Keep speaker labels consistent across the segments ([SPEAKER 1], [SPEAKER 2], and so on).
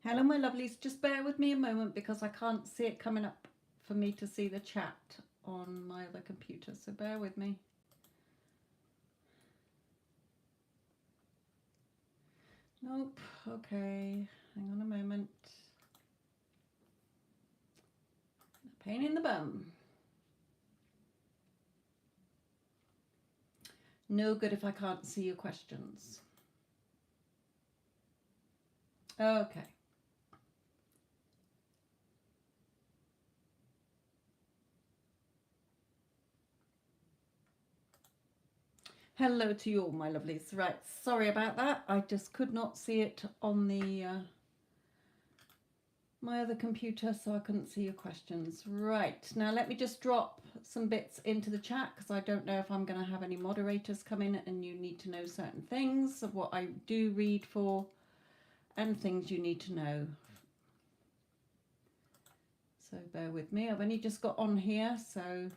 [SPEAKER 1] Hello, my lovelies. Just bear with me a moment because I can't see it coming up for me to see the chat on my other computer. So bear with me. Nope. Okay. Hang on a moment. Pain in the bum. No good if I can't see your questions. Okay. Hello to you all, my lovelies. Right, sorry about that. I just could not see it on the my other computer, so I couldn't see your questions. Right, now let me just drop some bits into the chat because I don't know if I'm going to have any moderators come in and you need to know certain things of what I do read for and things you need to know. So bear with me. I've only just got on here, so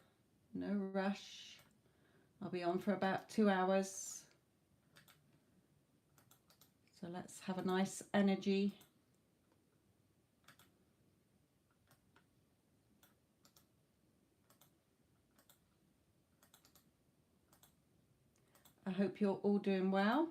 [SPEAKER 1] no rush. I'll be on for about 2 hours. So let's have a nice energy. I hope you're all doing well.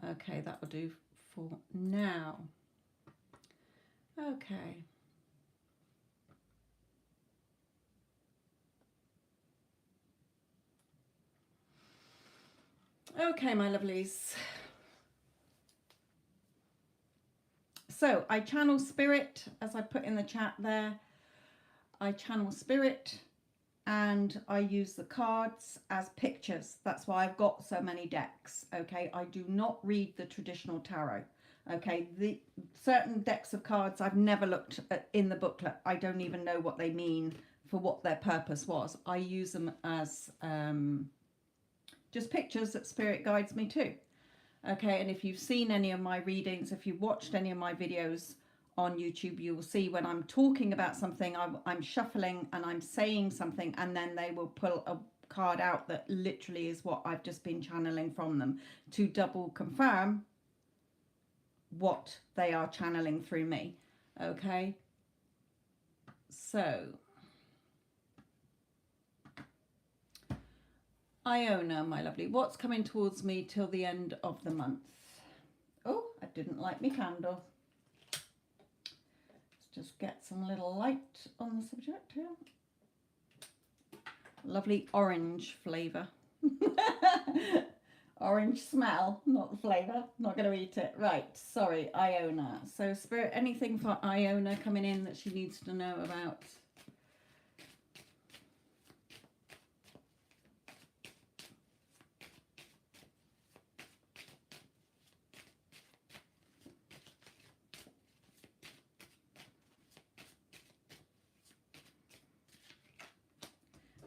[SPEAKER 1] Okay, that will do for now. Okay. Okay, my lovelies. So I channel spirit, as I put in the chat there. I channel spirit and I use the cards as pictures. That's why I've got so many decks. Okay, I do not read the traditional tarot. Okay, the certain decks of cards I've never looked at in the booklet. I don't even know what they mean for what their purpose was. I use them as just pictures that spirit guides me to. Okay, and if you've seen any of my readings, if you've watched any of my videos on YouTube, you will see when I'm talking about something, I'm shuffling and I'm saying something, and then they will pull a card out that literally is what I've just been channeling from them to double confirm what they are channeling through me. Okay, so Iona, my lovely, what's coming towards me till the end of the month? Oh, I didn't light my candle. Let's just get some little light on the subject here. Lovely orange flavour. Orange smell, not the flavour. Not going to eat it. Right, sorry, Iona. So Spirit, anything for Iona coming in that she needs to know about?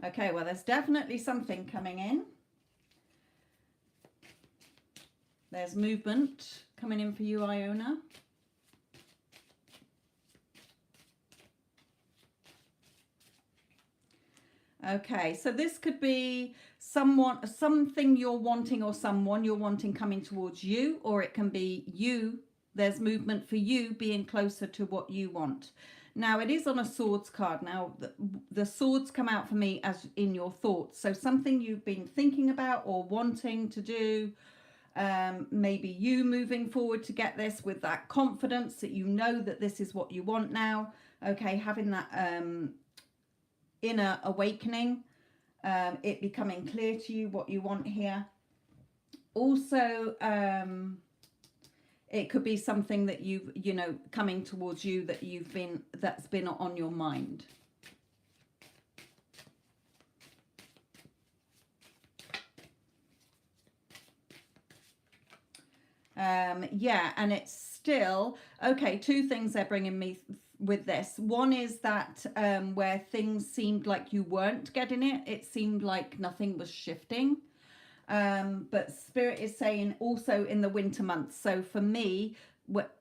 [SPEAKER 1] Okay, well, there's definitely something coming in. There's movement coming in for you, Iona. Okay, so this could be something you're wanting, or someone you're wanting coming towards you, or it can be you. There's movement for you being closer to what you want. Now, it is on a swords card. Now, the swords come out for me as in your thoughts. So something you've been thinking about or wanting to do, maybe you moving forward to get this with that confidence that you know that this is what you want now. Okay, having that inner awakening, it becoming clear to you what you want here. Also, it could be something that you know, coming towards you that that's been on your mind. Yeah, and it's still, okay, two things they're bringing me with this. One is that where things seemed like you weren't getting it, it seemed like nothing was shifting. But Spirit is saying also in the winter months. So for me,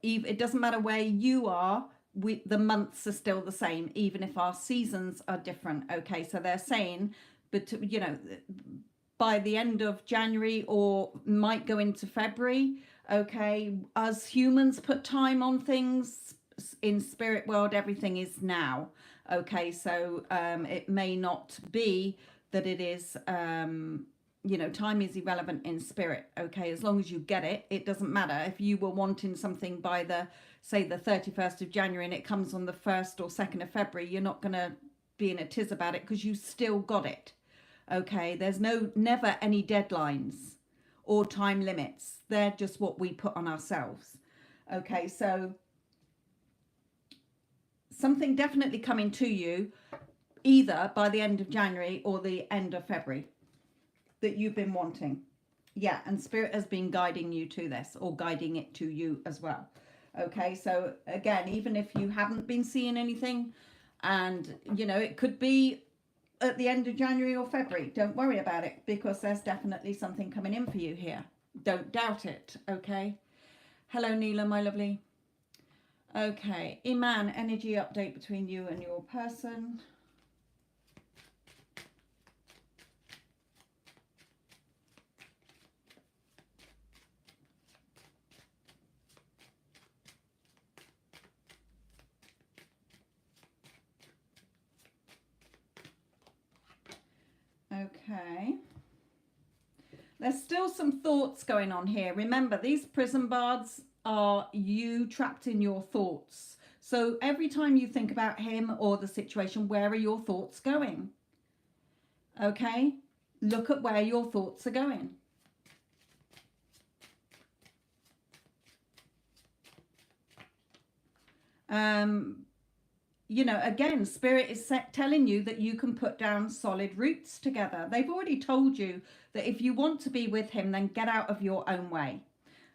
[SPEAKER 1] it doesn't matter where you are, the months are still the same, even if our seasons are different. Okay, so they're saying, but you know, by the end of January or might go into February. Okay, us humans put time on things. In spirit world, everything is now. Okay, so it may not be that it is, you know, time is irrelevant in spirit. Okay, as long as you get it, it doesn't matter. If you were wanting something by the, say, the 31st of January and it comes on the 1st or 2nd of February, you're not going to be in a tiz about it because you still got it. Okay, there's never any deadlines or time limits. They're just what we put on ourselves. Okay, so something definitely coming to you either by the end of January or the end of February that you've been wanting. Yeah, and Spirit has been guiding you to this, or guiding it to you as well. Okay, so again, even if you haven't been seeing anything, and you know, it could be at the end of January or February, don't worry about it, because there's definitely something coming in for you here. Don't doubt it. Okay. Hello, Nila, my lovely. Okay, Iman, energy update between you and your person. Okay. There's still some thoughts going on here. Remember, these prison bards are you trapped in your thoughts. So every time you think about him or the situation, where are your thoughts going? Okay, look at where your thoughts are going. You know, again, Spirit is telling you that you can put down solid roots together. They've already told you that if you want to be with him, then get out of your own way.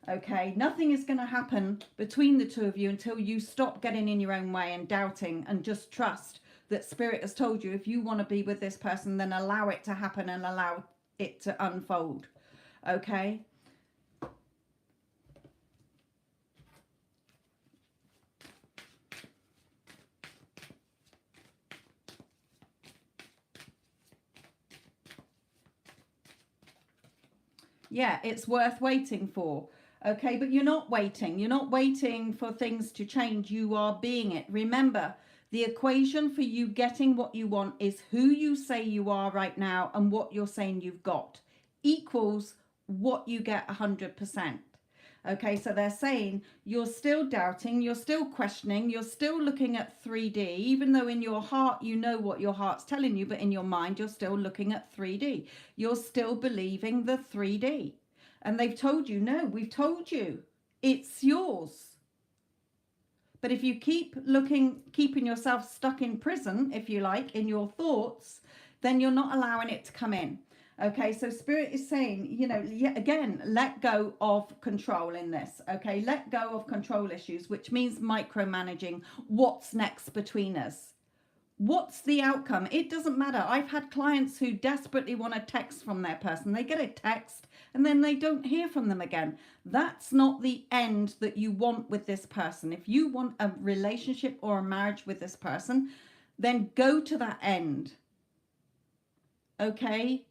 [SPEAKER 1] Okay, nothing is going to happen between the two of you until you stop getting in your own way and doubting, and just trust that Spirit has told you if you want to be with this person, then allow it to happen and allow it to unfold. Okay. Yeah, it's worth waiting for. Okay, but you're not waiting. You're not waiting for things to change. You are being it. Remember, the equation for you getting what you want is who you say you are right now and what you're saying you've got equals what you get 100%. Okay, so they're saying you're still doubting, you're still questioning, you're still looking at 3D, even though in your heart you know what your heart's telling you, but in your mind you're still looking at 3D. You're still believing the 3D. And they've told you, no, we've told you, it's yours. But if you keep looking, keeping yourself stuck in prison, if you like, in your thoughts, then you're not allowing it to come in. Okay, so Spirit is saying, you know, again, let go of control in this. Okay, let go of control issues, which means micromanaging what's next between us. What's the outcome? It doesn't matter. I've had clients who desperately want a text from their person. They get a text and then they don't hear from them again. That's not the end that you want with this person. If you want a relationship or a marriage with this person, then go to that end. Okay?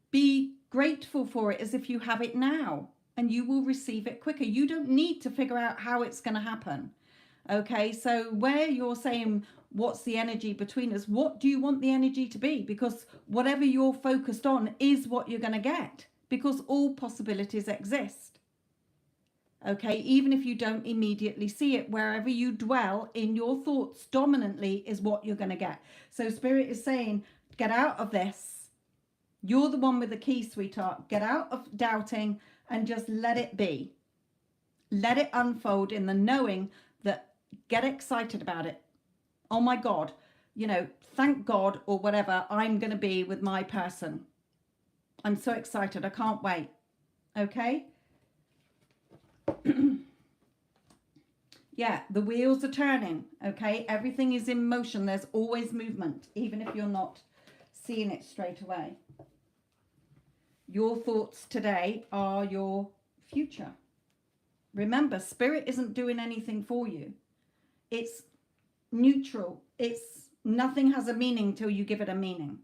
[SPEAKER 1] Be grateful for it as if you have it now, and you will receive it quicker. You don't need to figure out how it's going to happen. Okay, so where you're saying, what's the energy between us? What do you want the energy to be? Because whatever you're focused on is what you're going to get, because all possibilities exist. Okay, even if you don't immediately see it, wherever you dwell in your thoughts dominantly is what you're going to get. So Spirit is saying, get out of this. You're the one with the key, sweetheart. Get out of doubting and just let it be. Let it unfold in the knowing that, get excited about it. Oh my God, you know, thank God or whatever, I'm going to be with my person. I'm so excited. I can't wait. Okay? Yeah, the wheels are turning. Okay? Everything is in motion. There's always movement, even if you're not seeing it straight away. Your thoughts today are your future. Remember, spirit isn't doing anything for you. It's neutral. It's nothing has a meaning till you give it a meaning.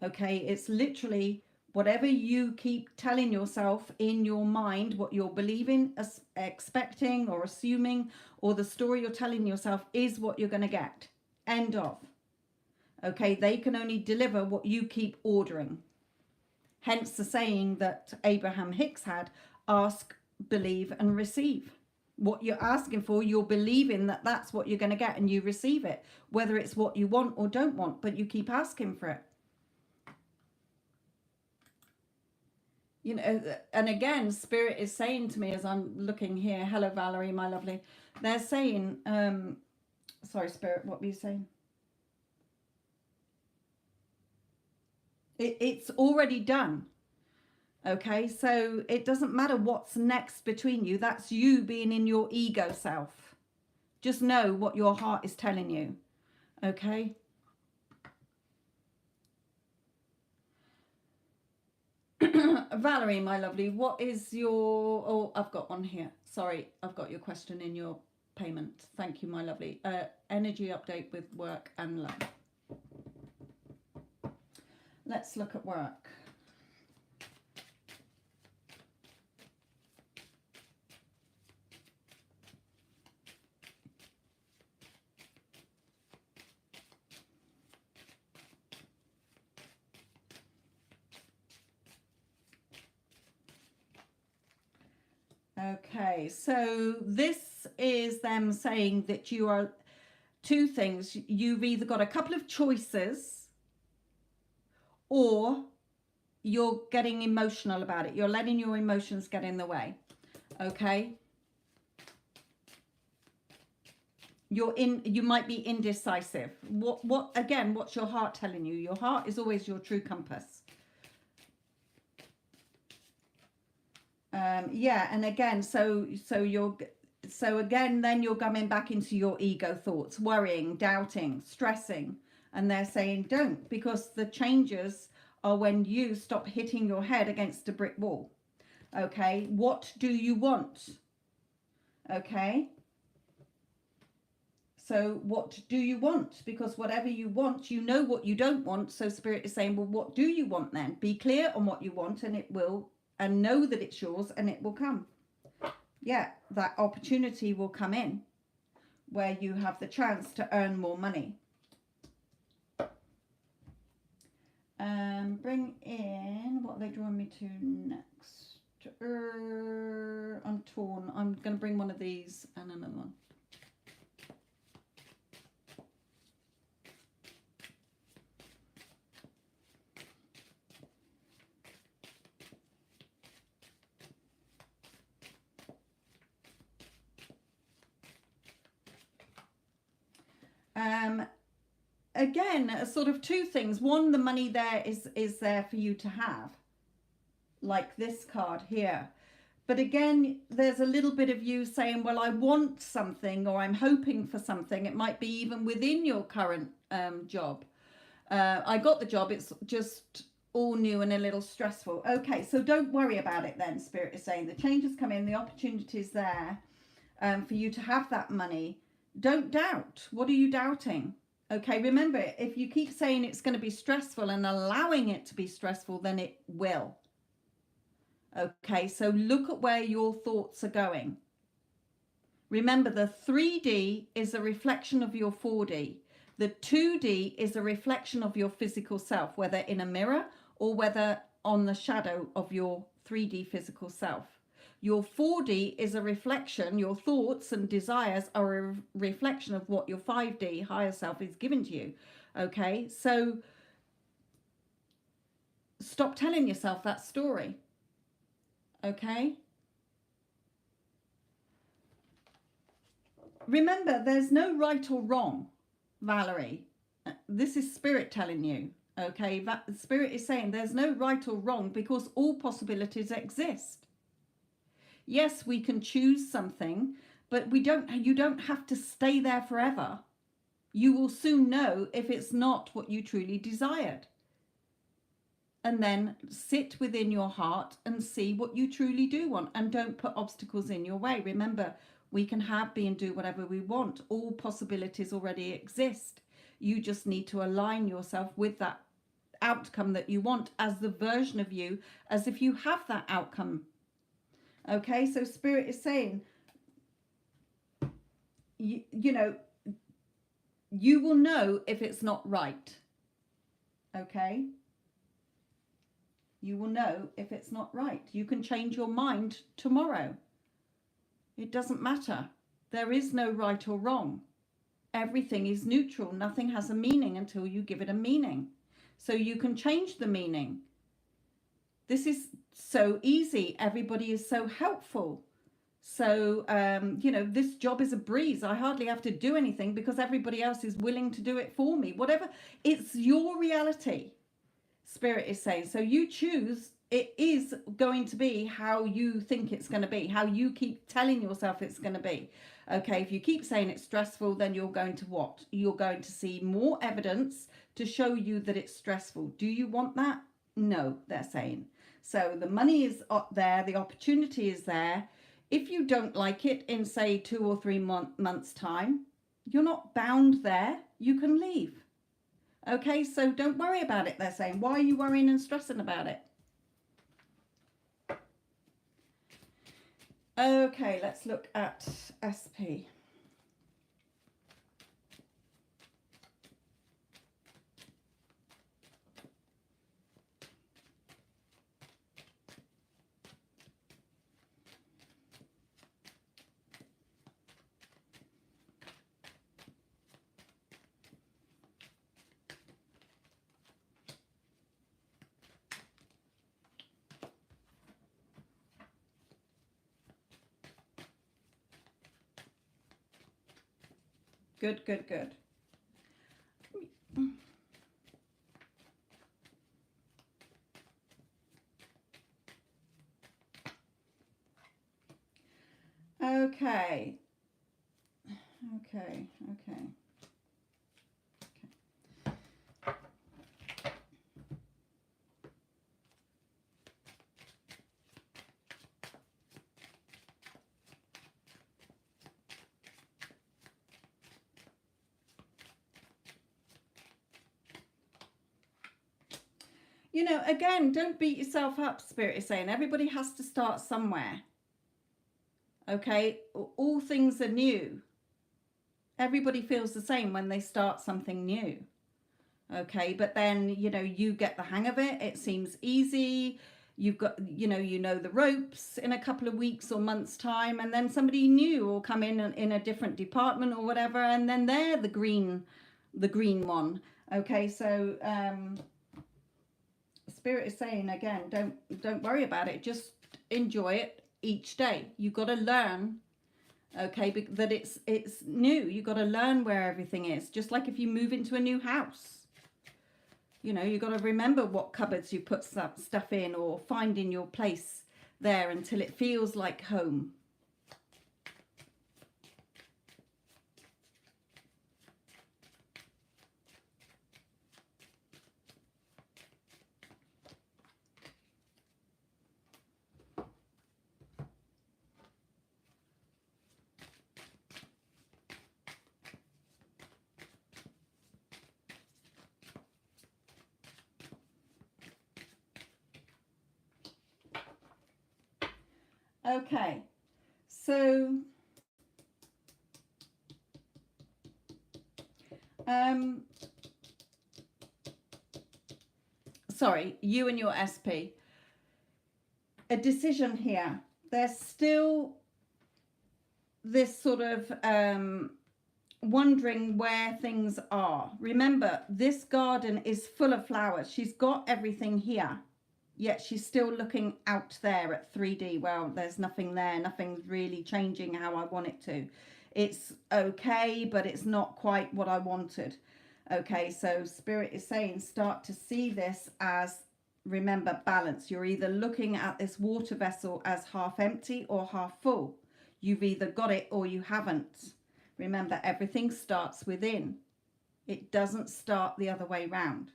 [SPEAKER 1] Okay, it's literally whatever you keep telling yourself in your mind, what you're believing, expecting or assuming, or the story you're telling yourself is what you're going to get. End of. Okay, they can only deliver what you keep ordering. Hence the saying that Abraham Hicks had, ask, believe and receive. What you're asking for, you're believing that that's what you're going to get and you receive it, whether it's what you want or don't want, but you keep asking for it. You know, and again, Spirit is saying to me as I'm looking here, hello, Valerie, my lovely. They're saying, sorry, Spirit, what were you saying? It's already done. Okay, so it doesn't matter what's next between you. That's you being in your ego self. Just know what your heart is telling you. Okay. Valerie, my lovely, what is your... Oh, I've got one here. Sorry, I've got your question in your payment. Thank you, my lovely. Energy update with work and love. Let's look at work. Okay, so this is them saying that you are two things. You've either got a couple of choices or you're getting emotional about it. You're letting your emotions get in the way. Okay. You might be indecisive. Again, what's your heart telling you? Your heart is always your true compass. Yeah, and again, so again, then you're coming back into your ego thoughts, worrying, doubting, stressing, and they're saying don't, because the changes are when you stop hitting your head against a brick wall. Okay, what do you want? Okay, so what do you want? Because whatever you want, you know what you don't want. So Spirit is saying, well, what do you want then? Be clear on what you want and it will, and know that it's yours and it will come. Yeah, that opportunity will come in where you have the chance to earn more money. Bring in, what are they drawing me to next? I'm torn. I'm going to bring one of these and another one. Again, sort of two things. One, the money there is there for you to have, like this card here. But again, there's a little bit of you saying, well, I want something, or I'm hoping for something. It might be even within your current job. I got the job. It's just all new and a little stressful. Okay, so don't worry about it then, Spirit is saying. The changes come in, the opportunity's there for you to have that money. Don't doubt. What are you doubting? Okay, remember, if you keep saying it's going to be stressful and allowing it to be stressful, then it will. Okay, so look at where your thoughts are going. Remember, the 3D is a reflection of your 4D. The 2D is a reflection of your physical self, whether in a mirror or whether on the shadow of your 3D physical self. Your 4D is a reflection, your thoughts and desires are a reflection of what your 5D higher self is giving to you. Okay, so stop telling yourself that story. Okay. Remember, there's no right or wrong, Valerie. This is Spirit telling you. Okay, Spirit is saying there's no right or wrong because all possibilities exist. Yes, we can choose something, but you don't have to stay there forever. You will soon know if it's not what you truly desired. and then sit within your heart and see what you truly do want, and don't put obstacles in your way. Remember, we can have, be, and do whatever we want. All possibilities already exist. You just need to align yourself with that outcome that you want, as the version of you, as if you have that outcome. Okay, so Spirit is saying, you know, you will know if it's not right. Okay, you will know if it's not right. You can change your mind tomorrow. It doesn't matter. There is no right or wrong. Everything is neutral. Nothing has a meaning until you give it a meaning. So you can change the meaning. This is so easy. Everybody is so helpful. So, you know, this job is a breeze. I hardly have to do anything because everybody else is willing to do it for me. Whatever, it's your reality, Spirit is saying. So you choose. It is going to be how you think it's going to be, how you keep telling yourself it's going to be. Okay, if you keep saying it's stressful, then you're going to what? You're going to see more evidence to show you that it's stressful. Do you want that? No, they're saying. So the money is up there, the opportunity is there. If you don't like it in, say, 2 or 3 months' time, you're not bound there. You can leave. Okay, so don't worry about it, they're saying. Why are you worrying and stressing about it? Okay, let's look at SP. Good, good, good. Okay. Okay, okay. You know, again, don't beat yourself up, Spirit is saying. Everybody has to start somewhere. Okay, all things are new. Everybody feels the same when they start something new. Okay, but then, you know, you get the hang of it. It seems easy. You've got, you know the ropes in a couple of weeks or months' time, and then somebody new will come in a different department or whatever, and then they're the green one. Okay, so Spirit is saying again, don't worry about it. Just enjoy it each day. You've got to learn, okay, that it's new. You've got to learn where everything is. Just like if you move into a new house, you know, you've got to remember what cupboards you put stuff in, or finding your place there until it feels like home. Okay, so sorry, you and your SP, a decision here. There's still this sort of wondering where things are. Remember, this garden is full of flowers. She's got everything here, yet she's still looking out there at 3D. Well, there's nothing there. Nothing's really changing how I want it to. It's okay, but it's not quite what I wanted. Okay, so Spirit is saying start to see this as, remember, balance. You're either looking at this water vessel as half empty or half full. You've either got it or you haven't. Remember, everything starts within. It doesn't start the other way round.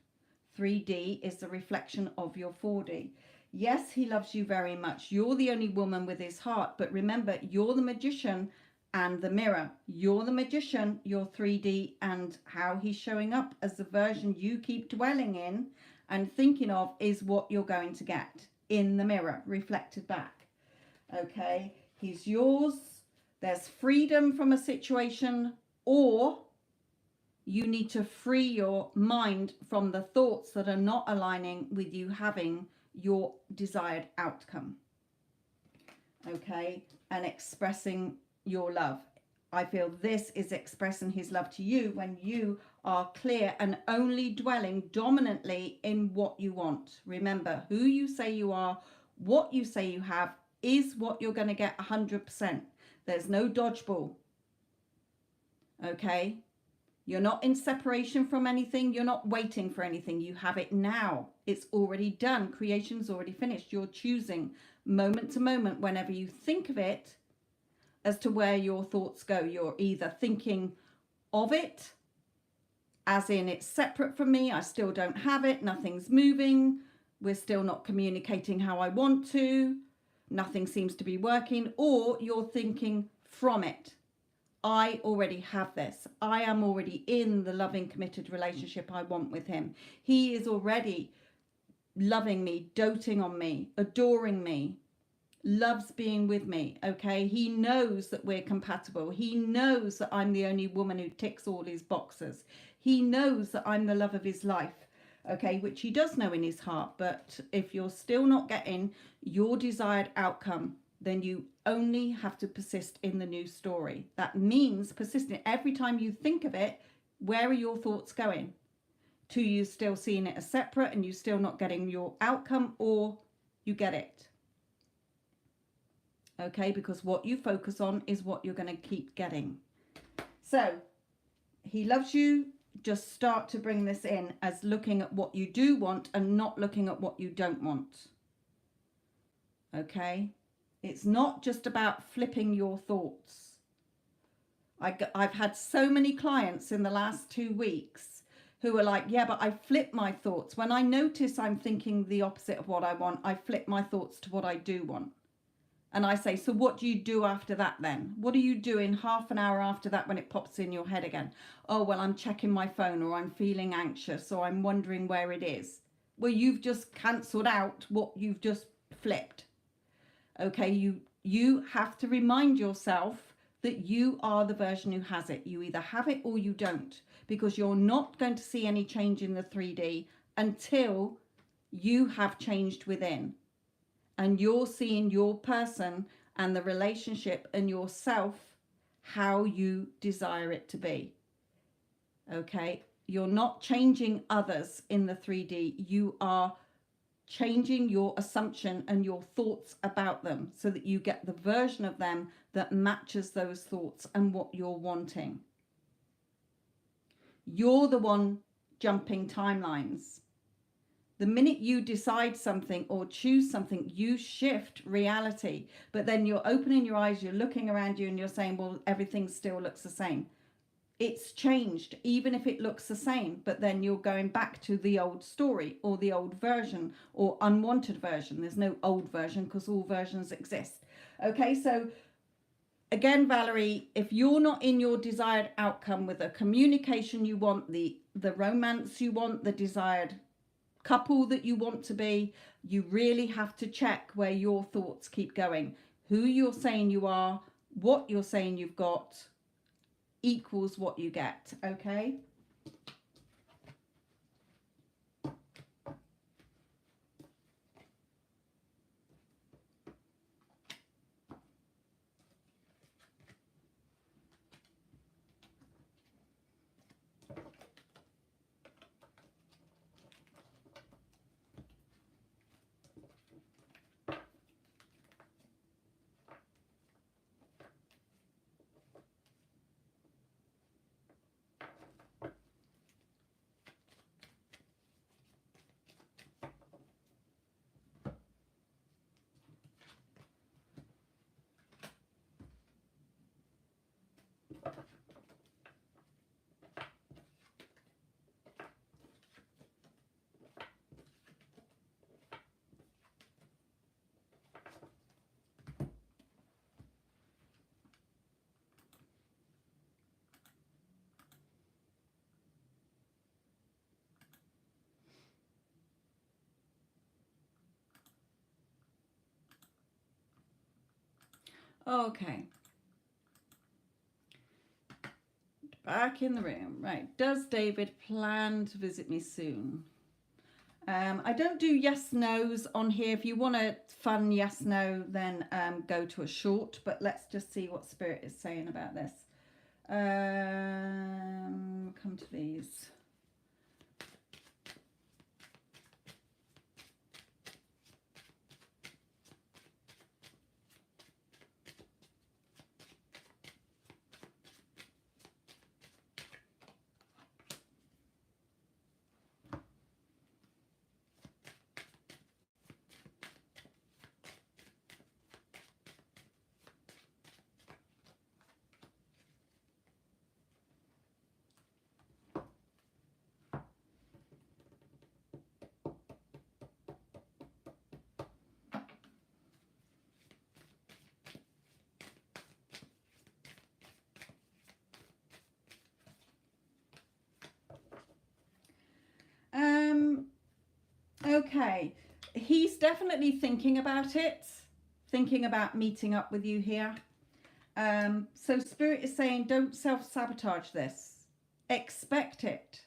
[SPEAKER 1] 3D is the reflection of your 4D. Yes, he loves you very much. You're the only woman with his heart. But remember, you're the magician and the mirror. You're the magician, your 3D, and how he's showing up as the version you keep dwelling in and thinking of is what you're going to get in the mirror, reflected back. Okay, he's yours. There's freedom from a situation, or you need to free your mind from the thoughts that are not aligning with you having your desired outcome. Okay, and expressing your love. I feel this is expressing his love to you when you are clear and only dwelling dominantly in what you want. Remember, who you say you are, what you say you have is what you're going to get 100%. There's no dodgeball. Okay? You're not in separation from anything. You're not waiting for anything. You have it now. It's already done. Creation's already finished. You're choosing moment to moment whenever you think of it as to where your thoughts go. You're either thinking of it as in it's separate from me. I still don't have it. Nothing's moving. We're still not communicating how I want to. Nothing seems to be working. Or you're thinking from it. I already have this. I am already in the loving, committed relationship I want with him. He is already loving me, doting on me, adoring me, loves being with me. Okay, he knows that we're compatible. He knows that I'm the only woman who ticks all his boxes. He knows that I'm the love of his life. Okay, which he does know in his heart. But if you're still not getting your desired outcome, then you only have to persist in the new story. That means persisting. Every time you think of it, where are your thoughts going? To you still seeing it as separate and you still not getting your outcome, or you get it? Okay, because what you focus on is what you're going to keep getting. So he loves you. Just start to bring this in as looking at what you do want and not looking at what you don't want. Okay. It's not just about flipping your thoughts. I've had so many clients in the last 2 weeks who are like, yeah, but I flip my thoughts. When I notice I'm thinking the opposite of what I want, I flip my thoughts to what I do want. And I say, so what do you do after that then? What do you do in half an hour after that when it pops in your head again? Oh, well, I'm checking my phone, or I'm feeling anxious, or I'm wondering where it is. Well, you've just cancelled out what you've just flipped. Okay, you have to remind yourself that you are the version who has it. You either have it or you don't, because you're not going to see any change in the 3D until you have changed within. And you're seeing your person and the relationship and yourself how you desire it to be. Okay, you're not changing others in the 3D. You are changing your assumption and your thoughts about them so that you get the version of them that matches those thoughts and what you're wanting. You're the one jumping timelines. The minute you decide something or choose something, you shift reality. But then you're opening your eyes, you're looking around you and you're saying, well, everything still looks the same. It's changed, even if it looks the same, but then you're going back to the old story or the old version or unwanted version. There's no old version because all versions exist. Okay, so again, Valerie, if you're not in your desired outcome with the communication you want, the romance you want, the desired couple that you want to be, you really have to check where your thoughts keep going. Who you're saying you are, what you're saying you've got, equals what you get. Okay, Okay. Back in the room. Right. Does David plan to visit me soon? I don't do yes, no's on here. If you want a fun yes, no, then go to a short. But let's just see what Spirit is saying about this. Come to these. Okay, he's definitely thinking about it, thinking about meeting up with you here. So Spirit is saying, don't self-sabotage this. Expect it.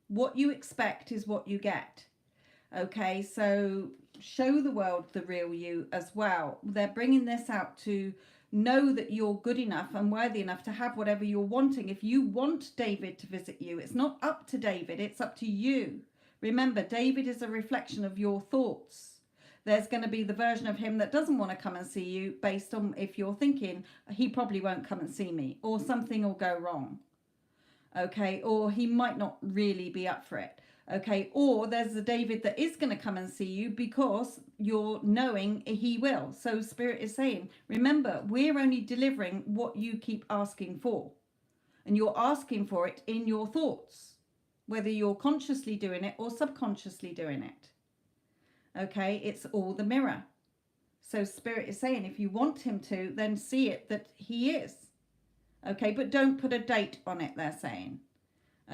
[SPEAKER 1] What you expect is what you get. Okay, so show the world the real you as well. They're bringing this out to know that you're good enough and worthy enough to have whatever you're wanting. If you want David to visit you, it's not up to David, it's up to you. Remember, David is a reflection of your thoughts. There's going to be the version of him that doesn't want to come and see you based on if you're thinking, he probably won't come and see me, or something will go wrong. Okay, or he might not really be up for it. Okay, or there's the David that is going to come and see you because you're knowing he will. So Spirit is saying, remember, we're only delivering what you keep asking for. And you're asking for it in your thoughts, whether you're consciously doing it or subconsciously doing it. Okay, it's all the mirror. So Spirit is saying, if you want him to, then see it that he is. Okay, but don't put a date on it, they're saying.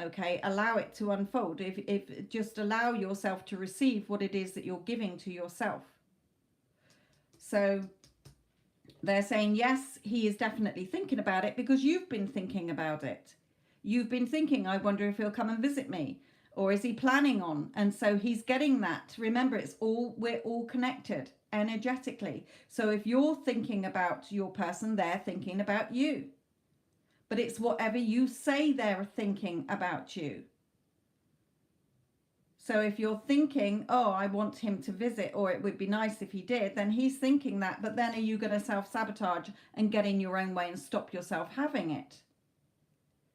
[SPEAKER 1] Okay, allow it to unfold. If just allow yourself to receive what it is that you're giving to yourself. So they're saying, yes, he is definitely thinking about it because you've been thinking about it. You've been thinking, I wonder if he'll come and visit me. Or is he planning on? And so he's getting that. Remember, we're all connected energetically. So if you're thinking about your person, they're thinking about you. But it's whatever you say they're thinking about you. So if you're thinking, oh, I want him to visit, or it would be nice if he did, then he's thinking that. But then are you going to self-sabotage and get in your own way and stop yourself having it?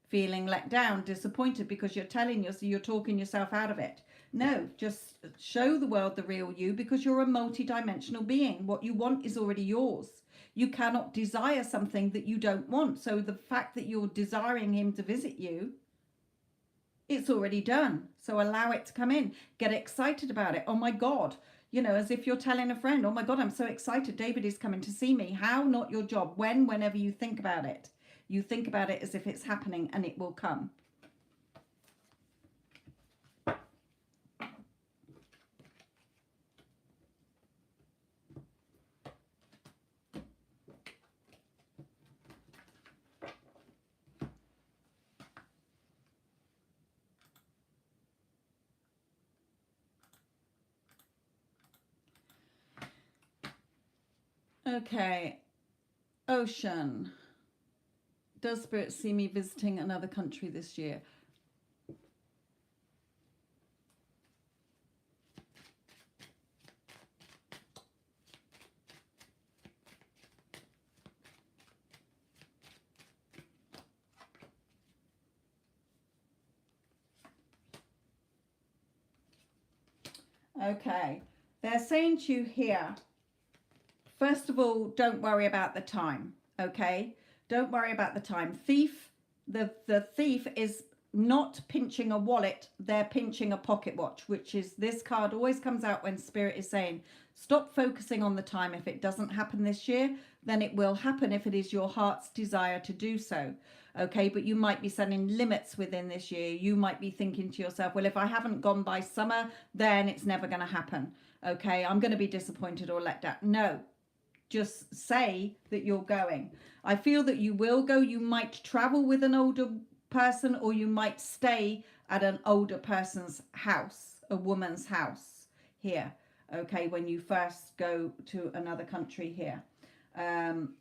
[SPEAKER 1] Feeling let down, disappointed because you're talking yourself out of it. No, just show the world the real you because you're a multi-dimensional being. What you want is already yours. You cannot desire something that you don't want. So the fact that you're desiring him to visit you, it's already done. So allow it to come in. Get excited about it. Oh my God. You know, as if you're telling a friend, oh my God, I'm so excited. David is coming to see me. How? Not your job. Whenever you think about it. You think about it as if it's happening and it will come. Okay. Ocean. Does Spirit see me visiting another country this year? Okay. They're saying to you here, first of all, don't worry about the time. Okay. Don't worry about the time. Thief, the thief is not pinching a wallet, they're pinching a pocket watch, which is this card always comes out when Spirit is saying, stop focusing on the time. If it doesn't happen this year, then it will happen if it is your heart's desire to do so. Okay, but you might be setting limits within this year. You might be thinking to yourself, well, if I haven't gone by summer, then it's never going to happen. Okay, I'm going to be disappointed or let down. No. just say that you're going. I feel that you will go. You might travel with an older person, or you might stay at an older person's house, a woman's house here. Okay, when you first go to another country here.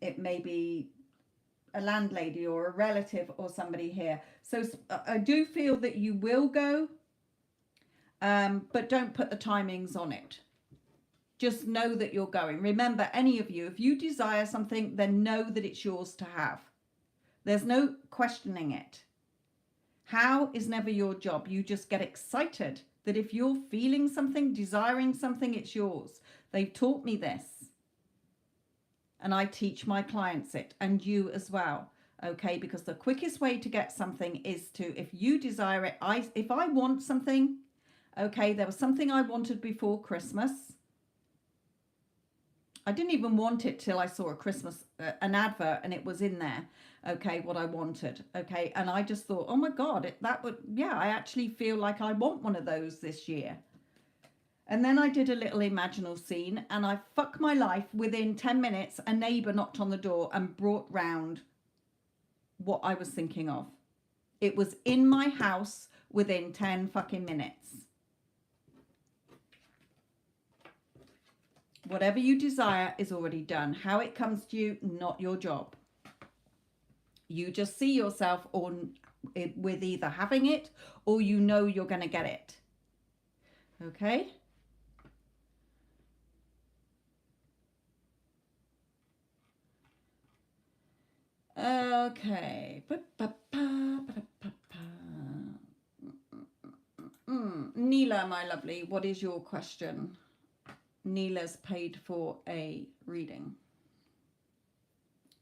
[SPEAKER 1] It may be a landlady or a relative or somebody here. So I do feel that you will go, but don't put the timings on it. Just know that you're going. Remember, any of you, if you desire something, then know that it's yours to have. There's no questioning it. How is never your job. You just get excited that if you're feeling something, desiring something, it's yours. They've taught me this. And I teach my clients it, and you as well. Okay, because the quickest way to get something is to, if you desire it, if I want something, okay, there was something I wanted before Christmas. I didn't even want it till I saw an advert, and it was in there, okay, what I wanted, okay, and I just thought, oh my God, I actually feel like I want one of those this year. And then I did a little imaginal scene, and I fuck my life, within 10 minutes, a neighbour knocked on the door and brought round what I was thinking of. It was in my house within 10 fucking minutes. Whatever you desire is already done. How it comes to you, not your job. You just see yourself with either having it, or you know you're going to get it. Okay? Okay. Nila, my lovely, what is your question? Nila's paid for a reading.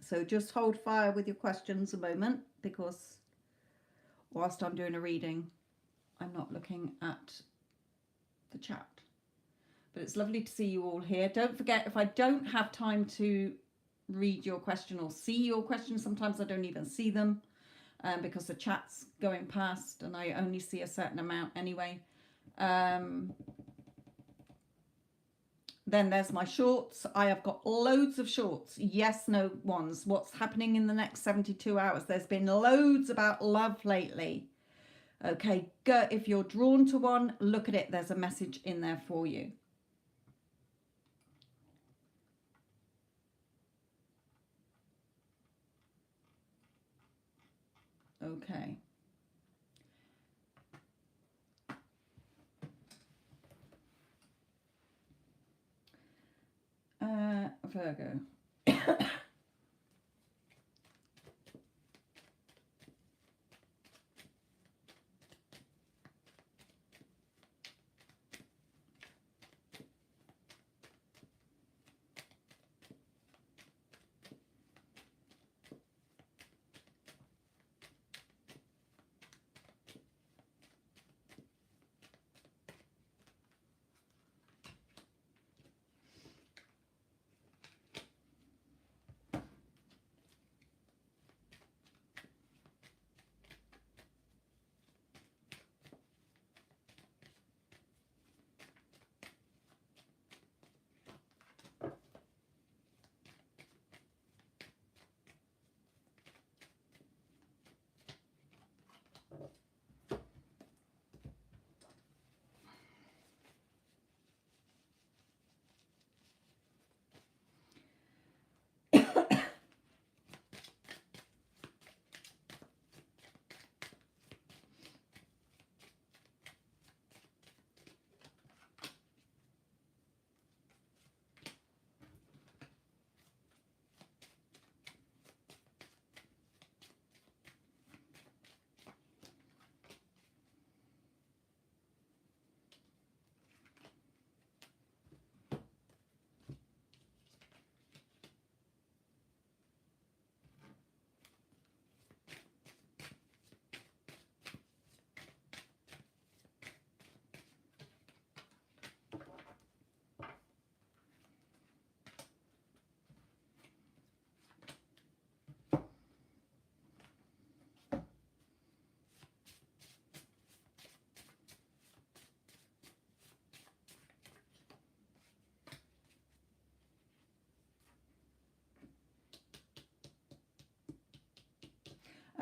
[SPEAKER 1] So just hold fire with your questions a moment, because whilst I'm doing a reading, I'm not looking at the chat. But it's lovely to see you all here. Don't forget, if I don't have time to read your question or see your question, sometimes I don't even see them because the chat's going past and I only see a certain amount anyway. Then there's my shorts. I have got loads of shorts. Yes, no ones. What's happening in the next 72 hours? There's been loads about love lately. Okay, go. If you're drawn to one, look at it. There's a message in there for you. Okay. Virgo.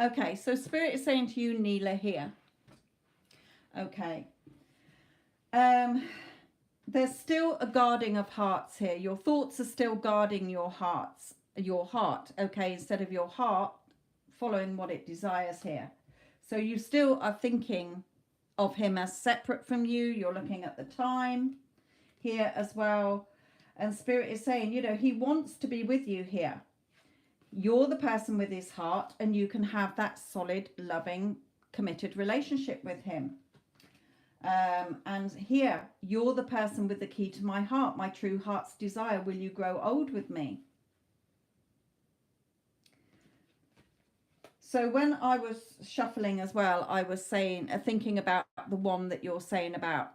[SPEAKER 1] Okay, so Spirit is saying to you, Nila, here. Okay. There's still a guarding of hearts here. Your thoughts are still guarding your heart, okay, instead of your heart following what it desires here. So you still are thinking of him as separate from you. You're looking at the time here as well. And Spirit is saying, you know, he wants to be with you here. You're the person with his heart, and you can have that solid, loving, committed relationship with him. And here, you're the person with the key to my heart, my true heart's desire. Will you grow old with me? So when I was shuffling as well, I was saying, thinking about the one that you're saying about,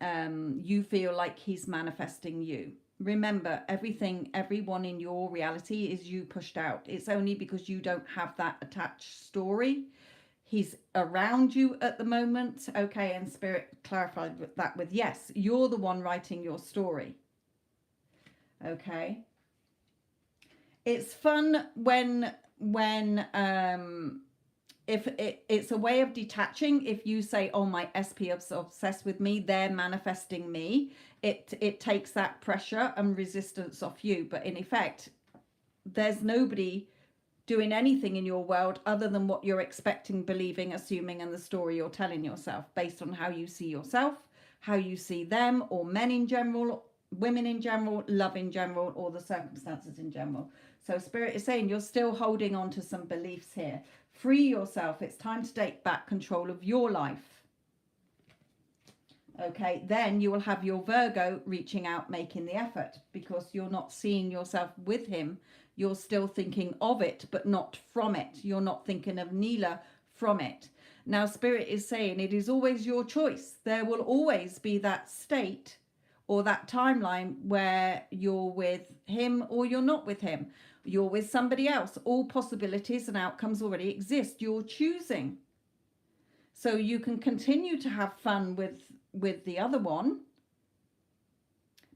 [SPEAKER 1] you feel like he's manifesting you. Remember, everyone in your reality is you pushed out. It's only because you don't have that attached story. He's around you at the moment. Okay, and Spirit clarified that with yes, you're the one writing your story. Okay. It's fun when if it's a way of detaching. If you say, oh, my SP is obsessed with me, they're manifesting me, it takes that pressure and resistance off you. But in effect, there's nobody doing anything in your world other than what you're expecting, believing, assuming, and the story you're telling yourself based on how you see yourself, how you see them, or men in general, women in general, love in general, or the circumstances in general. So Spirit is saying you're still holding on to some beliefs here. Free yourself. It's time to take back control of your life. Okay, then you will have your Virgo reaching out, making the effort, because you're not seeing yourself with him. You're still thinking of it, but not from it. You're not thinking of Nila from it. Now, Spirit is saying it is always your choice. There will always be that state or that timeline where you're with him or you're not with him. You're with somebody else. All possibilities and outcomes already exist. You're choosing. So you can continue to have fun with the other one.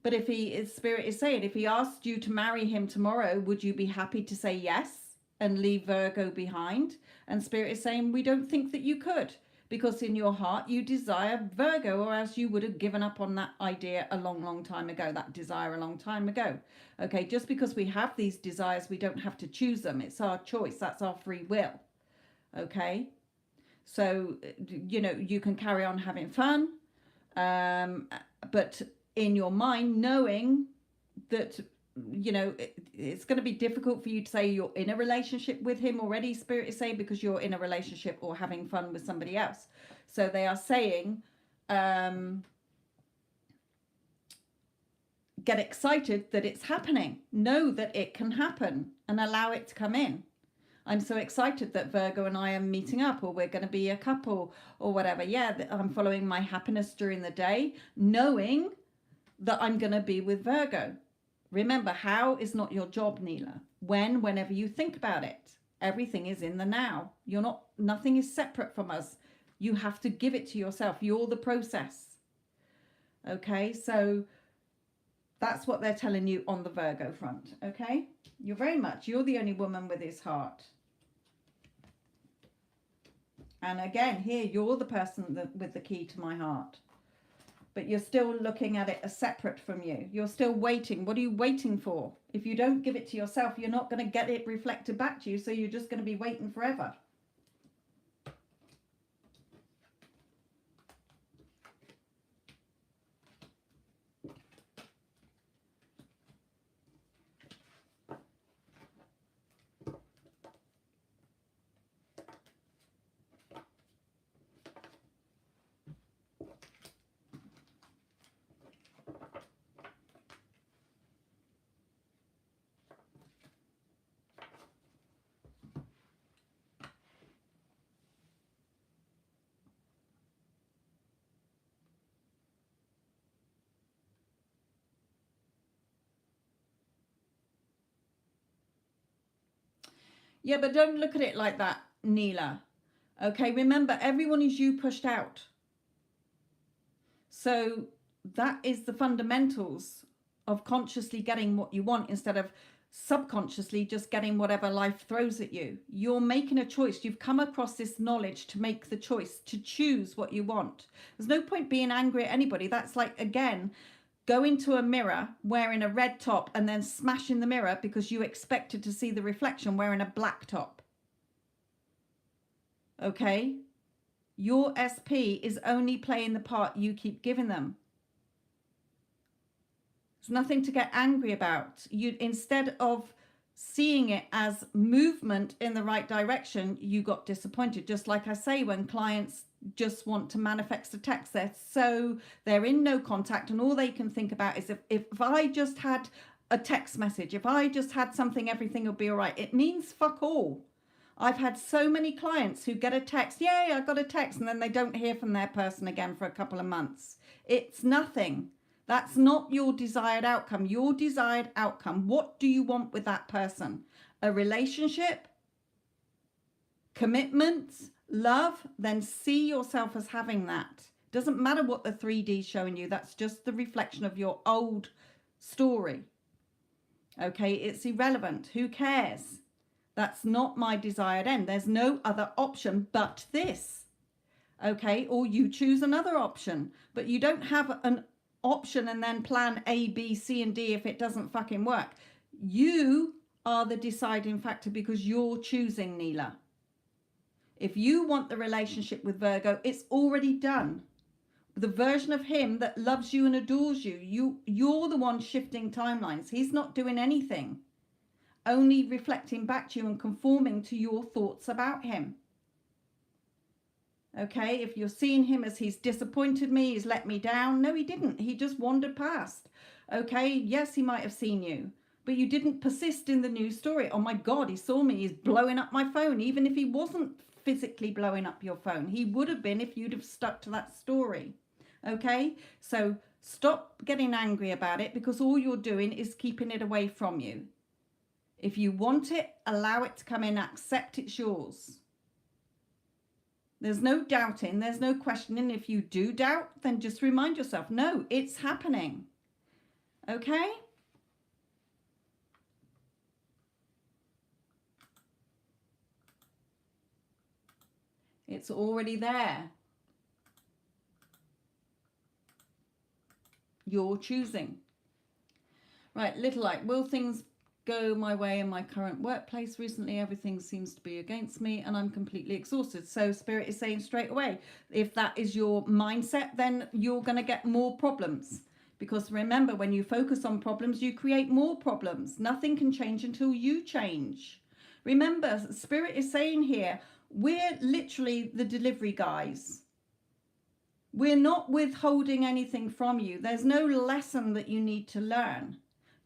[SPEAKER 1] But Spirit is saying, if he asked you to marry him tomorrow, would you be happy to say yes and leave Virgo behind? And Spirit is saying, we don't think that you could, because in your heart you desire Virgo, or else you would have given up on that idea a long, long time ago, that desire a long time ago. Okay, just because we have these desires, we don't have to choose them. It's our choice. That's our free will. Okay, so, you know, you can carry on having fun, but in your mind, knowing that, you know, it's going to be difficult for you to say you're in a relationship with him already, Spirit is saying, because you're in a relationship or having fun with somebody else. So they are saying, get excited that it's happening. Know that it can happen and allow it to come in. I'm so excited that Virgo and I are meeting up, or we're going to be a couple or whatever. Yeah, I'm following my happiness during the day, knowing that I'm going to be with Virgo. Remember, how is not your job, Nila. Whenever you think about it, everything is in the now. Nothing is separate from us. You have to give it to yourself. You're the process. Okay, so that's what they're telling you on the Virgo front. Okay, you're the only woman with his heart. And again, here, you're the person with the key to my heart. But you're still looking at it as separate from you. You're still waiting. What are you waiting for? If you don't give it to yourself, you're not going to get it reflected back to you. So you're just going to be waiting forever. Yeah, but don't look at it like that, Nila. Okay, remember, everyone is you pushed out. So that is the fundamentals of consciously getting what you want, instead of subconsciously just getting whatever life throws at you. You're making a choice. You've come across this knowledge to make the choice, to choose what you want. There's no point being angry at anybody. That's like, again, going to a mirror wearing a red top and then smashing the mirror because you expected to see the reflection wearing a black top. Okay? Your SP is only playing the part you keep giving them. There's nothing to get angry about. You, instead of seeing it as movement in the right direction, you got disappointed. Just like I say, when clients just want to manifest a text, they're in no contact, and all they can think about is if I just had a text message, if I just had something, everything will be all right. It means fuck all. I've had so many clients who get a text, yay, I got a text, and then they don't hear from their person again for a couple of months. It's nothing. That's not your desired outcome. Your desired outcome, what do you want with that person? A relationship? Commitment? Love? Then see yourself as having that. Doesn't matter what the 3D is showing you. That's just the reflection of your old story. Okay, it's irrelevant. Who cares? That's not my desired end. There's no other option but this. Okay, or you choose another option, but you don't have an option and then plan A, B, C, and D if it doesn't fucking work. You are the deciding factor because you're choosing, Nila. If you want the relationship with Virgo, it's already done. The version of him that loves you and adores you, you're the one shifting timelines. He's not doing anything, only reflecting back to you and conforming to your thoughts about him. Okay, if you're seeing him as he's disappointed me, he's let me down. No, he didn't. He just wandered past. Okay, yes, he might have seen you, but you didn't persist in the news story. Oh my God, he saw me. He's blowing up my phone. Even if he wasn't physically blowing up your phone, he would have been if you'd have stuck to that story. Okay, so stop getting angry about it because all you're doing is keeping it away from you. If you want it, allow it to come in, accept it's yours. There's no doubting, there's no questioning. If you do doubt, then just remind yourself, no, it's happening. Okay? It's already there. You're choosing. Right, little light, will things go my way in my current workplace? Recently everything seems to be against me and I'm completely exhausted. So Spirit is saying straight away, if that is your mindset, then you're going to get more problems, because remember, when you focus on problems you create more problems. Nothing can change until you change. Remember, Spirit is saying here, we're literally the delivery guys. We're not withholding anything from you. There's no lesson that you need to learn.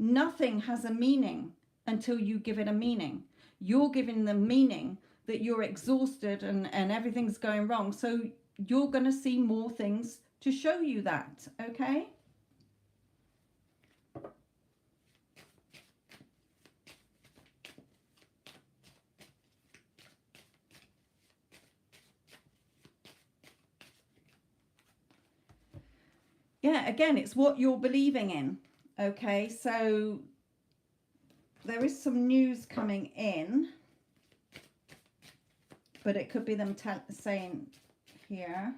[SPEAKER 1] Nothing has a meaning until you give it a meaning. You're giving the meaning that you're exhausted and everything's going wrong. So you're going to see more things to show you that, okay? Yeah, again, it's what you're believing in. Okay, so there is some news coming in, but it could be them saying here,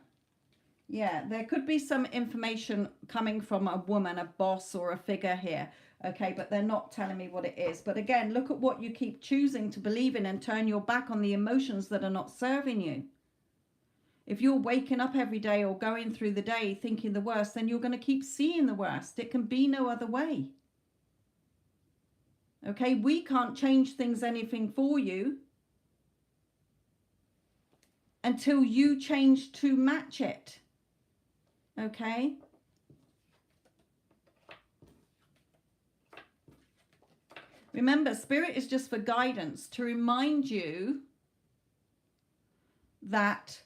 [SPEAKER 1] yeah, there could be some information coming from a woman, a boss or a figure here. Okay, but they're not telling me what it is. But again, look at what you keep choosing to believe in and turn your back on the emotions that are not serving you. If you're waking up every day or going through the day thinking the worst, then you're going to keep seeing the worst. It can be no other way. Okay, we can't change anything for you until you change to match it. Okay? Remember, Spirit is just for guidance, to remind you that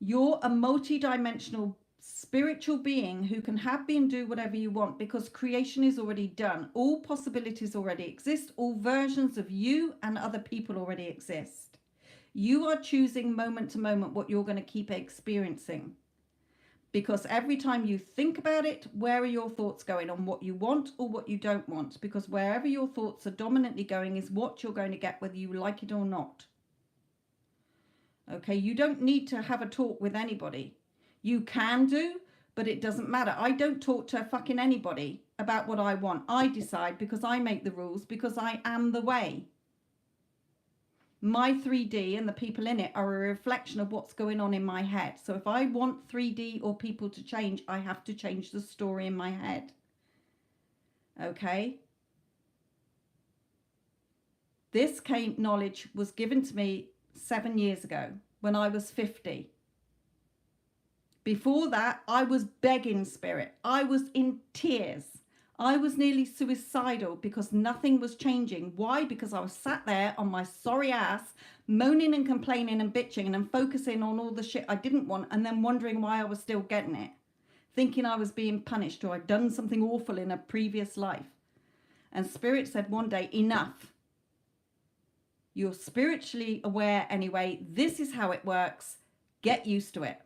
[SPEAKER 1] you're a multi-dimensional spiritual being who can have, be, and do whatever you want, because creation is already done. All possibilities already exist. All versions of you and other people already exist. You are choosing moment to moment what you're going to keep experiencing. Because every time you think about it, where are your thoughts going on what you want or what you don't want? Because wherever your thoughts are dominantly going is what you're going to get, whether you like it or not. Okay, you don't need to have a talk with anybody. You can do, but it doesn't matter. I don't talk to fucking anybody about what I want. I decide because I make the rules, because I am the way. My 3D and the people in it are a reflection of what's going on in my head. So if I want 3D or people to change, I have to change the story in my head. Okay? This knowledge was given to me 7 years ago when I was 50. Before that, I was begging spirit. I was in tears. I was nearly suicidal because nothing was changing. Why? Because I was sat there on my sorry ass, moaning and complaining and bitching and focusing on all the shit I didn't want, and then wondering why I was still getting it. Thinking I was being punished or I'd done something awful in a previous life. And spirit said one day, enough. You're spiritually aware anyway. This is how it works. Get used to it.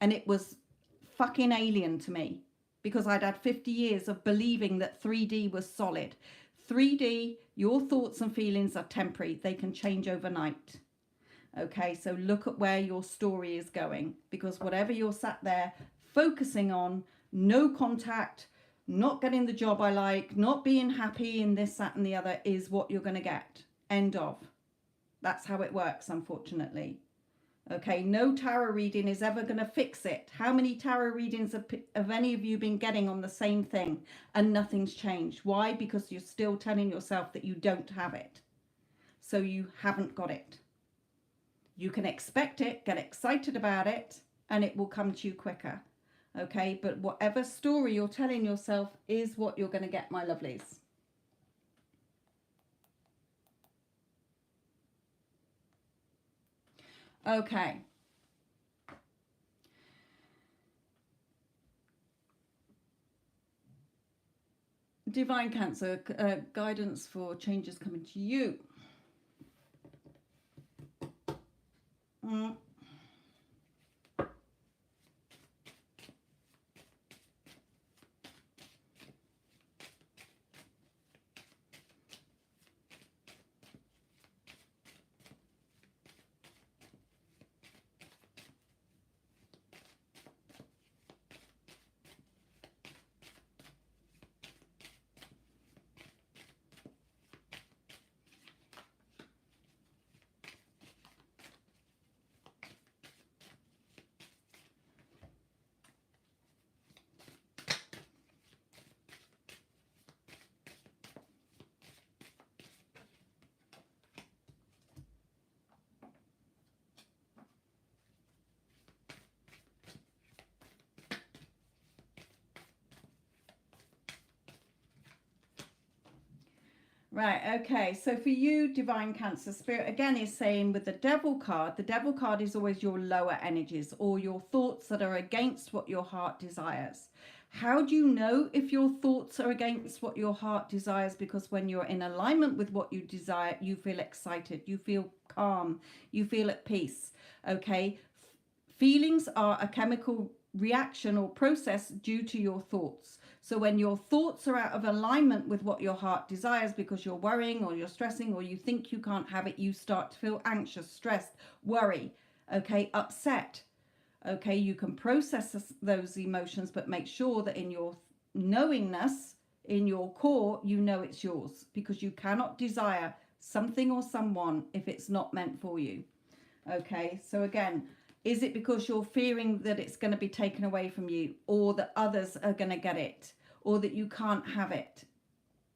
[SPEAKER 1] And it was fucking alien to me because I'd had 50 years of believing that 3D was solid. 3D, your thoughts and feelings are temporary. They can change overnight. Okay, so look at where your story is going, because whatever you're sat there focusing on, no contact, not getting the job I like, not being happy in this, that and the other is what you're going to get. End of. That's how it works, unfortunately. Okay, no tarot reading is ever going to fix it. How many tarot readings have any of you been getting on the same thing and nothing's changed? Why? Because you're still telling yourself that you don't have it. So you haven't got it. You can expect it, get excited about it, and it will come to you quicker. Okay, but whatever story you're telling yourself is what you're going to get, my lovelies. Okay. Divine Cancer, guidance for changes coming to you. Right, okay, so for you, Divine Cancer, Spirit again is saying with the Devil card is always your lower energies or your thoughts that are against what your heart desires. How do you know if your thoughts are against what your heart desires? Because when you're in alignment with what you desire, you feel excited, you feel calm, you feel at peace, okay? Feelings are a chemical reaction or process due to your thoughts. So when your thoughts are out of alignment with what your heart desires because you're worrying or you're stressing or you think you can't have it, you start to feel anxious, stressed, worry, okay, upset. Okay, you can process those emotions, but make sure that in your knowingness, in your core, you know it's yours, because you cannot desire something or someone if it's not meant for you. Okay, so again, is it because you're fearing that it's going to be taken away from you, or that others are going to get it, or that you can't have it?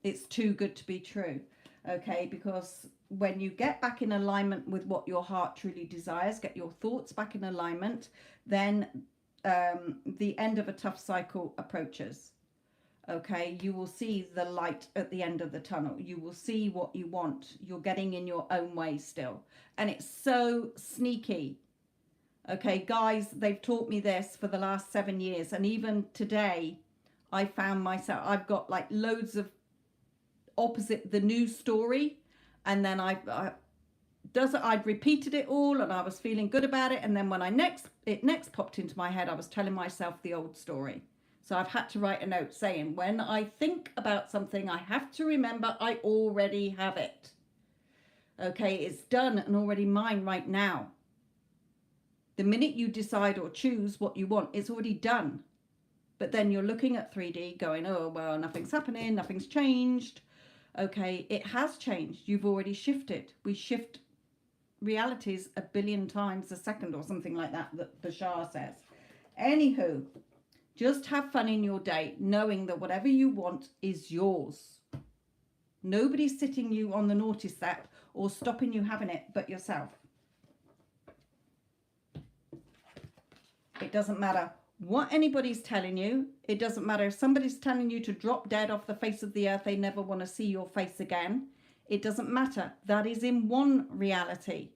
[SPEAKER 1] It's too good to be true. Okay, because when you get back in alignment with what your heart truly desires, get your thoughts back in alignment, then the end of a tough cycle approaches. Okay, you will see the light at the end of the tunnel. You will see what you want. You're getting in your own way still. And it's so sneaky. Okay, guys, they've taught me this for the last 7 years. And even today, I found myself, I've got like loads of opposite the news story. And then I'd repeated it all and I was feeling good about it. And then when it next popped into my head, I was telling myself the old story. So I've had to write a note saying, when I think about something, I have to remember I already have it. Okay, it's done and already mine right now. The minute you decide or choose what you want, it's already done. But then you're looking at 3D going, oh, well, nothing's happening, nothing's changed. Okay, it has changed. You've already shifted. We shift realities a billion times a second or something like that, that Bashar says. Anywho, just have fun in your day, knowing that whatever you want is yours. Nobody's sitting you on the naughty step or stopping you having it but yourself. It doesn't matter what anybody's telling you. It doesn't matter if somebody's telling you to drop dead off the face of the earth, they never want to see your face again. It doesn't matter. That is in one reality.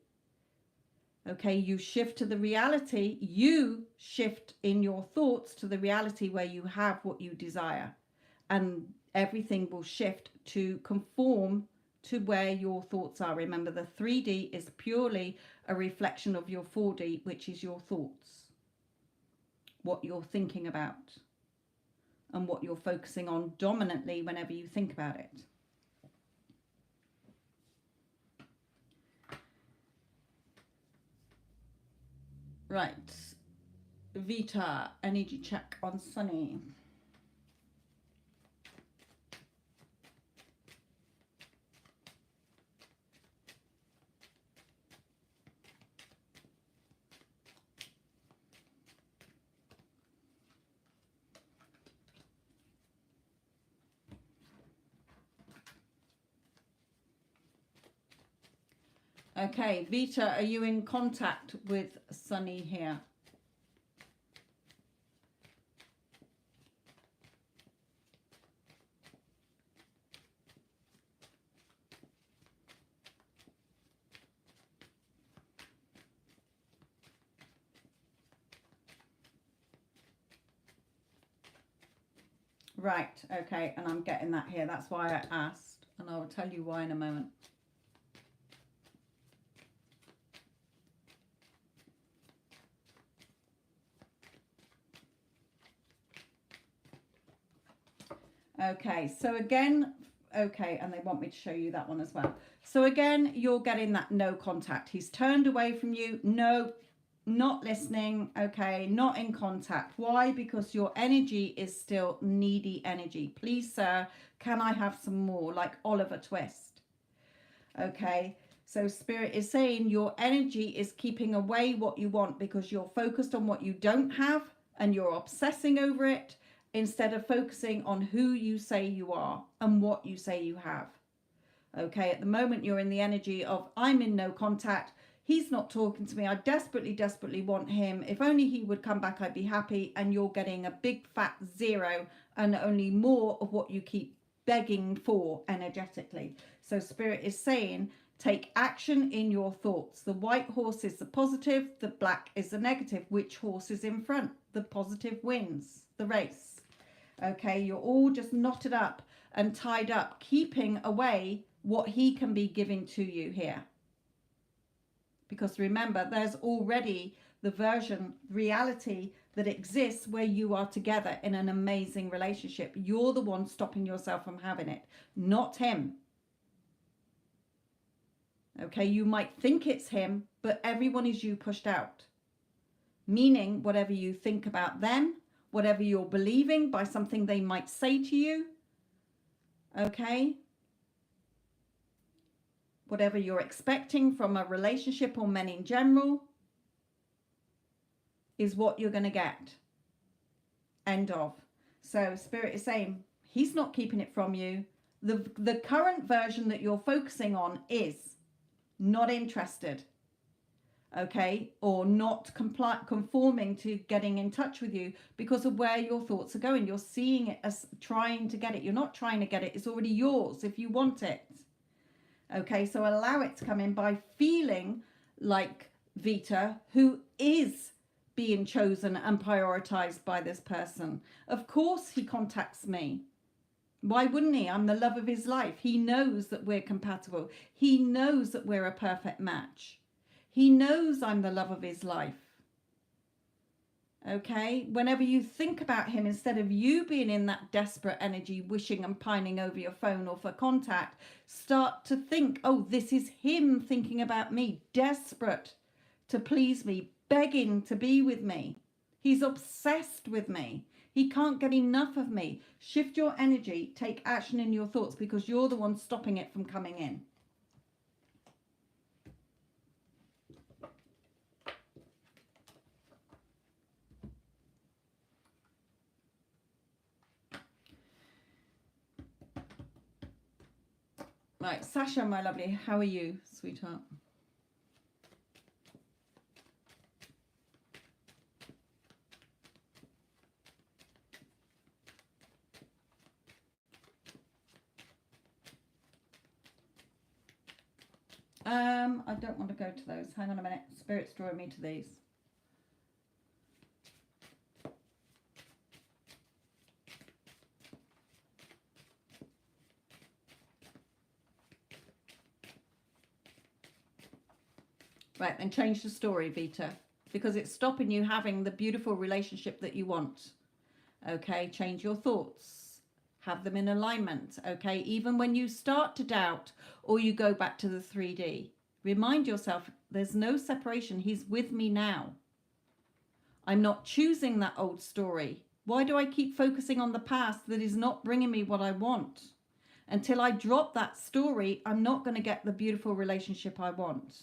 [SPEAKER 1] Okay, you shift to the reality. You shift in your thoughts to the reality where you have what you desire. And everything will shift to conform to where your thoughts are. Remember, the 3D is purely a reflection of your 4D, which is your thoughts. What you're thinking about and what you're focusing on dominantly whenever you think about it. Right, Vita, energy check on Sunny. Okay, Vita, are you in contact with Sunny here? Right, okay, and I'm getting that here. That's why I asked, and I will tell you why in a moment. Okay, so again, okay, and they want me to show you that one as well. So again, you're getting that no contact. He's turned away from you. No, not listening. Okay, not in contact. Why? Because your energy is still needy energy. Please, sir, can I have some more? Like Oliver Twist. Okay, so Spirit is saying your energy is keeping away what you want because you're focused on what you don't have and you're obsessing over it, instead of focusing on who you say you are and what you say you have. Okay, at the moment you're in the energy of I'm in no contact. He's not talking to me. I desperately, desperately want him. If only he would come back, I'd be happy. And you're getting a big fat 0 and only more of what you keep begging for energetically. So Spirit is saying, take action in your thoughts. The white horse is the positive. The black is the negative. Which horse is in front? The positive wins the race. Okay, you're all just knotted up and tied up, keeping away what he can be giving to you here. Because remember, there's already the reality that exists where you are together in an amazing relationship. You're the one stopping yourself from having it, not him. Okay, you might think it's him, but everyone is you pushed out. Meaning, whatever you think about them, whatever you're believing by something they might say to you, okay? Whatever you're expecting from a relationship or men in general is what you're going to get. End of. So Spirit is saying, he's not keeping it from you. The current version that you're focusing on is not interested. Okay, or not conforming to getting in touch with you because of where your thoughts are going. You're seeing it as trying to get it. You're not trying to get it. It's already yours if you want it. Okay, so allow it to come in by feeling like Vita, who is being chosen and prioritized by this person. Of course he contacts me. Why wouldn't he? I'm the love of his life. He knows that we're compatible. He knows that we're a perfect match. He knows I'm the love of his life. Okay? Whenever you think about him, instead of you being in that desperate energy, wishing and pining over your phone or for contact, start to think, oh, this is him thinking about me, desperate to please me, begging to be with me. He's obsessed with me. He can't get enough of me. Shift your energy, take action in your thoughts, because you're the one stopping it from coming in. Right, Sasha, my lovely, how are you, sweetheart? I don't want to go to those. Hang on a minute. Spirit's drawing me to these. Right, then change the story, Vita, because it's stopping you having the beautiful relationship that you want. Okay, change your thoughts. Have them in alignment. Okay, even when you start to doubt or you go back to the 3D, remind yourself there's no separation. He's with me now. I'm not choosing that old story. Why do I keep focusing on the past that is not bringing me what I want? Until I drop that story, I'm not going to get the beautiful relationship I want.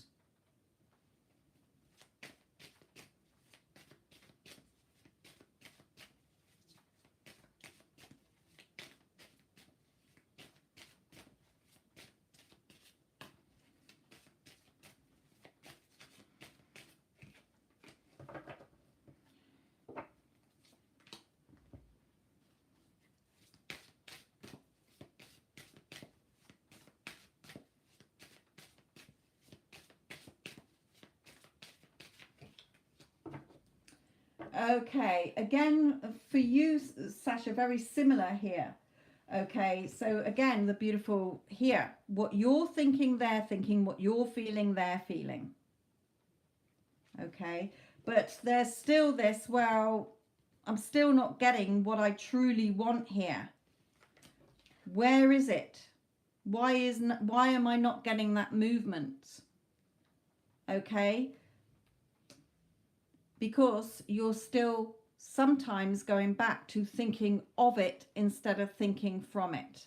[SPEAKER 1] Okay, again, for you, Sasha, very similar here. Okay, so again, the beautiful here. What you're thinking, they're thinking. What you're feeling, they're feeling. Okay, but there's still this, well, I'm still not getting what I truly want here. Where is it? Why am I not getting that movement? Okay, because you're still sometimes going back to thinking of it instead of thinking from it.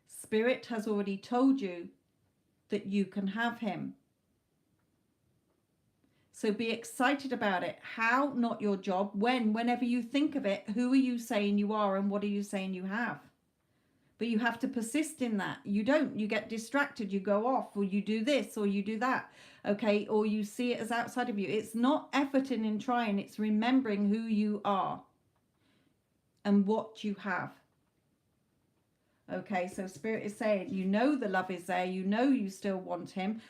[SPEAKER 1] Spirit has already told you that you can have him. So be excited about it. How, not your job. When, whenever you think of it, who are you saying you are and what are you saying you have? But you have to persist in that. You don't. You get distracted. You go off, or you do this, or you do that. Okay, or you see it as outside of you. It's not efforting in trying. It's remembering who you are and what you have. Okay, so Spirit is saying, you know the love is there. You know you still want him.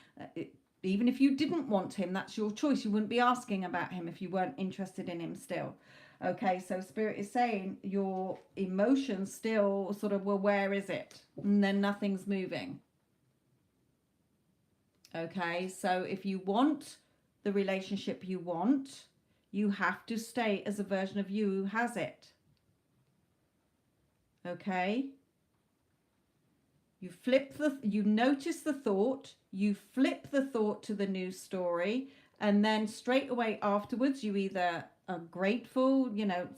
[SPEAKER 1] Even if you didn't want him, that's your choice. You wouldn't be asking about him if you weren't interested in him still. Okay, so Spirit is saying your emotions still sort of, well, where is it? And then nothing's moving. Okay, so if you want the relationship you want, you have to stay as a version of you who has it. Okay? You notice the thought, you flip the thought to the new story, and then straight away afterwards you either are grateful,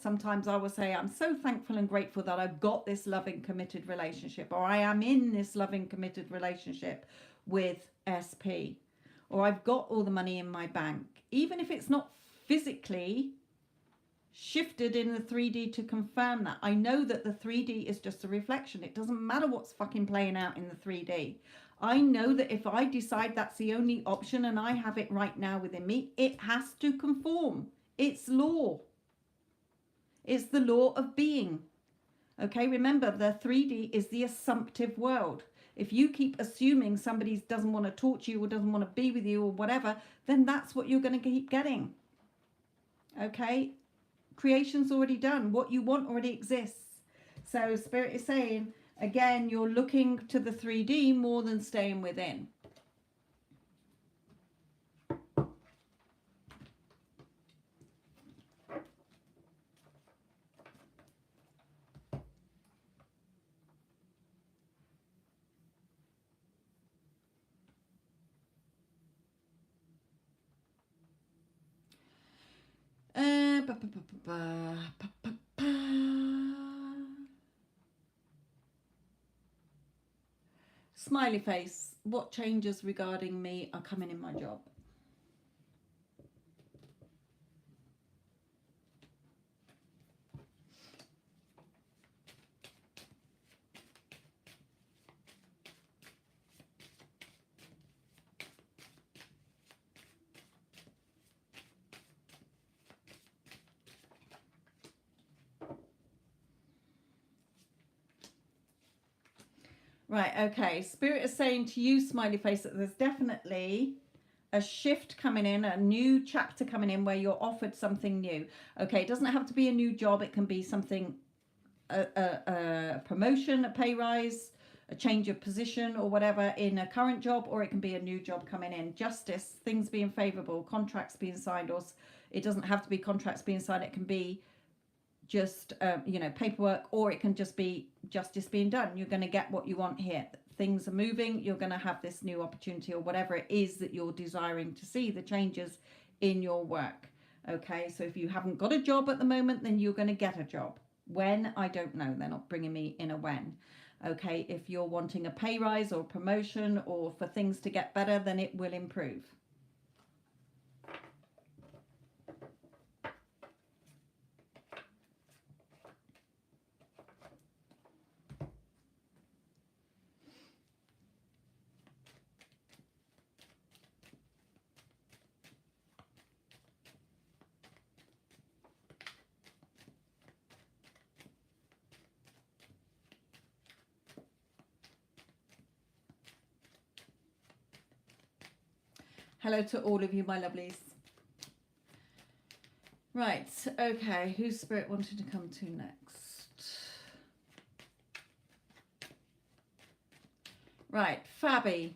[SPEAKER 1] sometimes I will say, I'm so thankful and grateful that I've got this loving committed relationship, or I am in this loving committed relationship with SP, or I've got all the money in my bank, even if it's not physically shifted in the 3D to confirm that. I know that the 3D is just a reflection. It doesn't matter what's fucking playing out in the 3D. I know that if I decide that's the only option and I have it right now within me, it has to conform. It's law. It's the law of being. Okay, remember the 3D is the assumptive world. If you keep assuming somebody doesn't want to talk to you or doesn't want to be with you or whatever, then that's what you're going to keep getting. Okay, creation's already done. What you want already exists. So Spirit is saying, again, you're looking to the 3D more than staying within. Ba, ba, ba, ba, ba, ba, ba. Smiley face. What changes regarding me are coming in my job? Right, okay. Spirit is saying to you, Smiley Face, that there's definitely a shift coming in, a new chapter coming in where you're offered something new. Okay, it doesn't have to be a new job. It can be something, a promotion, a pay rise, a change of position or whatever in a current job, or it can be a new job coming in. Justice, things being favorable, contracts being signed, or it doesn't have to be contracts being signed. It can be just paperwork, or it can just be justice being done. You're going to get what you want here. Things are moving. You're going to have this new opportunity, or whatever it is that you're desiring to see, the changes in your work. Okay, so if you haven't got a job at the moment, then you're going to get a job. When? I don't know. They're not bringing me in a when. Okay, if you're wanting a pay rise or promotion, or for things to get better, then it will improve. Hello to all of you, my lovelies. Right, okay, who's Spirit wanted to come to next? Right, Fabby.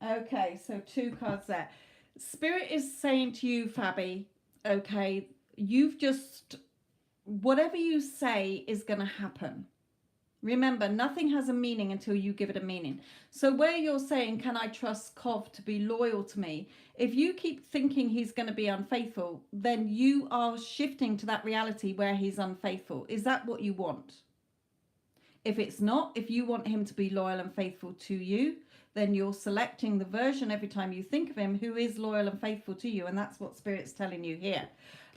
[SPEAKER 1] Okay, so 2 cards there. Spirit is saying to you, Fabby, okay, you've just, whatever you say is going to happen. Remember, nothing has a meaning until you give it a meaning. So where you're saying, can I trust Kov to be loyal to me? If you keep thinking he's going to be unfaithful, then you are shifting to that reality where he's unfaithful. Is that what you want? If it's not, if you want him to be loyal and faithful to you, then you're selecting the version every time you think of him who is loyal and faithful to you. And that's what Spirit's telling you here.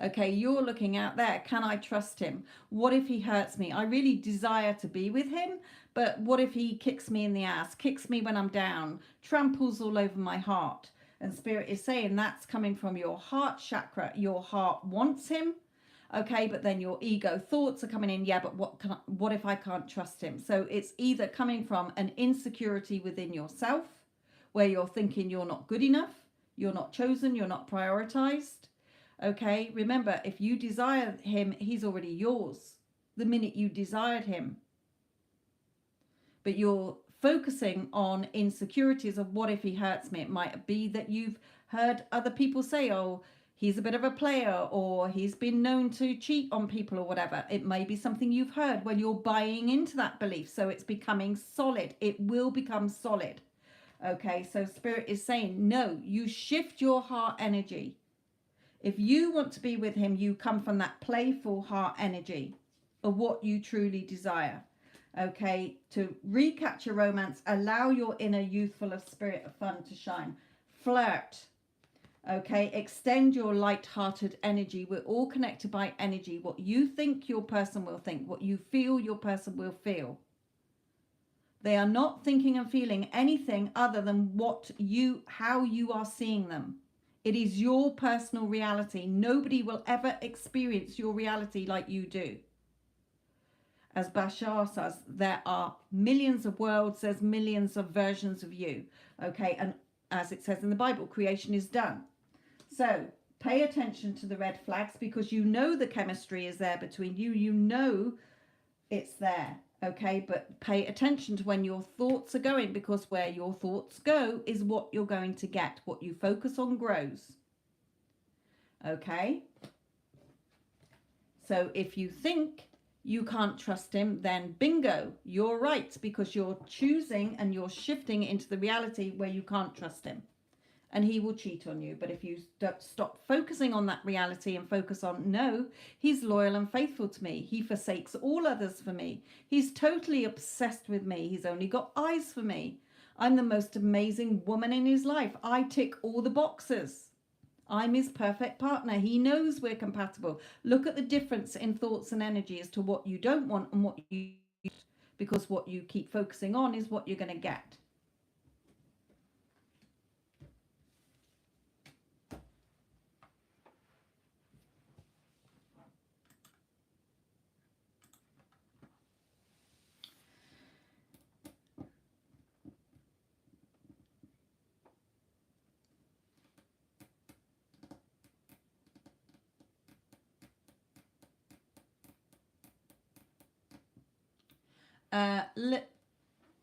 [SPEAKER 1] Okay, you're looking out there. Can I trust him? What if he hurts me? I really desire to be with him, but what if he kicks me in the ass, kicks me when I'm down, tramples all over my heart? And Spirit is saying that's coming from your heart chakra. Your heart wants him. Okay, but then your ego thoughts are coming in. Yeah, but what if I can't trust him? So it's either coming from an insecurity within yourself, where you're thinking you're not good enough, you're not chosen, you're not prioritized. Okay, remember, if you desire him, he's already yours the minute you desired him. But you're focusing on insecurities of what if he hurts me? It might be that you've heard other people say, oh, he's a bit of a player, or he's been known to cheat on people or whatever. It may be something you've heard when you're buying into that belief. So it's becoming solid. It will become solid. Okay, so Spirit is saying, no, you shift your heart energy. If you want to be with him, you come from that playful heart energy of what you truly desire. Okay, to recapture romance, allow your inner youthful of spirit of fun to shine. Flirt. Okay, extend your light-hearted energy. We're all connected by energy. What you think, your person will think. What you feel, your person will feel. They are not thinking and feeling anything other than how you are seeing them. It is your personal reality. Nobody will ever experience your reality like you do. As Bashar says, there are millions of worlds, there's millions of versions of you. Okay, and as it says in the Bible, creation is done. So pay attention to the red flags, because you know the chemistry is there between you. You know it's there. Okay, but pay attention to when your thoughts are going, because where your thoughts go is what you're going to get. What you focus on grows. Okay. So if you think you can't trust him, then bingo, you're right, because you're choosing and you're shifting into the reality where you can't trust him. And he will cheat on you. But if you stop focusing on that reality and focus on, no, he's loyal and faithful to me. He forsakes all others for me. He's totally obsessed with me. He's only got eyes for me. I'm the most amazing woman in his life. I tick all the boxes. I'm his perfect partner. He knows we're compatible. Look at the difference in thoughts and energy as to what you don't want and what you, because what you keep focusing on is what you're going to get.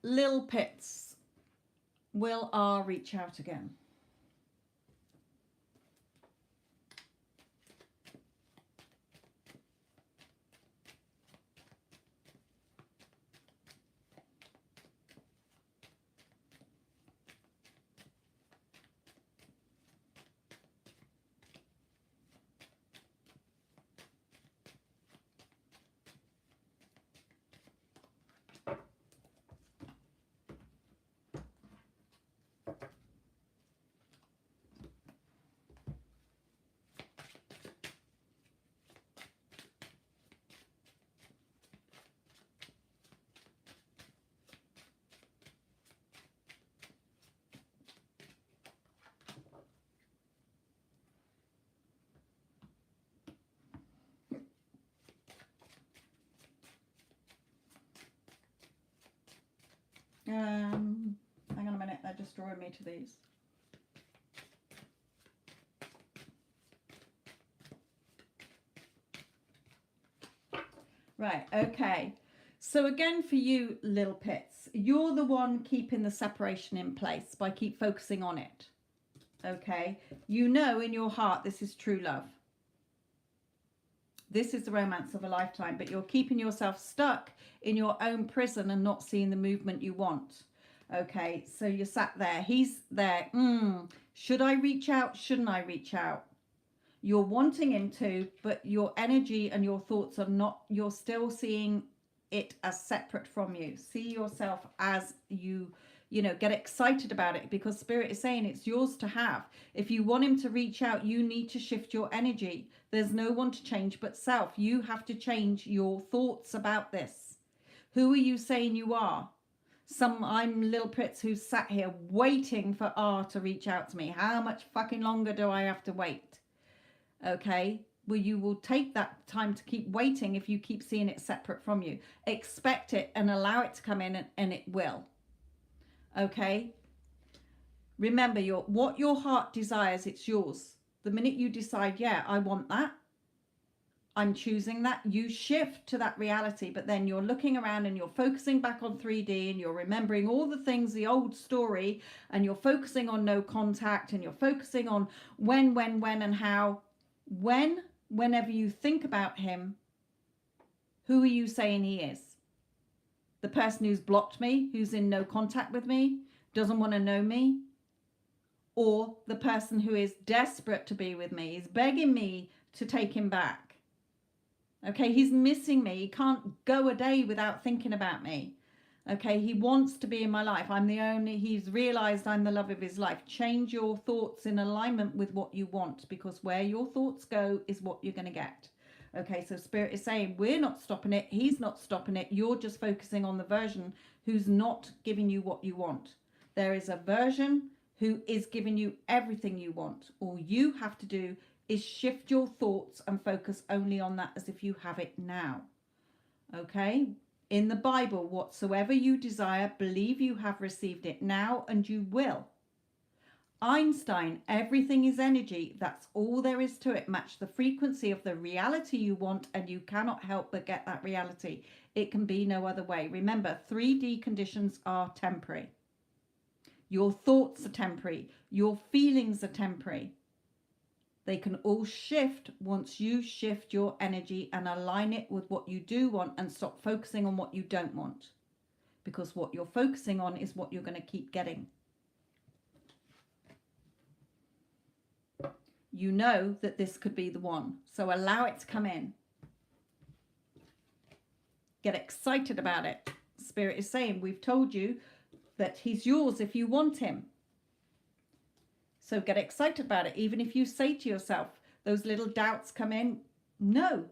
[SPEAKER 1] Lil Pits, will R reach out again? Hang on a minute, they're just drawing me to these. Right, okay. So again, for you, Lil Pits, you're the one keeping the separation in place by keep focusing on it. Okay, you know in your heart this is true love. This is the romance of a lifetime, but you're keeping yourself stuck in your own prison and not seeing the movement you want. Okay, so you're sat there. He's there. Should I reach out? Shouldn't I reach out? You're wanting him to, but your energy and your thoughts are not, you're still seeing it as separate from you. See yourself as you know, get excited about it, because Spirit is saying it's yours to have. If you want him to reach out, you need to shift your energy. There's no one to change but self. You have to change your thoughts about this. Who are you saying you are? I'm Lil Pritz who's sat here waiting for R to reach out to me. How much fucking longer do I have to wait? Okay. Well, you will take that time to keep waiting if you keep seeing it separate from you. Expect it and allow it to come in, and it will. Okay. Remember, what your heart desires, it's yours. The minute you decide, yeah, I want that, I'm choosing that, you shift to that reality. But then you're looking around and you're focusing back on 3D, and you're remembering all the things, the old story, and you're focusing on no contact, and you're focusing on when and how. Whenever you think about him, who are you saying he is? The person who's blocked me, who's in no contact with me, doesn't want to know me? Or the person who is desperate to be with me, is begging me to take him back? Okay, he's missing me. He can't go a day without thinking about me. Okay, he wants to be in my life. He's realized I'm the love of his life. Change your thoughts in alignment with what you want, because where your thoughts go is what you're going to get. Okay, so Spirit is saying we're not stopping it. He's not stopping it. You're just focusing on the version who's not giving you what you want. There is a version who is giving you everything you want. All you have to do is shift your thoughts and focus only on that as if you have it now. Okay? In the Bible, whatsoever you desire, believe you have received it now and you will. Einstein, everything is energy. That's all there is to it. Match the frequency of the reality you want and you cannot help but get that reality. It can be no other way. Remember, 3D conditions are temporary. Your thoughts are temporary. Your feelings are temporary. They can all shift once you shift your energy and align it with what you do want and stop focusing on what you don't want. Because what you're focusing on is what you're going to keep getting. You know that this could be the one. So allow it to come in. Get excited about it. Spirit is saying, we've told you that he's yours if you want him. So get excited about it. Even if you say to yourself, those little doubts come in, no,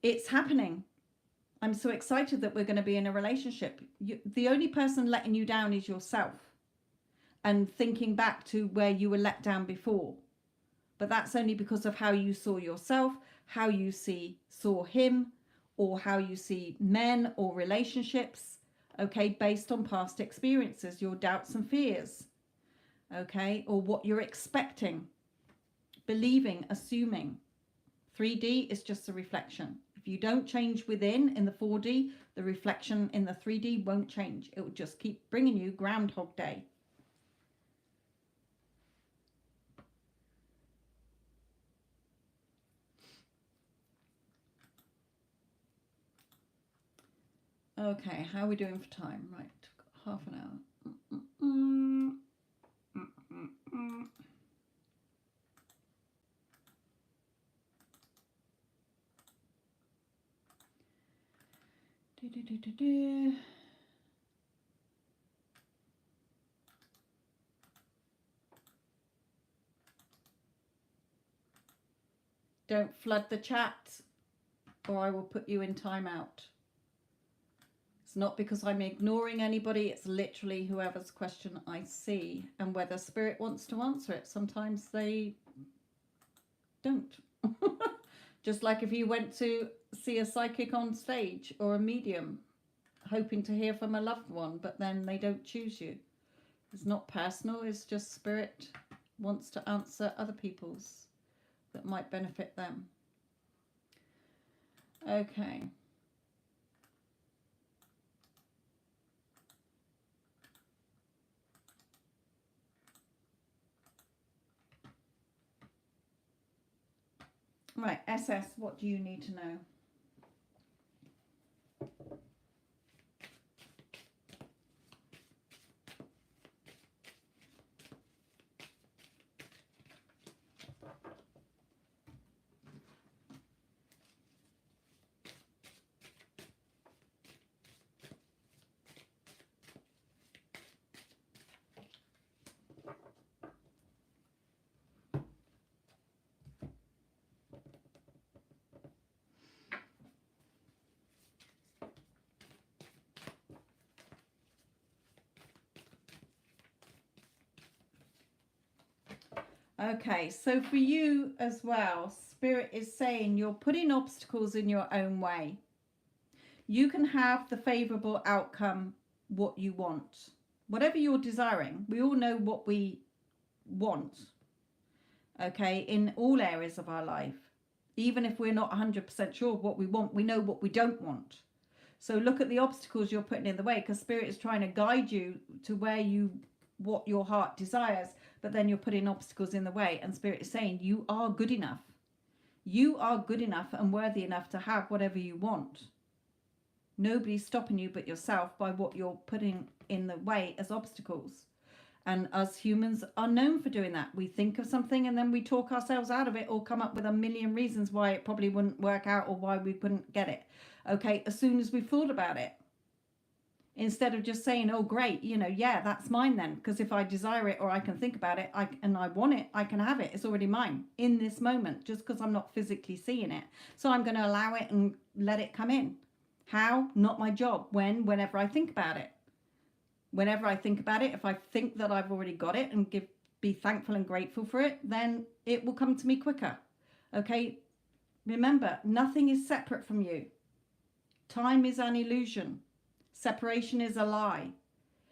[SPEAKER 1] it's happening. I'm so excited that we're going to be in a relationship. The only person letting you down is yourself. And thinking back to where you were let down before. But that's only because of how you saw yourself, how you saw him, or how you see men or relationships, okay, based on past experiences, your doubts and fears, okay, or what you're expecting, believing, assuming. 3D is just a reflection. If you don't change within in the 4D, the reflection in the 3D won't change. It will just keep bringing you Groundhog Day. Okay, how are we doing for time? Right, got half an hour. Don't flood the chat or I will put you in timeout. It's not because I'm ignoring anybody. It's literally whoever's question I see and whether Spirit wants to answer it. Sometimes they don't. Just like if you went to see a psychic on stage or a medium hoping to hear from a loved one, but then they don't choose you. It's not personal. It's just Spirit wants to answer other people's that might benefit them. Okay. Right, SS, what do you need to know? Okay, so for you as well, Spirit is saying you're putting obstacles in your own way. You can have the favorable outcome, what you want. Whatever you're desiring, we all know what we want, okay, in all areas of our life. Even if we're not 100% sure of what we want, we know what we don't want. So look at the obstacles you're putting in the way, because Spirit is trying to guide you to what your heart desires, but then you're putting obstacles in the way, and Spirit is saying you are good enough. You are good enough and worthy enough to have whatever you want. Nobody's stopping you but yourself by what you're putting in the way as obstacles. And us humans are known for doing that. We think of something and then we talk ourselves out of it or come up with a million reasons why it probably wouldn't work out or why we couldn't get it. Okay, as soon as we've thought about it. Instead of just saying, oh, great, you know, yeah, that's mine then. Because if I desire it or I can think about it and I want it, I can have it. It's already mine in this moment, just because I'm not physically seeing it. So I'm going to allow it and let it come in. How? Not my job. Whenever I think about it. Whenever I think about it, if I think that I've already got it and be thankful and grateful for it, then it will come to me quicker. Okay? Remember, nothing is separate from you. Time is an illusion. Separation is a lie.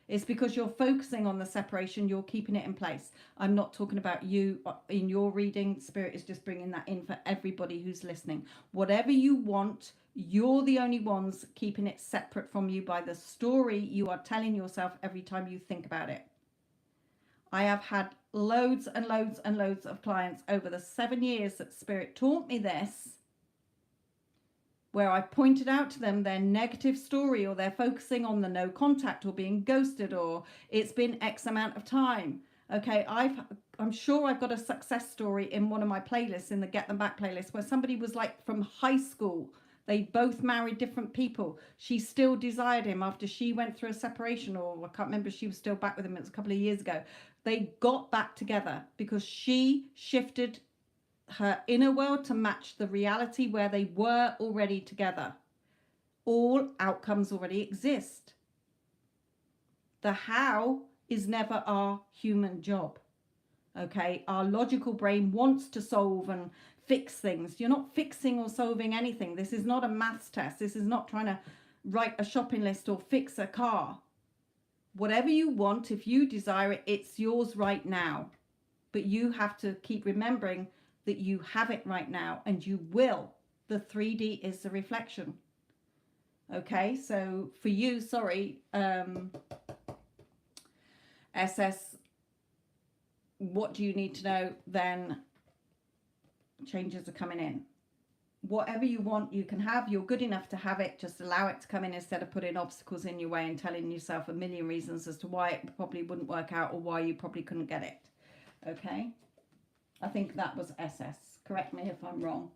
[SPEAKER 1] It's because you're focusing on the separation, you're keeping it in place. I'm not talking about you in your reading. Spirit is just bringing that in for everybody who's listening. Whatever you want, you're the only ones keeping it separate from you by the story you are telling yourself every time you think about it. I have had loads and loads and loads of clients over the 7 years that Spirit taught me this, where I pointed out to them their negative story, or they're focusing on the no contact or being ghosted, or it's been X amount of time. Okay, I'm sure I've got a success story in one of my playlists, in the Get Them Back playlist, where somebody was like from high school. They both married different people. She still desired him after she went through a separation, or I can't remember if she was still back with him. It was a couple of years ago. They got back together because she shifted her inner world to match the reality where they were already together. All outcomes already exist. The how is never our human job. Okay, our logical brain wants to solve and fix things. You're not fixing or solving anything. This is not a maths test. This is not trying to write a shopping list or fix a car. Whatever you want, if you desire it, it's yours right now. But you have to keep remembering that you have it right now, and you will. The 3D is the reflection. Okay, so for you, sorry, SS, what do you need to know? Then changes are coming in. Whatever you want, you can have. You're good enough to have it. Just allow it to come in instead of putting obstacles in your way and telling yourself a million reasons as to why it probably wouldn't work out or why you probably couldn't get it. Okay? I think that was SS. Correct me if I'm wrong.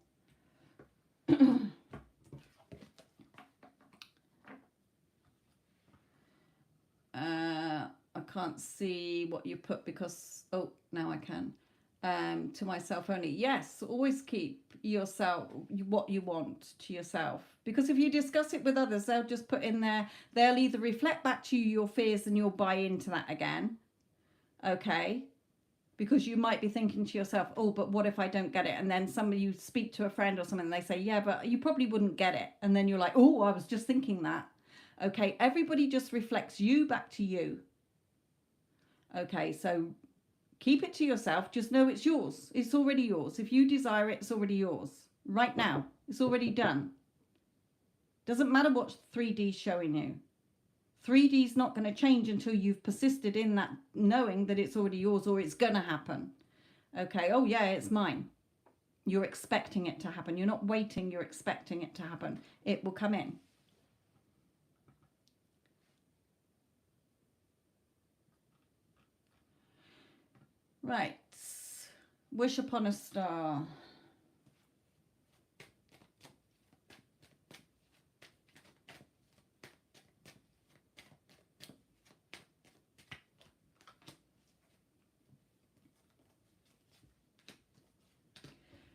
[SPEAKER 1] I can't see what you put because, oh, now I can. To myself only. Yes, always keep yourself, what you want to yourself. Because if you discuss it with others, they'll just put in there, they'll either reflect back to you your fears and you'll buy into that again. Okay? Because you might be thinking to yourself, oh, but what if I don't get it? And then you speak to a friend or something and they say, yeah, but you probably wouldn't get it. And then you're like, oh, I was just thinking that. Okay, everybody just reflects you back to you. Okay, so keep it to yourself. Just know it's yours. It's already yours. If you desire it, it's already yours. Right now, it's already done. Doesn't matter what 3D's showing you. 3D is not going to change until you've persisted in that knowing that it's already yours or it's going to happen. Okay, oh yeah, it's mine. You're expecting it to happen. You're not waiting, you're expecting it to happen. It will come in. Right. Wish upon a star.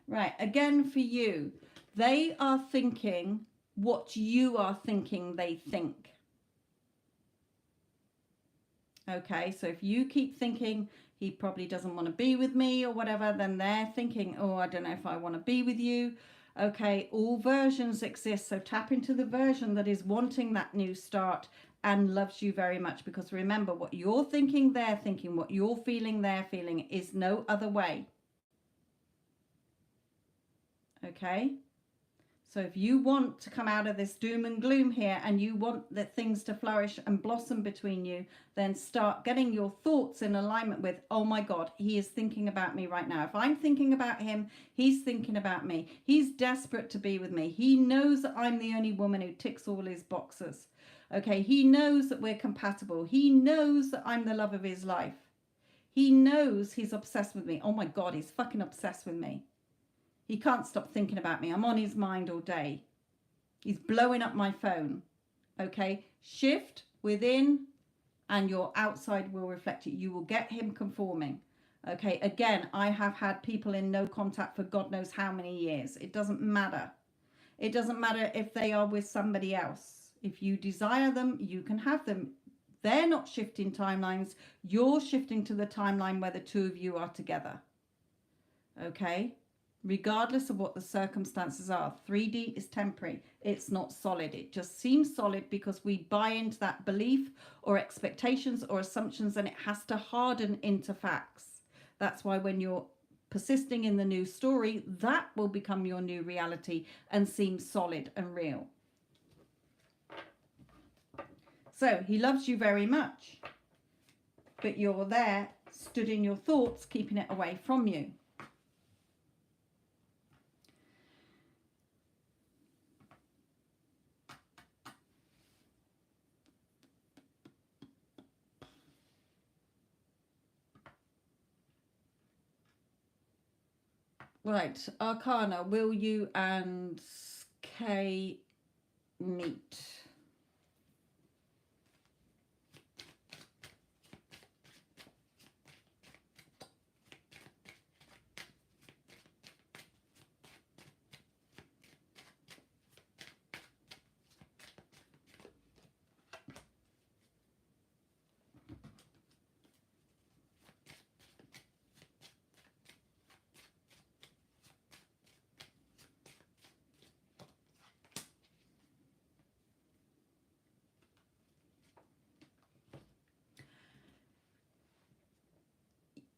[SPEAKER 1] Right, again for you, they are thinking what you are thinking they think. Okay, so if you keep thinking he probably doesn't want to be with me or whatever, then they're thinking, oh, I don't know if I want to be with you. Okay, all versions exist, so tap into the version that is wanting that new start and loves you very much, because remember, what you're thinking, they're thinking. What you're feeling, they're feeling. Is no other way. Okay, so if you want to come out of this doom and gloom here and you want the things to flourish and blossom between you, then start getting your thoughts in alignment with, oh my God, he is thinking about me right now. If I'm thinking about him, he's thinking about me. He's desperate to be with me. He knows that I'm the only woman who ticks all his boxes. Okay, he knows that we're compatible. He knows that I'm the love of his life. He knows he's obsessed with me. Oh my God, he's fucking obsessed with me. He can't stop thinking about me. I'm on his mind all day. He's blowing up my phone. Okay, shift within and your outside will reflect it. You will get him conforming. Okay, again, I have had people in no contact for God knows how many years. It doesn't matter. It doesn't matter if they are with somebody else. If you desire them, you can have them. They're not shifting timelines. You're shifting to the timeline where the two of you are together. Okay? Regardless of what the circumstances are. 3D is temporary. It's not solid. It just seems solid because we buy into that belief or expectations or assumptions, and it has to harden into facts. That's why when you're persisting in the new story, that will become your new reality and seem solid and real. So he loves you very much, but you're there, stood in your thoughts, keeping it away from you. Right, Arcana, will you and Kay meet?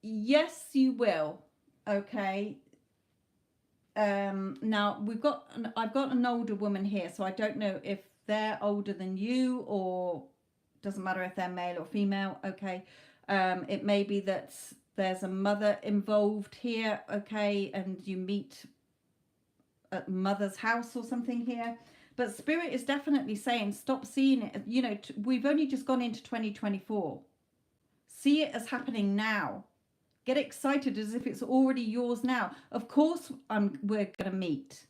[SPEAKER 1] Yes, you will. Okay. Now I've got an older woman here, so I don't know if they're older than you, or doesn't matter if they're male or female. Okay. It may be that there's a mother involved here. Okay. And you meet at mother's house or something here. But Spirit is definitely saying, stop seeing it. You know, we've only just gone into 2024. See it as happening now. Get excited as if it's already yours now. Of course, we're going to meet.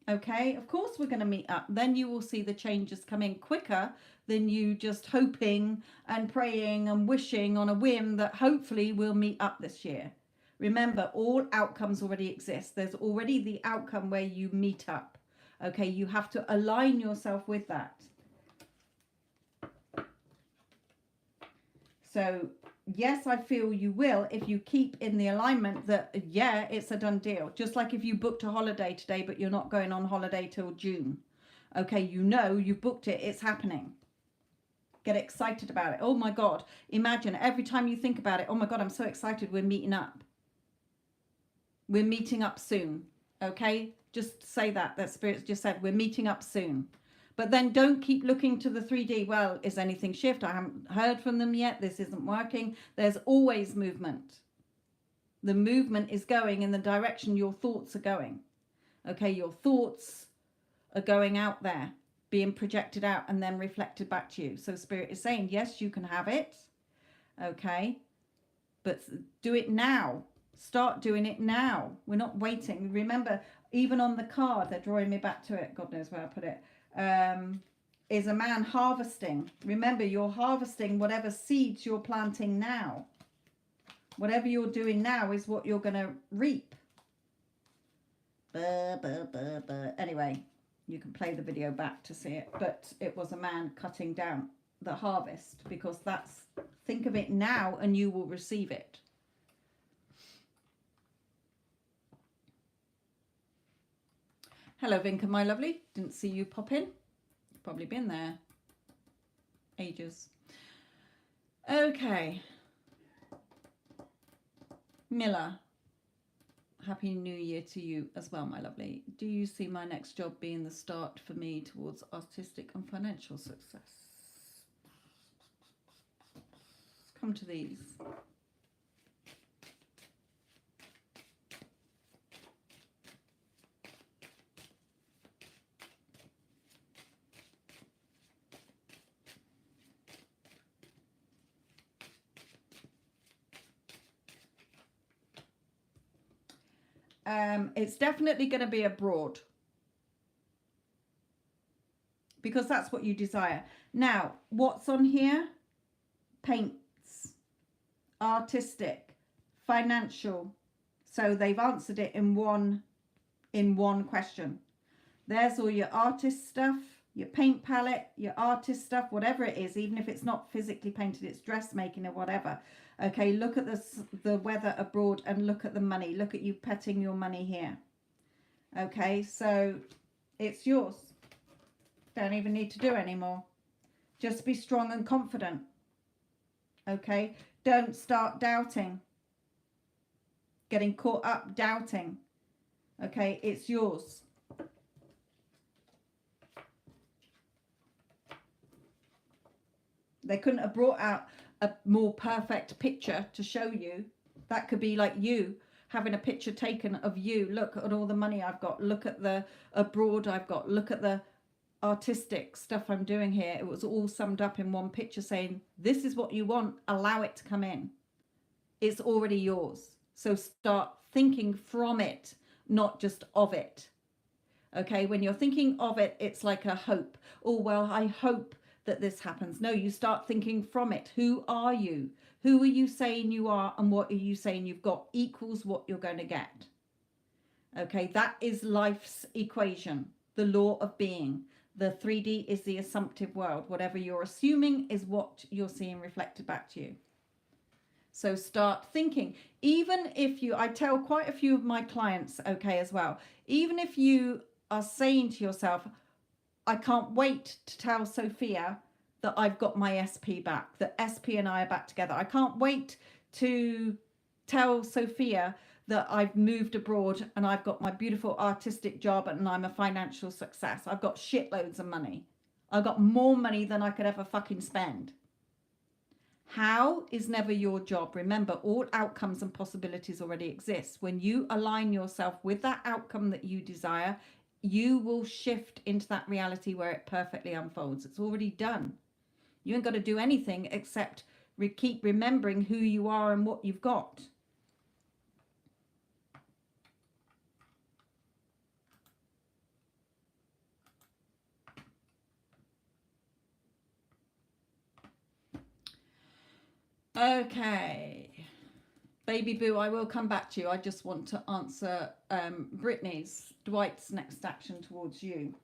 [SPEAKER 1] Okay, of course we're going to meet up. Then you will see the changes come in quicker than you just hoping and praying and wishing on a whim that hopefully we'll meet up this year. Remember, all outcomes already exist. There's already the outcome where you meet up. Okay, you have to align yourself with that. So yes, I feel you will if you keep in the alignment that, yeah, it's a done deal. Just like if you booked a holiday today, but you're not going on holiday till June. Okay, you know you've booked it. It's happening. Get excited about it. Oh, my God. Imagine every time you think about it, oh, my God, I'm so excited. We're meeting up. We're meeting up soon. Okay, just say that. That Spirit's just said we're meeting up soon. But then don't keep looking to the 3D. Well, is anything shift? I haven't heard from them yet. This isn't working. There's always movement. The movement is going in the direction your thoughts are going. Okay, your thoughts are going out there, being projected out and then reflected back to you. So Spirit is saying, yes, you can have it. Okay, but do it now. Start doing it now. We're not waiting. Remember, even on the card, they're drawing me back to it. God knows where I put it. Is a man harvesting. Remember, you're harvesting whatever seeds you're planting now. Whatever you're doing now is what you're going to reap. Anyway, you can play the video back to see it. But it was a man cutting down the harvest, because that's, think of it now and you will receive it. Hello, Vinka, my lovely. Didn't see you pop in. Probably been there ages. Okay. Miller, Happy New Year to you as well, my lovely. Do you see my next job being the start for me towards artistic and financial success? Let's come to these. It's definitely going to be abroad, because that's what you desire. Now, what's on here? Paints, artistic, financial. So they've answered it in one question. There's all your artist stuff, your paint palette, your artist stuff, whatever it is, even if it's not physically painted, it's dressmaking or whatever. Okay, look at the weather abroad and look at the money. Look at you petting your money here. Okay, so it's yours. Don't even need to do anymore. Just be strong and confident. Okay, don't start doubting. Getting caught up doubting. Okay, it's yours. They couldn't have brought out a more perfect picture to show you. That could be like you having a picture taken of you. Look at all the money I've got. Look at the abroad I've got. Look at the artistic stuff I'm doing here. It was all summed up in one picture saying, this is what you want. Allow it to come in. It's already yours. So start thinking from it, not just of it. Okay, when you're thinking of it, it's like a hope. Oh, well, I hope that this happens. No, you start thinking from it. Who are you? Who are you saying you are, and what are you saying you've got equals what you're going to get. Okay, that is life's equation, the law of being. The 3D is the assumptive world. Whatever you're assuming is what you're seeing reflected back to you. So start thinking. Even if I tell quite a few of my clients, okay, as well, even if you are saying to yourself, I can't wait to tell Sophia that I've got my SP back, that SP and I are back together. I can't wait to tell Sophia that I've moved abroad and I've got my beautiful artistic job and I'm a financial success. I've got shitloads of money. I've got more money than I could ever fucking spend. How is never your job. Remember, all outcomes and possibilities already exist. When you align yourself with that outcome that you desire, you will shift into that reality where it perfectly unfolds. It's already done. You ain't got to do anything except keep remembering who you are and what you've got. Okay. Baby Boo, I will come back to you. I just want to answer Brittney's, Dwight's next action towards you.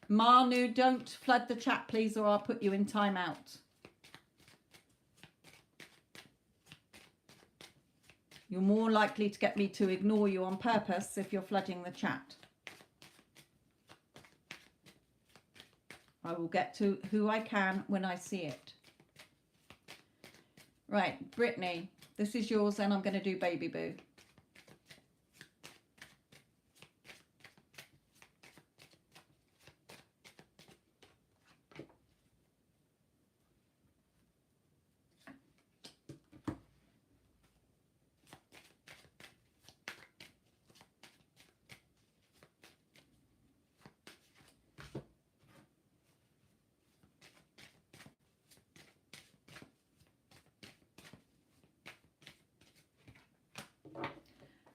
[SPEAKER 1] Manu, don't flood the chat, please, or I'll put you in timeout. You're more likely to get me to ignore you on purpose if you're flooding the chat. I will get to who I can when I see it. Right, Brittney, this is yours and I'm going to do Baby Boo.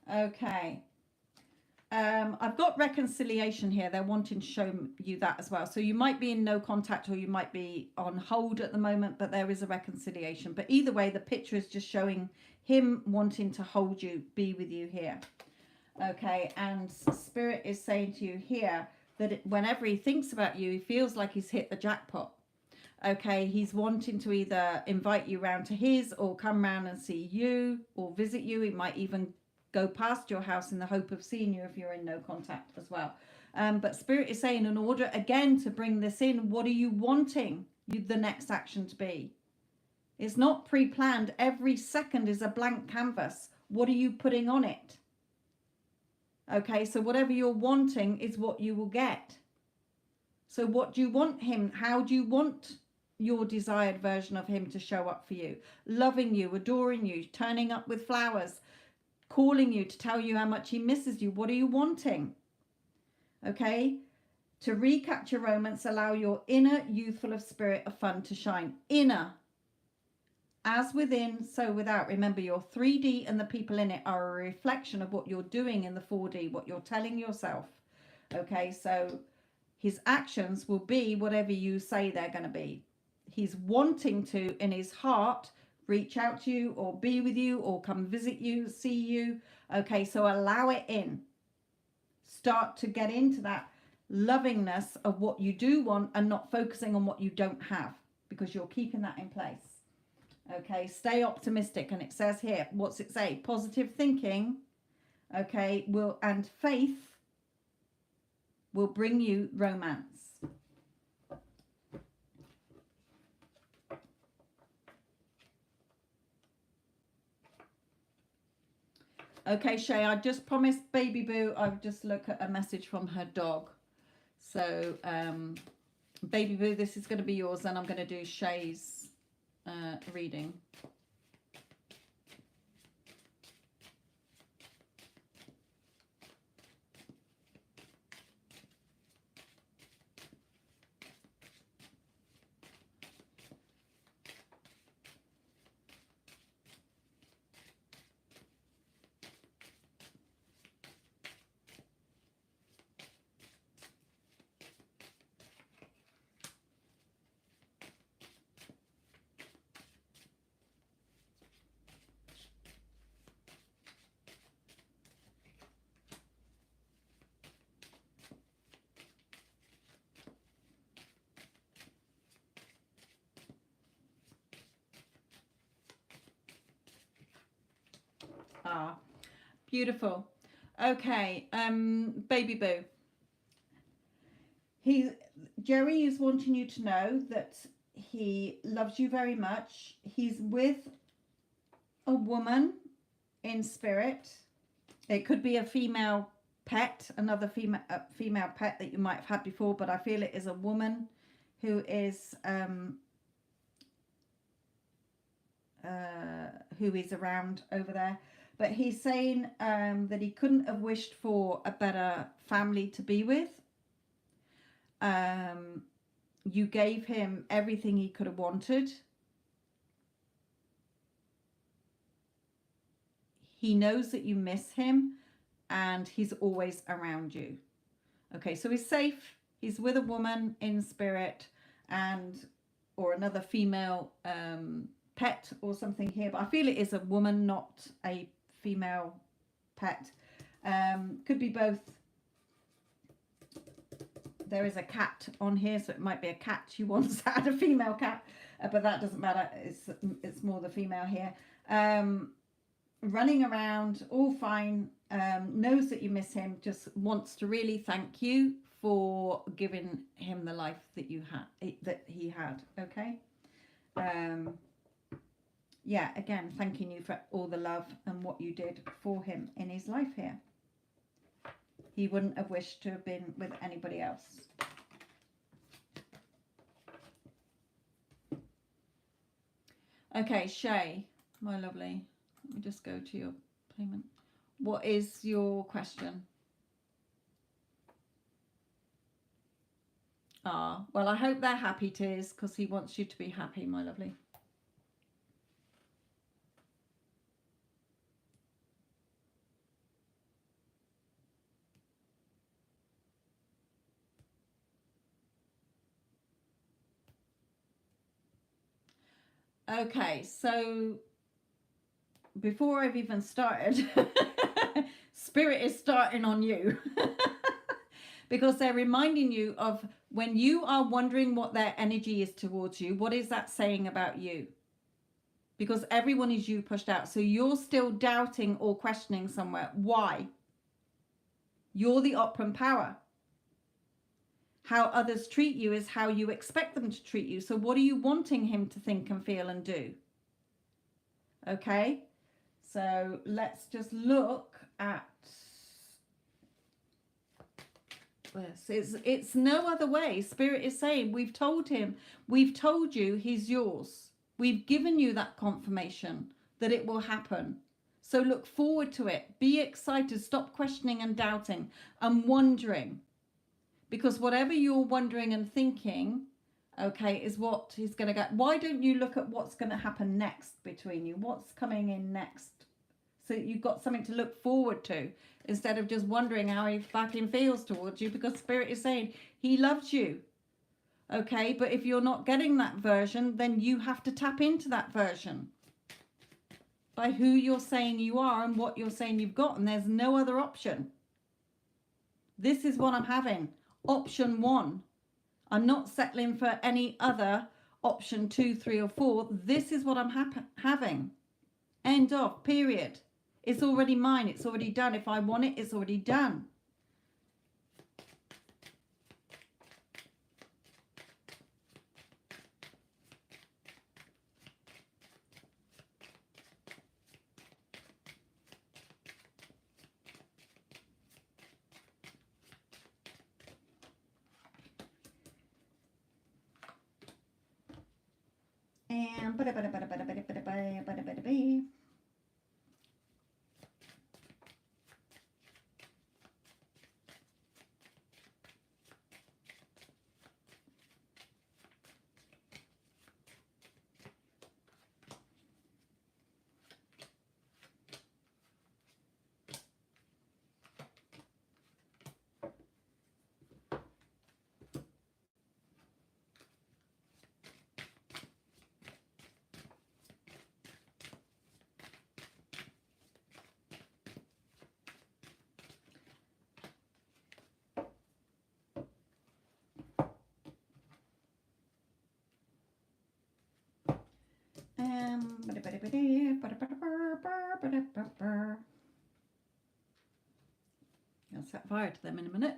[SPEAKER 1] Okay. I've got reconciliation here. They're wanting to show you that as well. So you might be in no contact or you might be on hold at the moment, but there is a reconciliation. But either way, the picture is just showing him wanting to hold you, be with you here. Okay. And Spirit is saying to you here that whenever he thinks about you, he feels like he's hit the jackpot. Okay. He's wanting to either invite you round to his or come round and see you or visit you. He might even go past your house in the hope of seeing you if you're in no contact as well. But Spirit is saying, in order again to bring this in, what are you wanting the next action to be? It's not pre-planned. Every second is a blank canvas. What are you putting on it? Okay, so whatever you're wanting is what you will get. So what do you want him? How do you want your desired version of him to show up for you? Loving you, adoring you, turning up with flowers, calling you to tell you how much he misses you. What are you wanting? Okay, To recapture romance, allow your inner youthful of spirit of fun to shine. Inner, as within, so without. Remember, your 3D and the people in it are a reflection of what you're doing in the 4D, what you're telling yourself. Okay, so his actions will be whatever you say they're going to be. He's wanting to, in his heart, reach out to you or be with you or come visit you, see you. Okay, so allow it in. Start to get into that lovingness of what you do want and not focusing on what you don't have, because you're keeping that in place. Okay, stay optimistic. And it says here, what's it say? Positive thinking, okay, and faith will bring you romance. Okay, Shay, I just promised Baby Boo I would just look at a message from her dog. So, Baby Boo, this is going to be yours, and I'm going to do Shay's reading. Ah, beautiful. Okay, Baby Boo. Jerry is wanting you to know that he loves you very much. He's with a woman in spirit. It could be a female pet, another female pet that you might have had before, but I feel it is a woman who is around over there. But he's saying that he couldn't have wished for a better family to be with. You gave him everything he could have wanted. He knows that you miss him, and he's always around you. Okay, so he's safe. He's with a woman in spirit, or another female pet or something here. But I feel it is a woman, not a female pet. Could be both. There is a cat on here, so it might be a cat you once had, a female cat, but that doesn't matter. It's more the female here. Running around, all fine, knows that you miss him, just wants to really thank you for giving him the life that he had. Okay. Yeah, again, thanking you for all the love and what you did for him in his life here. He wouldn't have wished to have been with anybody else. Okay, Shay, my lovely. Let me just go to your payment. What is your question? Well, I hope they're happy, Tears, because he wants you to be happy, my lovely. Okay, so before I've even started, Spirit is starting on you. Because they're reminding you of when you are wondering what their energy is towards you, what is that saying about you? Because everyone is you pushed out. So you're still doubting or questioning somewhere. Why? You're the operant power. How others treat you is how you expect them to treat you. So what are you wanting him to think and feel and do? Okay, so let's just look at this. It's no other way. Spirit is saying, we've told him, we've told you he's yours. We've given you that confirmation that it will happen. So look forward to it. Be excited. Stop questioning and doubting and wondering. because whatever you're wondering and thinking, okay, is what he's going to get. Why don't you look at what's going to happen next between you? What's coming in next? So you've got something to look forward to instead of just wondering how he fucking feels towards you, because Spirit is saying he loves you. Okay, but if you're not getting that version, then you have to tap into that version by who you're saying you are and what you're saying you've got, and there's no other option. This is what I'm having. Option 1. I'm not settling for any other option 2, 3 or 4. This is what I'm having. End of, period. It's already mine. It's already done. If I want it, it's already done. And I'll set fire to them in a minute.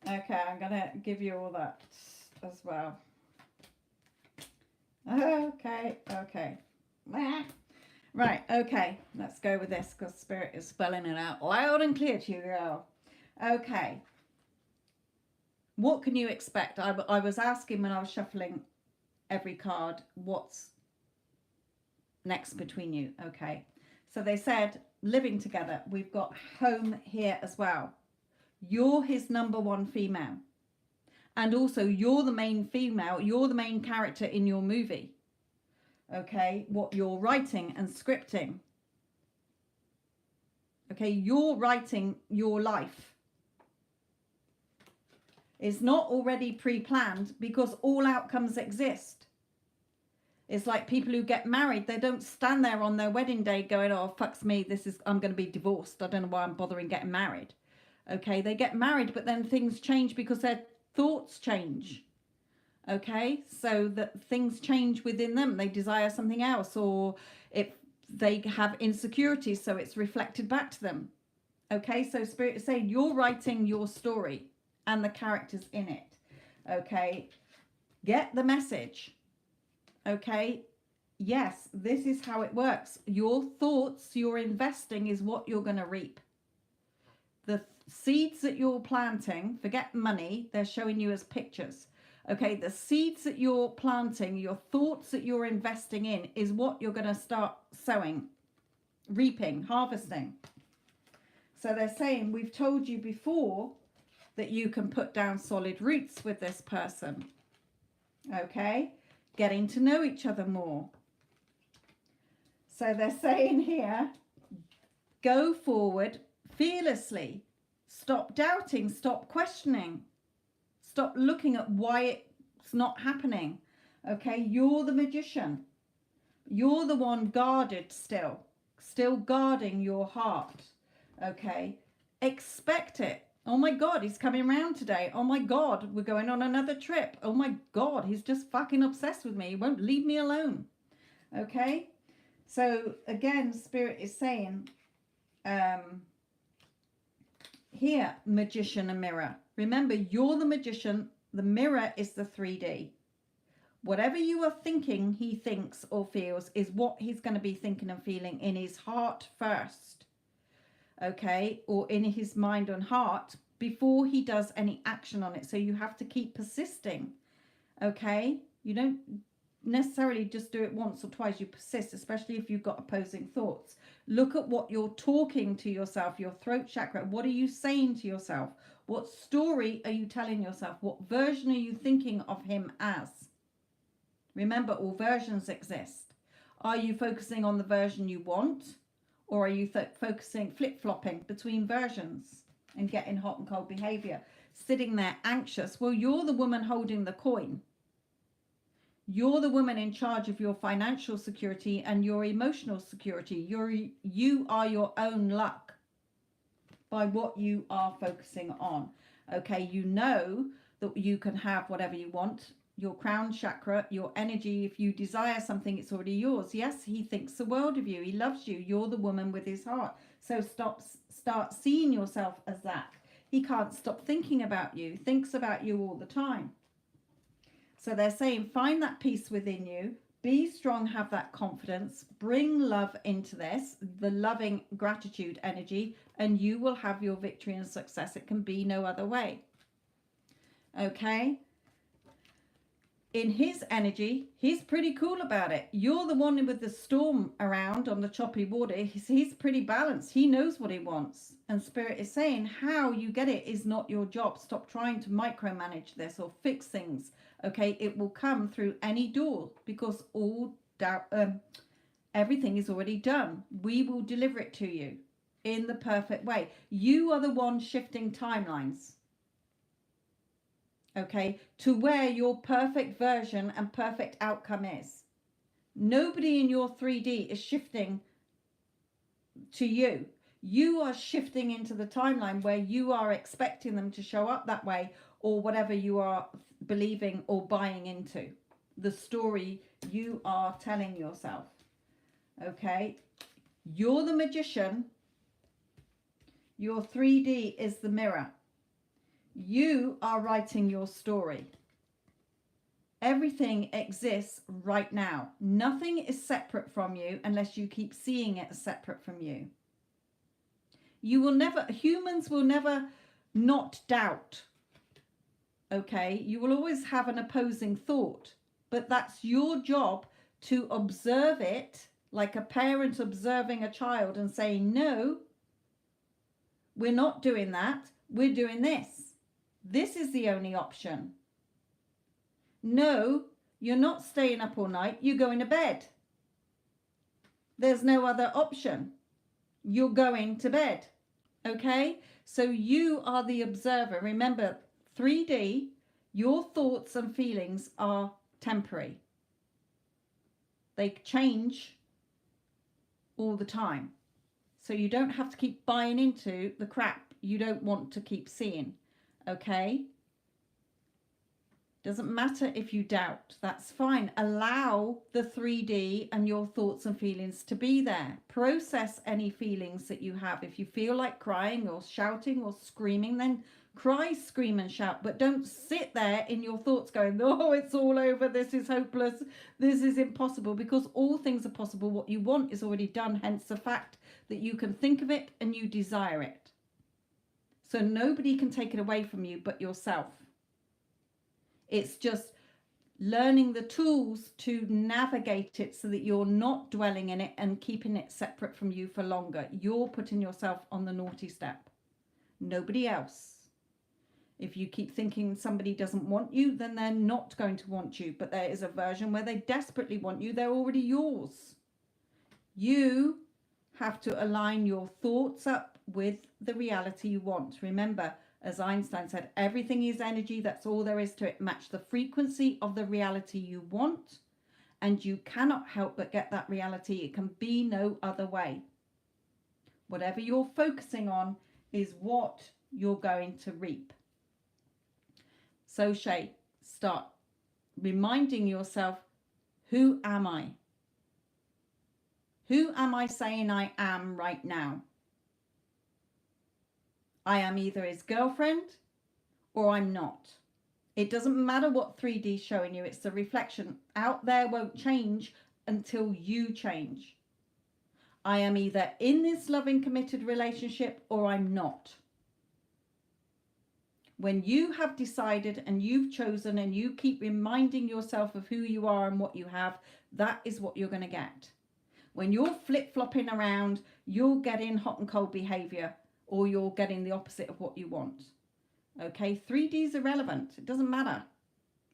[SPEAKER 1] Okay, I'm going to give you all that as well. Okay. Right, okay. Let's go with this because Spirit is spelling it out loud and clear to you, girl. Okay. What can you expect? I was asking when I was shuffling every card, what's next between you? Okay. So they said living together. We've got home here as well. You're his number one female. And also you're the main female. You're the main character in your movie. Okay. What you're writing and scripting. Okay. You're writing your life. It's not already pre-planned because all outcomes exist. It's like people who get married. They don't stand there on their wedding day going, oh, fucks me. I'm going to be divorced. I don't know why I'm bothering getting married. Okay, they get married, but then things change because their thoughts change. Okay, so that things change within them. They desire something else, or if they have insecurities, so it's reflected back to them. Okay, so Spirit is saying you're writing your story and the characters in it. Okay, get the message. Okay, yes, this is how it works. Your thoughts, your investing is what you're going to reap. The seeds that you're planting, forget money, they're showing you as pictures. Okay, the seeds that you're planting, your thoughts that you're investing in is what you're going to start sowing, reaping, harvesting. So they're saying, we've told you before that you can put down solid roots with this person. Okay, getting to know each other more. So they're saying here, go forward fearlessly. Stop doubting, stop questioning. Stop looking at why it's not happening. Okay, you're the magician. You're the one guarded still guarding your heart. Okay, expect it. Oh my God, he's coming round today. Oh my God, we're going on another trip. Oh my God, he's just fucking obsessed with me. He won't leave me alone. Okay, so again, Spirit is saying here, magician and mirror. Remember, you're the magician. The mirror is the 3D. Whatever you are thinking he thinks or feels is what he's going to be thinking and feeling in his heart first. Okay, or in his mind and heart before he does any action on it. So you have to keep persisting. Okay, you don't necessarily just do it once or twice. You persist, especially if you've got opposing thoughts. Look at what you're talking to yourself, your throat chakra. What are you saying to yourself? What story are you telling yourself? What version are you thinking of him as? Remember, all versions exist. Are you focusing on the version you want? Or are you focusing, flip-flopping between versions and getting hot and cold behavior? Sitting there anxious. Well, you're the woman holding the coin. You're the woman in charge of your financial security and your emotional security. You are your own luck by what you are focusing on. Okay, you know that you can have whatever you want. Your crown chakra, your energy, if you desire something, it's already yours. Yes, he thinks the world of you. He loves you. You're the woman with his heart. So start seeing yourself as that. He can't stop thinking about you. Thinks about you all the time. So they're saying, find that peace within you. Be strong, have that confidence. Bring love into this, the loving gratitude energy, and you will have your victory and success. It can be no other way. Okay? In his energy, he's pretty cool about it. You're the one with the storm around on the choppy water. He's pretty balanced. He knows what he wants. And Spirit is saying how you get it is not your job. Stop trying to micromanage this or fix things. Okay, it will come through any door because everything is already done. We will deliver it to you in the perfect way. You are the one shifting timelines. Okay, to where your perfect version and perfect outcome is. Nobody in your 3D is shifting to you. You are shifting into the timeline where you are expecting them to show up that way, or whatever you are believing or buying into. The story you are telling yourself. Okay, you're the magician. Your 3D is the mirror. You are writing your story. Everything exists right now. Nothing is separate from you unless you keep seeing it as separate from you. Humans will never not doubt. Okay, you will always have an opposing thought, but that's your job to observe it like a parent observing a child and saying, no, we're not doing that. We're doing this. This is the only option. No, you're not staying up all night. You're going to bed. There's no other option. You're going to bed. Okay? So you are the observer. Remember, 3D, your thoughts and feelings are temporary. They change all the time. So you don't have to keep buying into the crap you don't want to keep seeing. Okay? Doesn't matter if you doubt. That's fine. Allow the 3D and your thoughts and feelings to be there. Process any feelings that you have. If you feel like crying or shouting or screaming, then cry, scream and shout. But don't sit there in your thoughts going, oh, it's all over. This is hopeless. This is impossible. Because all things are possible. What you want is already done. Hence the fact that you can think of it and you desire it. So nobody can take it away from you but yourself. It's just learning the tools to navigate it so that you're not dwelling in it and keeping it separate from you for longer. You're putting yourself on the naughty step. Nobody else. If you keep thinking somebody doesn't want you, then they're not going to want you. But there is a version where they desperately want you. They're already yours. You have to align your thoughts up with the reality you want. Remember, As Einstein said, everything is energy. That's all there is to it. Match the frequency of the reality you want, and you cannot help but get that reality. It can be no other way. Whatever you're focusing on is what you're going to reap. So Shay, start reminding yourself, who am I? Who am I saying I am right now? I am either his girlfriend or I'm not. It doesn't matter what 3D is showing you. It's the reflection. Out there won't change until you change. I am either in this loving, committed relationship or I'm not. When you have decided and you've chosen and you keep reminding yourself of who you are and what you have, that is what you're going to get. When you're flip-flopping around, you're getting hot and cold behavior, or you're getting the opposite of what you want. Okay, 3D is irrelevant. It doesn't matter.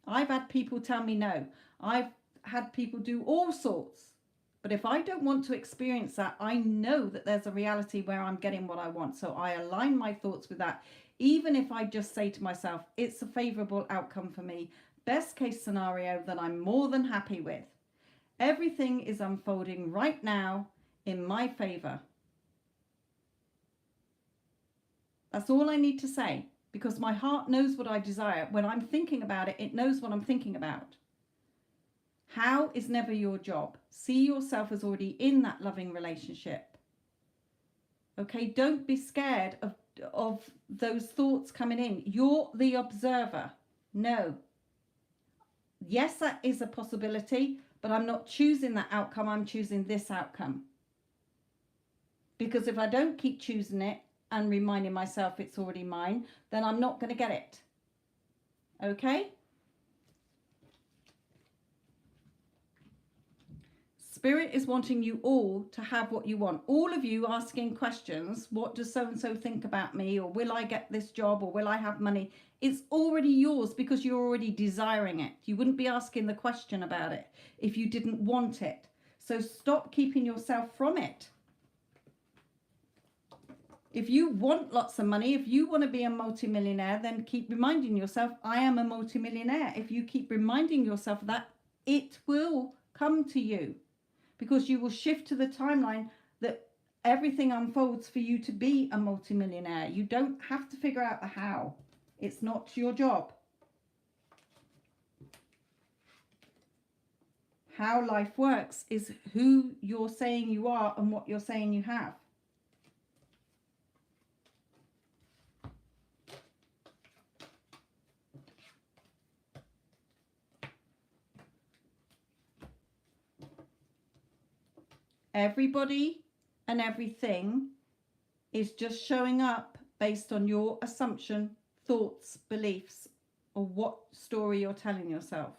[SPEAKER 1] I've had people tell me no. I've had people do all sorts. But if I don't want to experience that, I know that there's a reality where I'm getting what I want. So I align my thoughts with that. Even if I just say to myself, it's a favorable outcome for me, best case scenario that I'm more than happy with. Everything is unfolding right now in my favor. That's all I need to say, because my heart knows what I desire. When I'm thinking about it, it knows what I'm thinking about. How is never your job. See yourself as already in that loving relationship. Okay, don't be scared of those thoughts coming in. You're the observer. No. Yes, that is a possibility, but I'm not choosing that outcome. I'm choosing this outcome. Because if I don't keep choosing it and reminding myself it's already mine, then I'm not going to get it. Okay? Spirit is wanting you all to have what you want. All of you asking questions, what does so-and-so think about me? Or will I get this job? Or will I have money? It's already yours because you're already desiring it. You wouldn't be asking the question about it if you didn't want it. So stop keeping yourself from it. If you want lots of money, if you want to be a multimillionaire, then keep reminding yourself, I am a multimillionaire. If you keep reminding yourself of that, it will come to you. Because you will shift to the timeline that everything unfolds for you to be a multimillionaire. You don't have to figure out the how. It's not your job. How life works is who you're saying you are and what you're saying you have. Everybody and everything is just showing up based on your assumption, thoughts, beliefs, or what story you're telling yourself.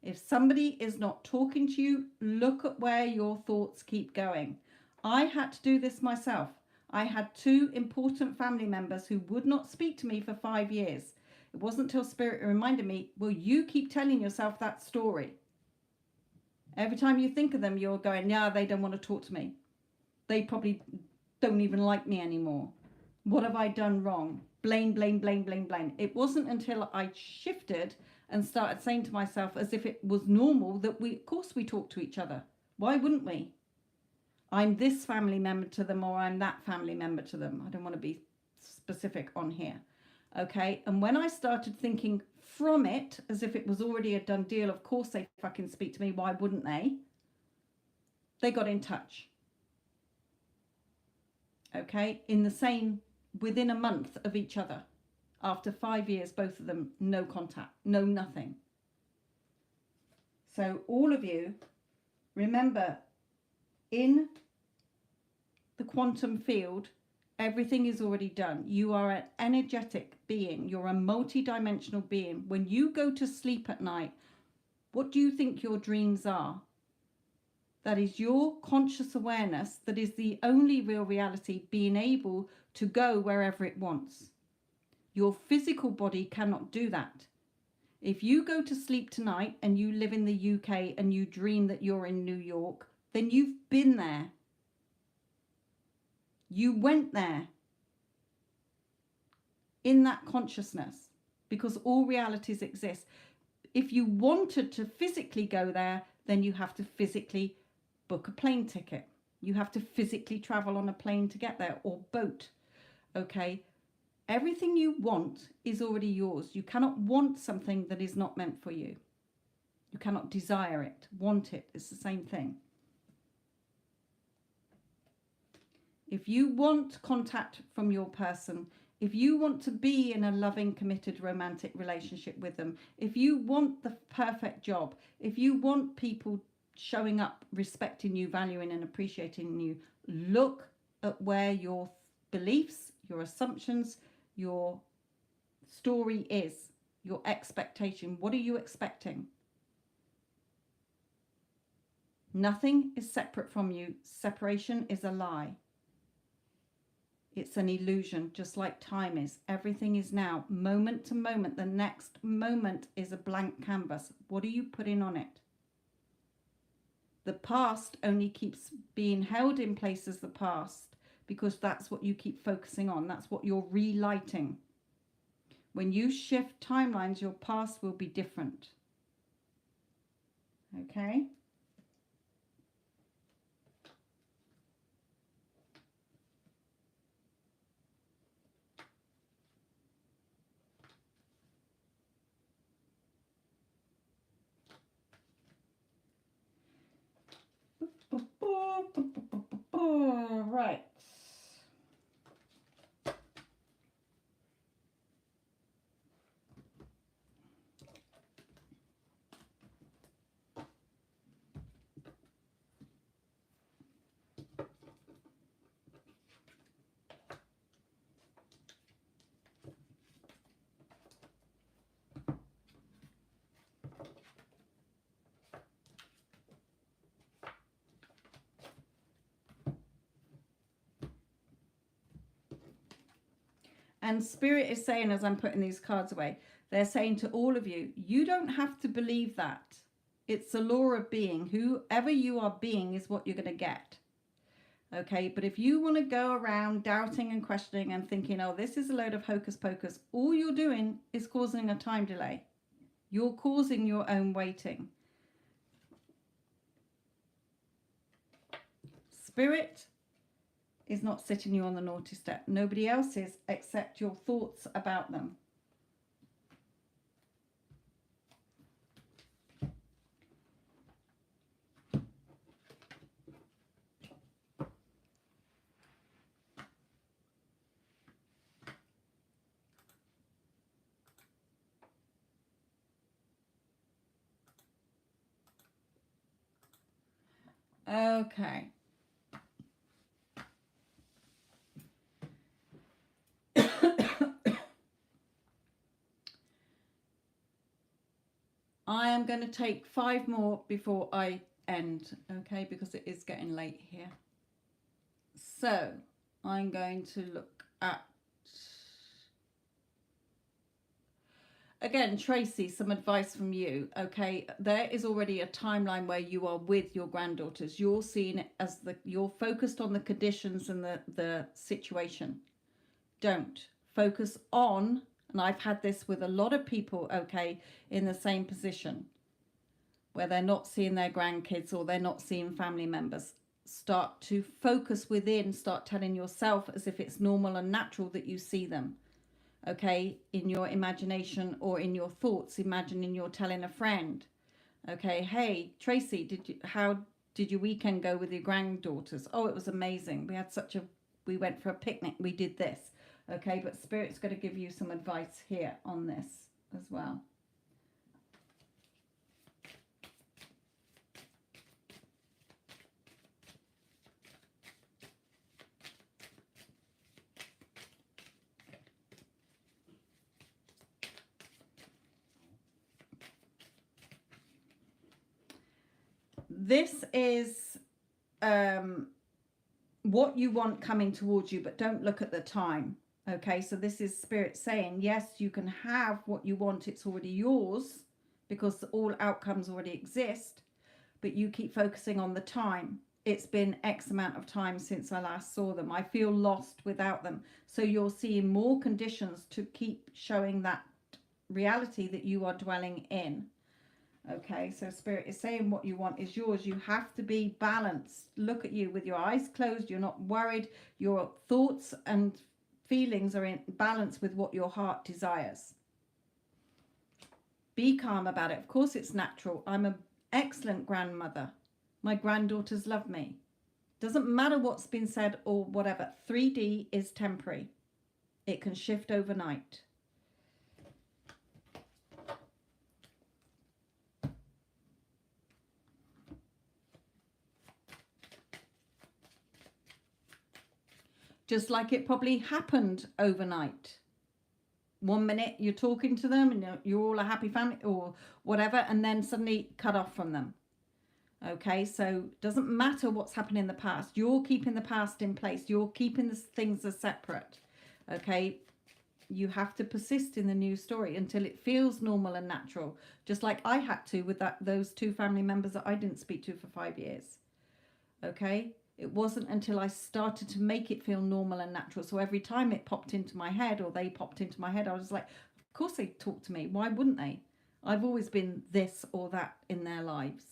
[SPEAKER 1] If somebody is not talking to you, look at where your thoughts keep going. I had to do this myself. I had 2 important family members who would not speak to me for 5 years. It wasn't until Spirit reminded me, well, you keep telling yourself that story. Every time you think of them, you're going, yeah, they don't want to talk to me. They probably don't even like me anymore. What have I done wrong? Blame, blame, blame, blame, blame. It wasn't until I shifted and started saying to myself as if it was normal that of course we talk to each other. Why wouldn't we? I'm this family member to them or I'm that family member to them. I don't want to be specific on here. Okay, and when I started thinking from it as if it was already a done deal, of course they fucking speak to me, why wouldn't they? They got in touch. Okay, within a month of each other. After 5 years, both of them, no contact, no nothing. So all of you, remember, in the quantum field, everything is already done. You are an energetic being. You're a multi-dimensional being. When you go to sleep at night, what do you think your dreams are? That is your conscious awareness that is the only real reality, being able to go wherever it wants. Your physical body cannot do that. If you go to sleep tonight and you live in the UK and you dream that you're in New York, then you've been there. You went there. in that consciousness, because all realities exist. If you wanted to physically go there, then you have to physically book a plane ticket. You have to physically travel on a plane to get there, or boat. Okay? Everything you want is already yours. You cannot want something that is not meant for you. You cannot desire it, want it. It's the same thing. If you want contact from your person, if you want to be in a loving, committed, romantic relationship with them, if you want the perfect job, if you want people showing up, respecting you, valuing and appreciating you, look at where your beliefs, your assumptions, your story is, your expectation. What are you expecting? Nothing is separate from you. Separation is a lie. It's an illusion, just like time is. Everything is now, moment to moment. The next moment is a blank canvas. What are you putting on it? The past only keeps being held in place as the past because that's what you keep focusing on. That's what you're relighting. When you shift timelines, your past will be different. Okay? Right. And Spirit is saying, as I'm putting these cards away, they're saying to all of you, you don't have to believe that. It's the law of being. Whoever you are being is what you're going to get. Okay, but if you want to go around doubting and questioning and thinking, oh, this is a load of hocus pocus, all you're doing is causing a time delay. You're causing your own waiting. Spirit is not sitting you on the naughty step. Nobody else is except your thoughts about them. Okay. I am going to take 5 more before I end, okay, because it is getting late here. So I'm going to look at, again, Tracy, some advice from you, okay. There is already a timeline where you are with your granddaughters. You're seeing it as you're focused on the conditions and the situation. Don't focus on, and I've had this with a lot of people, okay, in the same position where they're not seeing their grandkids or they're not seeing family members. Start to focus within, start telling yourself as if it's normal and natural that you see them, okay, in your imagination or in your thoughts. Imagining you're telling a friend, okay, hey, Tracy, how did your weekend go with your granddaughters? Oh, it was amazing. We went for a picnic. We did this. Okay, but Spirit's going to give you some advice here on this as well. This is what you want coming towards you, but don't look at the time. Okay, so this is Spirit saying, yes, you can have what you want. It's already yours because all outcomes already exist, but you keep focusing on the time. it's been X amount of time since I last saw them. I feel lost without them. So you're seeing more conditions to keep showing that reality that you are dwelling in. Okay, so Spirit is saying what you want is yours. You have to be balanced. Look at you with your eyes closed. You're not worried. Your thoughts and feelings are in balance with what your heart desires. Be calm about it. Of course, it's natural. I'm an excellent grandmother. My granddaughters love me. Doesn't matter what's been said or whatever. 3D is temporary. It can shift overnight. Just like it probably happened overnight. 1 minute you're talking to them and you're all a happy family or whatever, and then suddenly cut off from them. Okay, so doesn't matter what's happened in the past. You're keeping the past in place. You're keeping the things as separate. Okay, you have to persist in the new story until it feels normal and natural. Just like I had to with those 2 family members that I didn't speak to for 5 years. Okay. It wasn't until I started to make it feel normal and natural. So every time it popped into my head or they popped into my head, I was like, of course they talk to me. Why wouldn't they? I've always been this or that in their lives.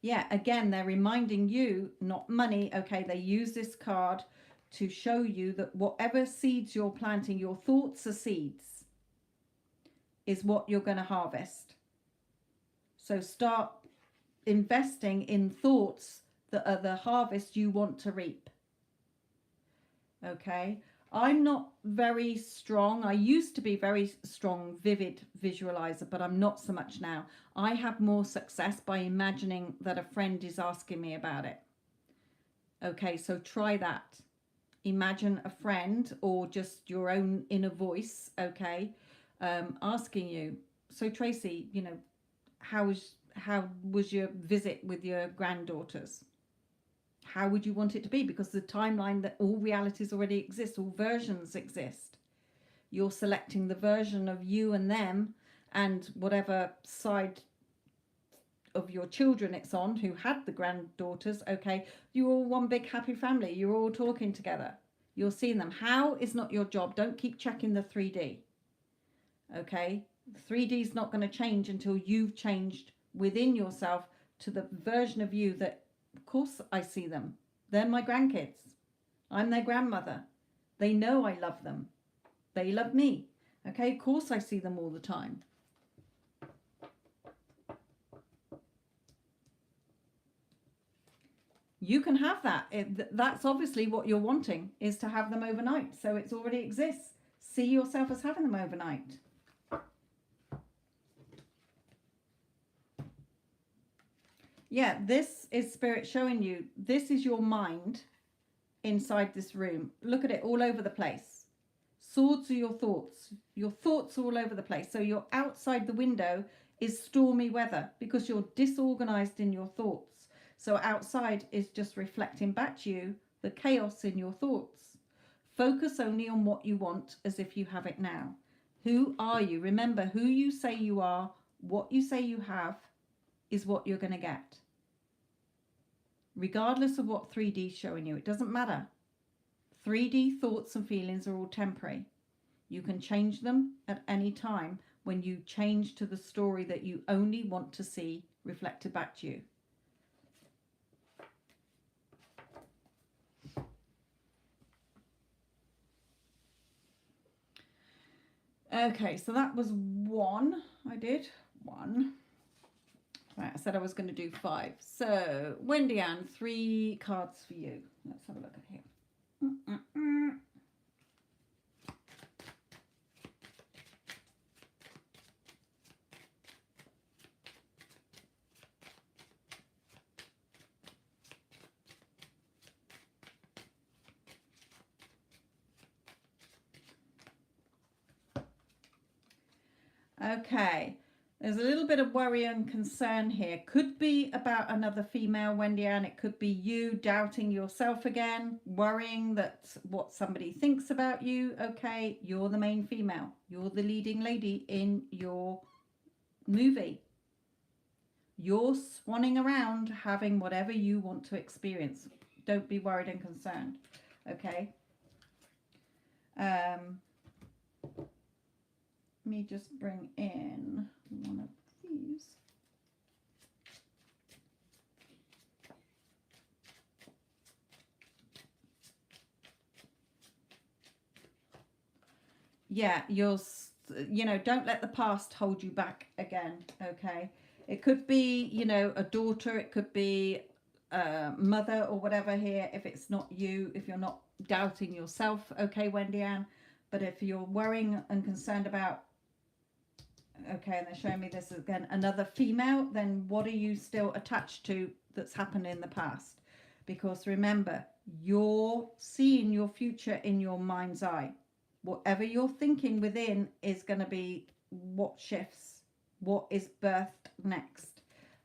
[SPEAKER 1] Yeah, again, they're reminding you, not money. Okay, they use this card to show you that whatever seeds you're planting, your thoughts are seeds, is what you're going to harvest. So start investing in thoughts that are the harvest you want to reap. Okay. I'm not very strong. I used to be very strong, vivid visualizer, but I'm not so much now. I have more success by imagining that a friend is asking me about it. Okay. So try that. Imagine a friend or just your own inner voice. Okay. Asking you. So Tracy, you know, how was your visit with your granddaughters? How would you want it to be? Because the timeline that all realities already exist, all versions exist. You're selecting the version of you and them and whatever side of your children it's on who had the granddaughters. Okay, you're all one big happy family. You're all talking together. You're seeing them. How is not your job. Don't keep checking the 3D. Okay, 3D is not going to change until you've changed within yourself to the version of you that, of course, I see them. They're my grandkids. I'm their grandmother. They know I love them. They love me. Okay, of course I see them all the time. You can have that. That's obviously what you're wanting, is to have them overnight. So it already exists. See yourself as having them overnight. Yeah, this is Spirit showing you, this is your mind inside this room. Look at it all over the place. Swords are your thoughts. Your thoughts are all over the place. So you're outside the window is stormy weather because you're disorganized in your thoughts. So outside is just reflecting back to you the chaos in your thoughts. Focus only on what you want as if you have it now. Who are you? Remember, who you say you are, what you say you have, is what you're going to get. Regardless of what 3D is showing you, it doesn't matter. 3D thoughts and feelings are all temporary. You can change them at any time when you change to the story that you only want to see reflected back to you. Okay, so that was 1. I did 1. Right, I said I was going to do 5. So, Wendan, 3 cards for you. Let's have a look at here. Okay. There's a little bit of worry and concern here. Could be about another female, Wendan. It could be you doubting yourself again, worrying that what somebody thinks about you. Okay, you're the main female. You're the leading lady in your movie. You're swanning around having whatever you want to experience. Don't be worried and concerned. Okay. Let me just bring in one of these. Yeah, you know, don't let the past hold you back again. Okay. It could be, you know, a daughter, it could be a mother or whatever here. If it's not you, if you're not doubting yourself, okay, Wendy Ann. But if you're worrying and concerned about, okay, and they're showing me this again, another female, then what are you still attached to that's happened in the past? Because remember, you're seeing your future in your mind's eye. Whatever you're thinking within is going to be what shifts, what is birthed next.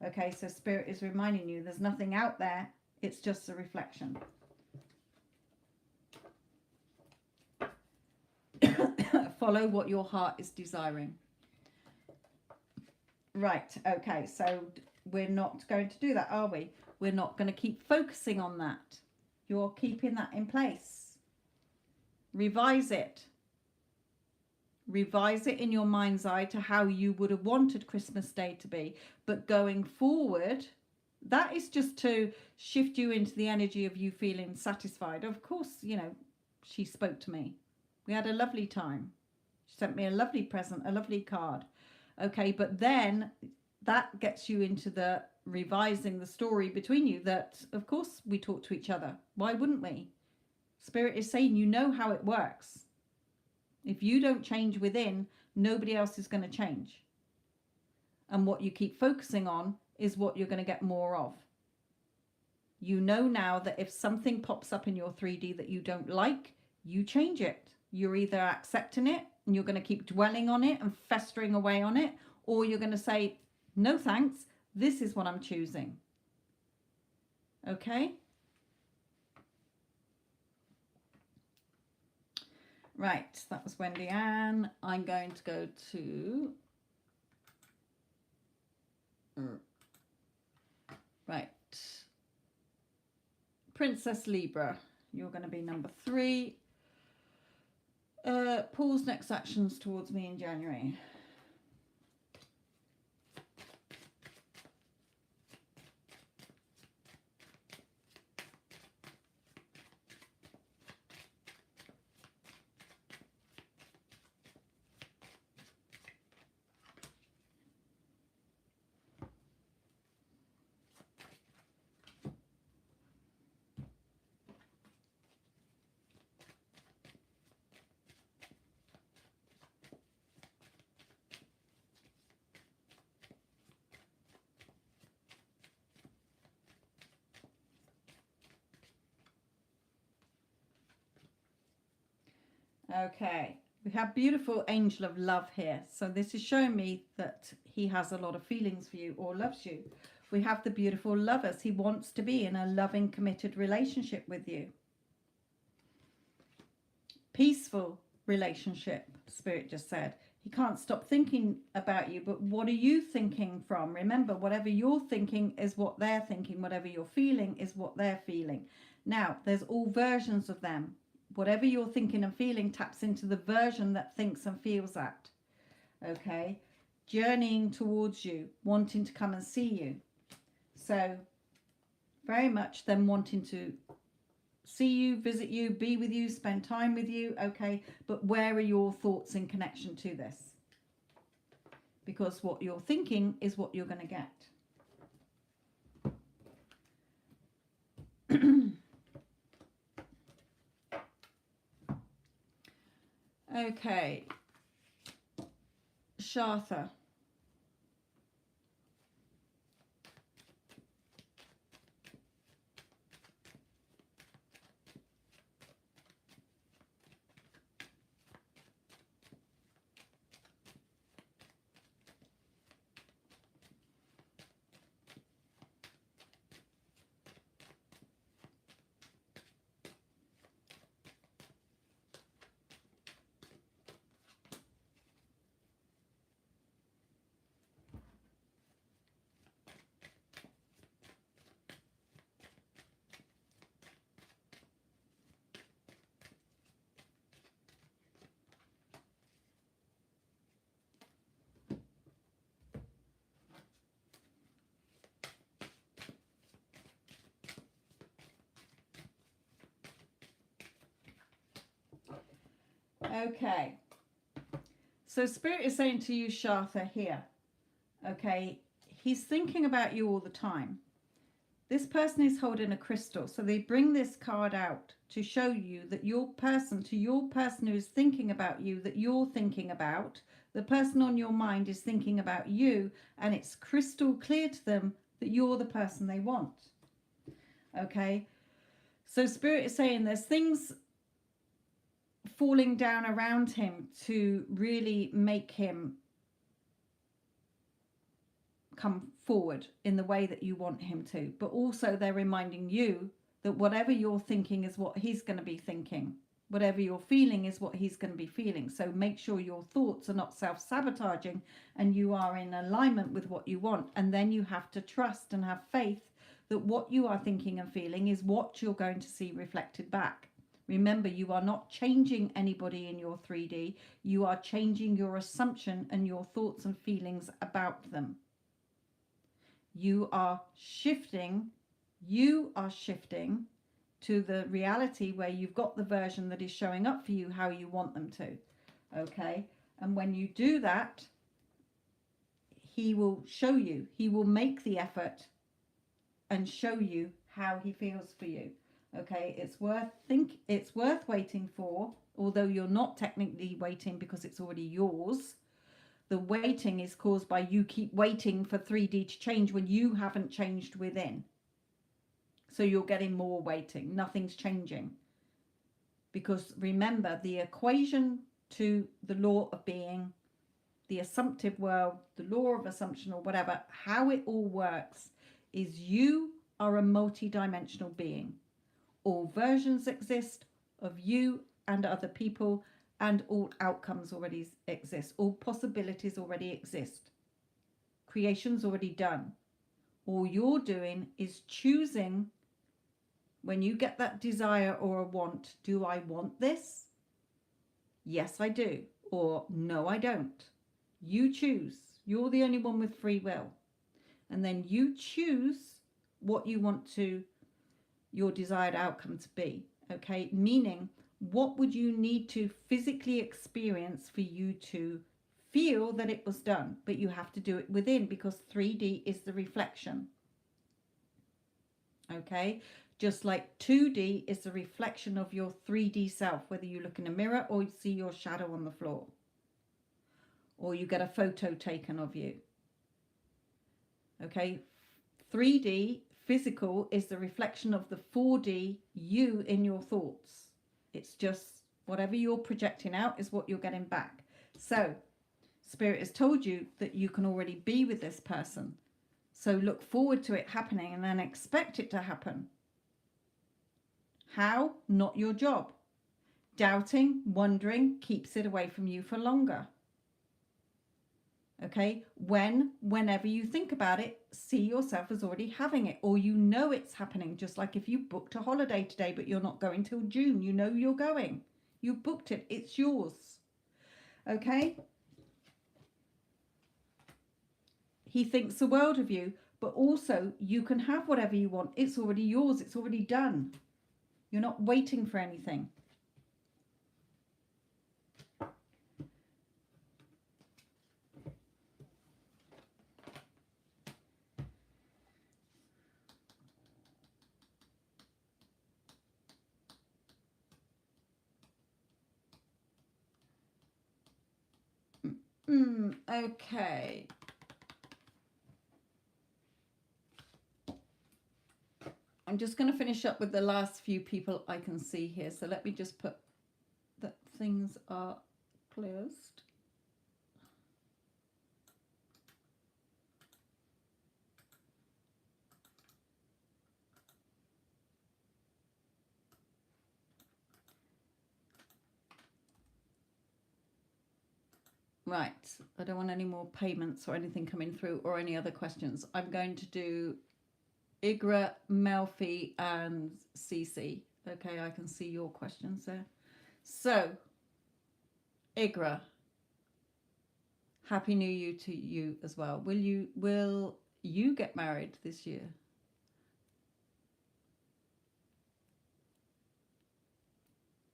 [SPEAKER 1] Okay, so Spirit is reminding you there's nothing out there. It's just a reflection. Follow what your heart is desiring. Right, okay, so we're not going to do that, are we? We're not going to keep focusing on that. You're keeping that in place. Revise it. Revise it in your mind's eye to how you would have wanted Christmas Day to be. But going forward, that is just to shift you into the energy of you feeling satisfied. Of course, you know, she spoke to me. We had a lovely time. She sent me a lovely present, a lovely card. Okay, but then that gets you into the revising the story between you that, of course, we talk to each other. Why wouldn't we? Spirit is saying, you know how it works. If you don't change within, nobody else is going to change. And what you keep focusing on is what you're going to get more of. You know now that if something pops up in your 3D that you don't like, you change it. You're either accepting it and you're going to keep dwelling on it and festering away on it, or you're going to say, no thanks, this is what I'm choosing. Okay? Right, that was Wendy Ann. I'm going to go to... Right. Princess Libra. You're going to be number 3. Paul's next actions towards me in January. Okay, we have beautiful angel of love here. So this is showing me that he has a lot of feelings for you or loves you. We have the beautiful lovers. He wants to be in a loving, committed relationship with you. Peaceful relationship, Spirit just said. He can't stop thinking about you, but what are you thinking from? Remember, whatever you're thinking is what they're thinking. Whatever you're feeling is what they're feeling. Now, there's all versions of them. Whatever you're thinking and feeling taps into the version that thinks and feels that. Okay? Journeying towards you, wanting to come and see you. So, very much them wanting to see you, visit you, be with you, spend time with you. Okay? But where are your thoughts in connection to this? Because what you're thinking is what you're going to get. Okay, Shatha. Okay. So Spirit is saying to you, Shatha, here. Okay. He's thinking about you all the time. This person is holding a crystal. So they bring this card out to show you that your person who is thinking about you, that you're thinking about, the person on your mind is thinking about you, and it's crystal clear to them that you're the person they want. Okay. So Spirit is saying there's things falling down around him to really make him come forward in the way that you want him to. But also they're reminding you that whatever you're thinking is what he's going to be thinking. Whatever you're feeling is what he's going to be feeling. So make sure your thoughts are not self-sabotaging and you are in alignment with what you want. And then you have to trust and have faith that what you are thinking and feeling is what you're going to see reflected back. Remember, you are not changing anybody in your 3D. You are changing your assumption and your thoughts and feelings about them. You are shifting to the reality where you've got the version that is showing up for you how you want them to. Okay? And when you do that, he will show you. He will make the effort and show you how he feels for you. Okay? It's worth waiting for, although you're not technically waiting because it's already yours. The waiting is caused by you keep waiting for 3D to change when you haven't changed within. So you're getting more waiting. Nothing's changing. Because remember, the equation to the law of being, the assumptive world, the law of assumption or whatever, how it all works is you are a multi-dimensional being. All versions exist of you and other people, and all outcomes already exist. All possibilities already exist. Creation's already done. All you're doing is choosing, when you get that desire or a want, do I want this? Yes, I do. Or no, I don't. You choose. You're the only one with free will. And then you choose what you want your desired outcome to be. Okay? Meaning, what would you need to physically experience for you to feel that it was done? But you have to do it within, because 3D is the reflection. Okay? Just like 2D is the reflection of your 3D self, whether you look in a mirror or you see your shadow on the floor, or you get a photo taken of you. Okay? 3D physical is the reflection of the 4D you in your thoughts. It's just whatever you're projecting out is what you're getting back. So Spirit has told you that you can already be with this person. So look forward to it happening and then expect it to happen. How? Not your job. Doubting, wondering keeps it away from you for longer. Okay? Whenever you think about it, see yourself as already having it, or you know it's happening. Just like if you booked a holiday today, but you're not going till June, you know you're going. You booked it. It's yours. Okay? He thinks the world of you, but also you can have whatever you want. It's already yours. It's already done. You're not waiting for anything. Okay. I'm just going to finish up with the last few people I can see here. So let me just put that things are closed. Right, I don't want any more payments or anything coming through or any other questions. I'm going to do Igra, Melfi and Cece. Okay, I can see your questions there. So, Igra, Happy New Year to you as well. Will you get married this year?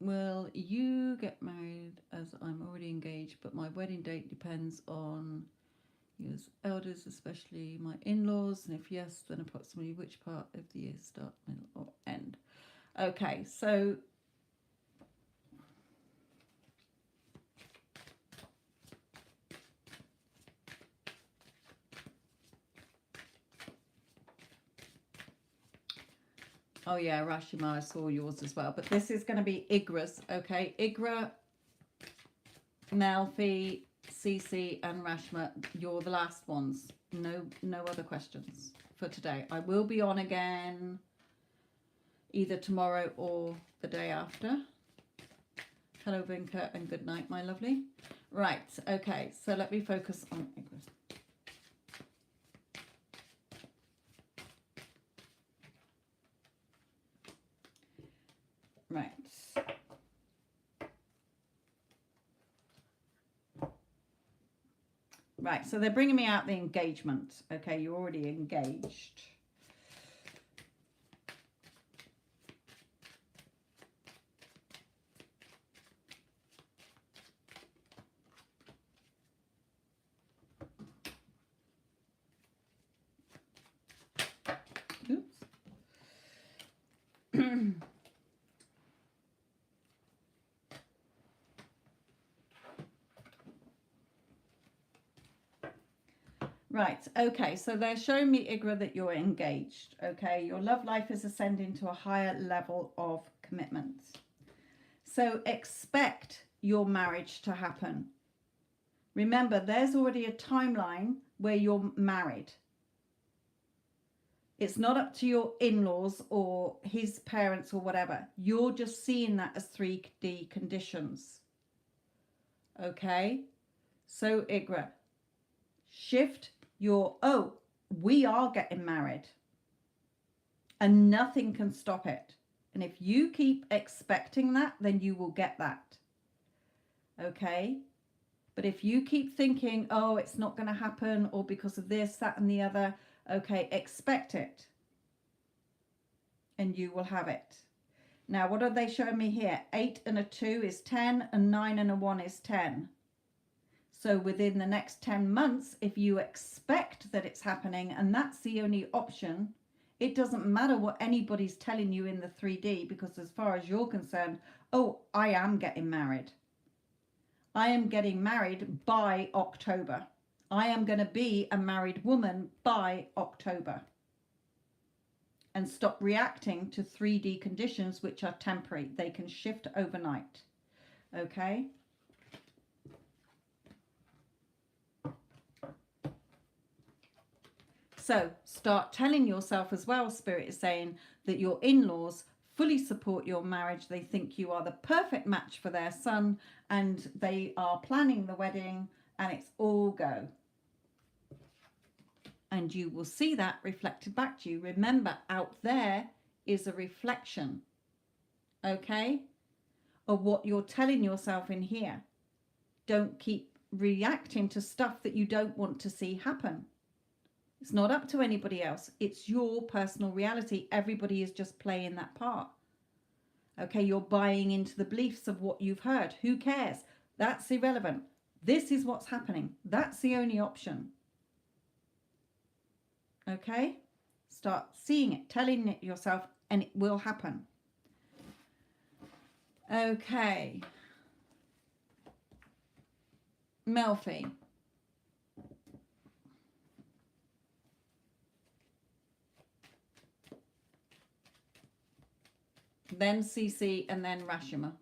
[SPEAKER 1] will you get married as I'm already engaged, but my wedding date depends on you as elders, especially my in-laws, and if yes, then approximately which part of the year, start, middle, or end? Okay, so oh yeah, Rashima, I saw yours as well, but this is going to be Igra's. Okay, Igra, Melfi, Cece, and Rashma, you're the last ones. No other questions for today. I will be on again either tomorrow or the day after. Hello, Vinka, and good night, my lovely. Right, okay, so let me focus on Igra. Right. Right, so they're bringing me out the engagement. Okay, you're already engaged. Oops. Right, okay, so they're showing me, Igra, that you're engaged, okay? Your love life is ascending to a higher level of commitment. So expect your marriage to happen. Remember, there's already a timeline where you're married. It's not up to your in-laws or his parents or whatever. You're just seeing that as 3D conditions, okay? So, Igra, shift your, oh, we are getting married and nothing can stop it. And if you keep expecting that, then you will get that. Okay? But if you keep thinking, oh, it's not going to happen, or because of this, that, and the other, okay, expect it. And you will have it. Now, what are they showing me here? 8 and a 2 is 10, and 9 and a 1 is 10. So within the next 10 months, if you expect that it's happening, and that's the only option, it doesn't matter what anybody's telling you in the 3D, because as far as you're concerned, oh, I am getting married. I am getting married by October. I am going to be a married woman by October. And stop reacting to 3D conditions, which are temporary. They can shift overnight. Okay? So start telling yourself as well, Spirit is saying, that your in-laws fully support your marriage. They think you are the perfect match for their son, and they are planning the wedding, and it's all go. And you will see that reflected back to you. Remember, out there is a reflection, okay, of what you're telling yourself in here. Don't keep reacting to stuff that you don't want to see happen. It's not up to anybody else. It's your personal reality. Everybody is just playing that part. Okay, you're buying into the beliefs of what you've heard. Who cares? That's irrelevant. This is what's happening. That's the only option. Okay? Start seeing it, telling it yourself, and it will happen. Okay. Melfi. Then Cece, and then Rashima.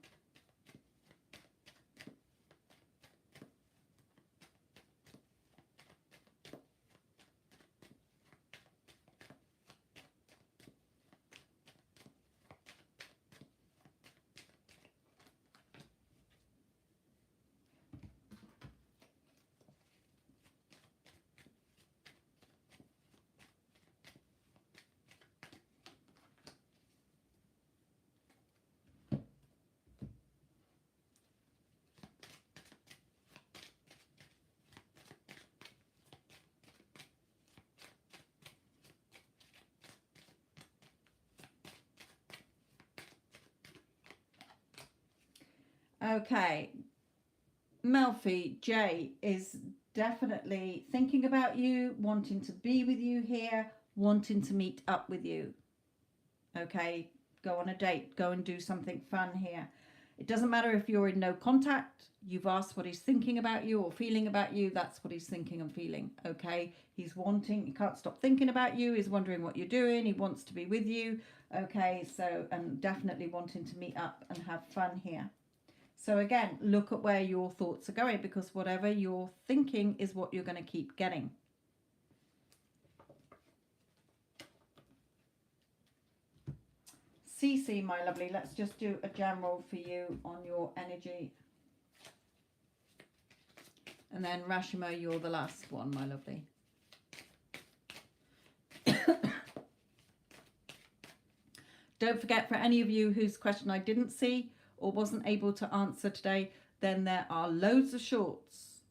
[SPEAKER 1] Okay. Melfi, Jay is definitely thinking about you, wanting to be with you here, wanting to meet up with you. Okay, go on a date, go and do something fun here. It doesn't matter if you're in no contact, you've asked what he's thinking about you or feeling about you, that's what he's thinking and feeling. Okay, he's wanting, he can't stop thinking about you, he's wondering what you're doing, he wants to be with you. Okay, so, and definitely wanting to meet up and have fun here. So again, look at where your thoughts are going, because whatever you're thinking is what you're going to keep getting. Cece, my lovely, let's just do a general for you on your energy. And then Rashima, you're the last one, my lovely. Don't forget, for any of you whose question I didn't see or wasn't able to answer today, then there are loads of shorts.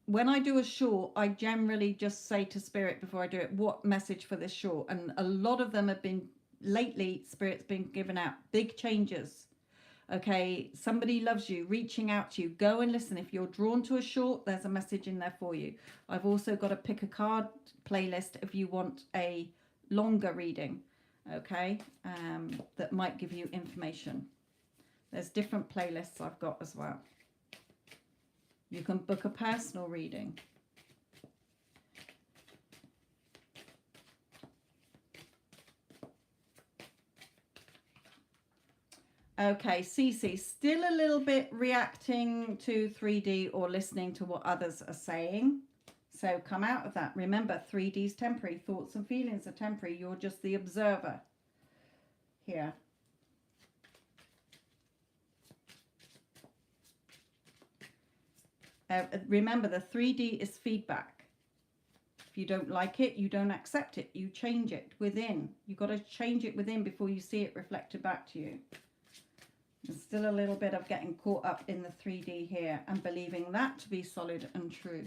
[SPEAKER 1] When I do a short, I generally just say to Spirit before I do it, what message for this short? And a lot of them have been, lately, Spirit's been given out big changes. Okay, somebody loves you, reaching out to you. Go and listen. If you're drawn to a short, there's a message in there for you. I've also got a pick a card playlist if you want a longer reading, okay, that might give you information. There's different playlists I've got as well. You can book a personal reading. Okay, Cece, still a little bit reacting to 3D or listening to what others are saying. So come out of that. Remember, 3D is temporary. Thoughts and feelings are temporary. You're just the observer here. Remember, the 3D is feedback. If you don't like it, you don't accept it. You change it within. You've got to change it within before you see it reflected back to you. There's still a little bit of getting caught up in the 3D here and believing that to be solid and true.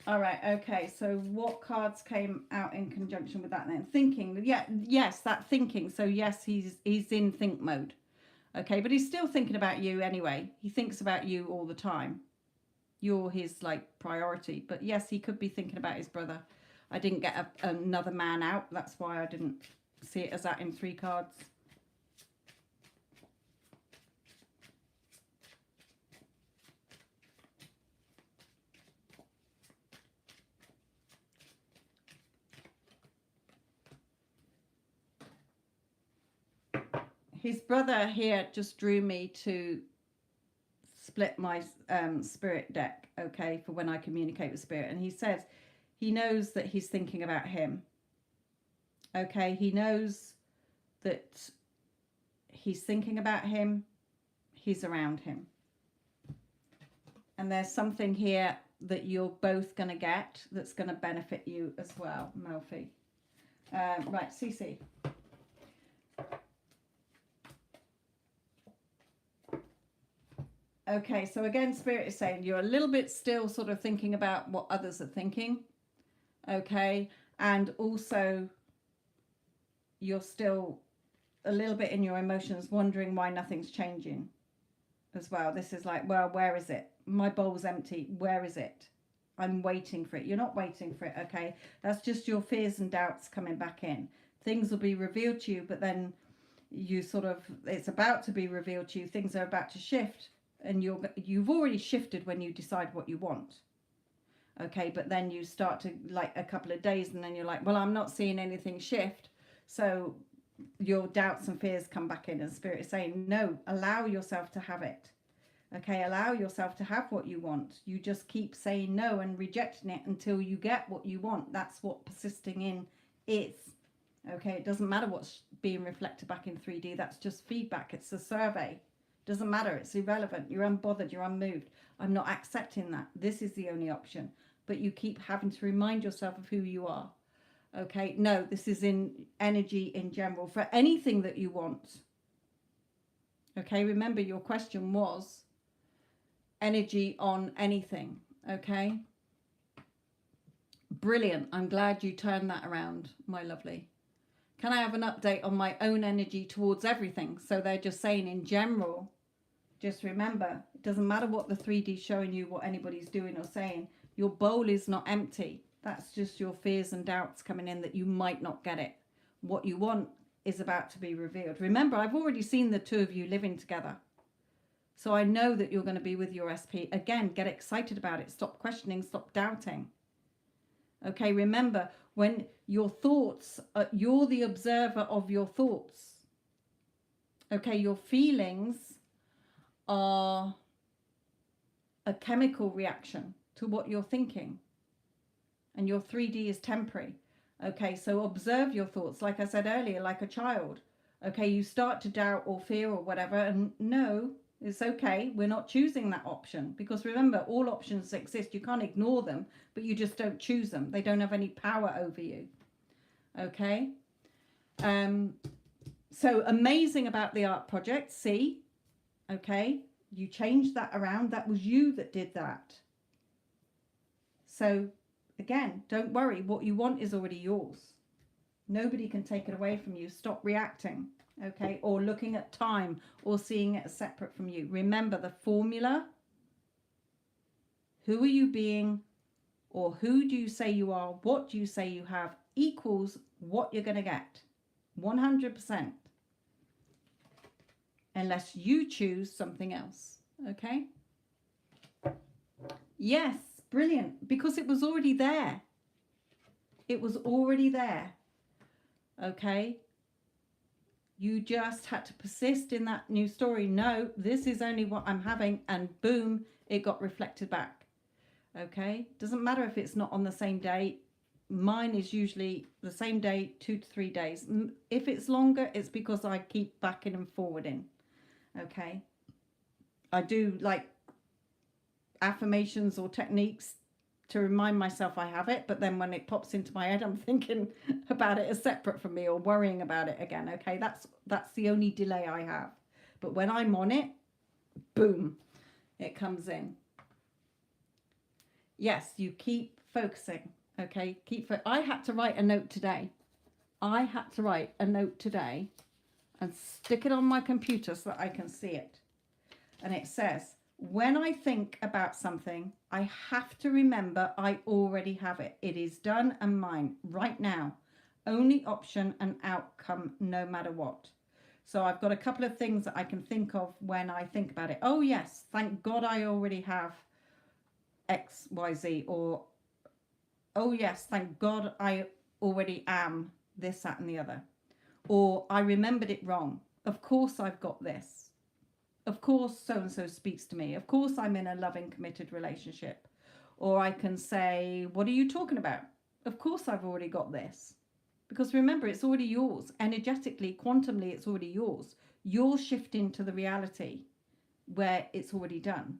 [SPEAKER 1] All right, okay, so what cards came out in conjunction with that then? Thinking, yeah, yes, that thinking. So yes, he's in think mode. Okay, but he's still thinking about you anyway. He thinks about you all the time. You're his, like, priority. But yes, he could be thinking about his brother. I didn't get another man out. That's why I didn't see it as that in 3 cards. His brother here just drew me to split my spirit deck, okay, for when I communicate with spirit. And he says he knows that he's thinking about him. Okay, he knows that he's thinking about him. He's around him. And there's something here that you're both going to get that's going to benefit you as well, Melfi. Right, Cece. Okay, so again, Spirit is saying you're a little bit still sort of thinking about what others are thinking. Okay, and also you're still a little bit in your emotions, wondering why nothing's changing as well. This is like, well, where is it? My bowl's empty. Where is it? I'm waiting for it. You're not waiting for it, okay? That's just your fears and doubts coming back in. Things will be revealed to you, but then you sort of, it's about to be revealed to you. Things are about to shift. And you've already shifted when you decide what you want. Okay, but then you start to, like, a couple of days and then you're like, well, I'm not seeing anything shift. So your doubts and fears come back in, and Spirit is saying, no, allow yourself to have it. Okay, allow yourself to have what you want. You just keep saying no and rejecting it until you get what you want. That's what persisting in is. Okay, it doesn't matter what's being reflected back in 3D. That's just feedback. It's a survey. Doesn't matter. It's irrelevant. You're unbothered. You're unmoved. I'm not accepting that. This is the only option. But you keep having to remind yourself of who you are. Okay. No, this is in energy in general for anything that you want. Okay. Remember, your question was energy on anything. Okay. Brilliant. I'm glad you turned that around, my lovely. Can I have an update on my own energy towards everything? So they're just saying in general, just remember, it doesn't matter what the 3D is showing you, what anybody's doing or saying. Your bowl is not empty. That's just your fears and doubts coming in that you might not get it. What you want is about to be revealed. Remember, I've already seen the two of you living together. So I know that you're going to be with your SP. Again, get excited about it. Stop questioning. Stop doubting. Okay, remember, when your thoughts, you're the observer of your thoughts. Okay, your feelings are a chemical reaction to what you're thinking. And your 3D is temporary. Okay, so observe your thoughts, like I said earlier, like a child. Okay, you start to doubt or fear or whatever, and no, it's okay. We're not choosing that option, because remember, all options exist. You can't ignore them, but you just don't choose them. They don't have any power over you. Okay. So amazing about the art project. See, okay, you changed that around. That was you that did that. So again, don't worry. What you want is already yours. Nobody can take it away from you. Stop reacting, okay, or looking at time or seeing it as separate from you. Remember the formula. Who are you being, or who do you say you are? What do you say you have equals what you're going to get. 100%. Unless you choose something else, okay? Yes, brilliant, because it was already there. It was already there, okay? You just had to persist in that new story. No, this is only what I'm having, and boom, it got reflected back, okay? Doesn't matter if it's not on the same day. Mine is usually the same day, 2 to 3 days. If it's longer, it's because I keep backing and forwarding, okay? I do like affirmations or techniques to remind myself I have it, but then when it pops into my head, I'm thinking about it as separate from me or worrying about it again, okay? That's the only delay I have. But when I'm on it, boom, it comes in. Yes, you keep focusing, okay? I had to write a note today. I had to write a note today and stick it on my computer so that I can see it. And it says, when I think about something, I have to remember I already have it. It is done and mine right now. Only option and outcome, no matter what. So I've got a couple of things that I can think of when I think about it. Oh yes, thank God I already have X, Y, Z. Or, oh yes, thank God I already am this, that, and the other. Or I remembered it wrong. Of course I've got this. Of course so-and-so speaks to me. Of course I'm in a loving, committed relationship. Or I can say, what are you talking about? Of course I've already got this. Because remember, it's already yours. Energetically, quantumly, it's already yours. You're shifting to the reality where it's already done.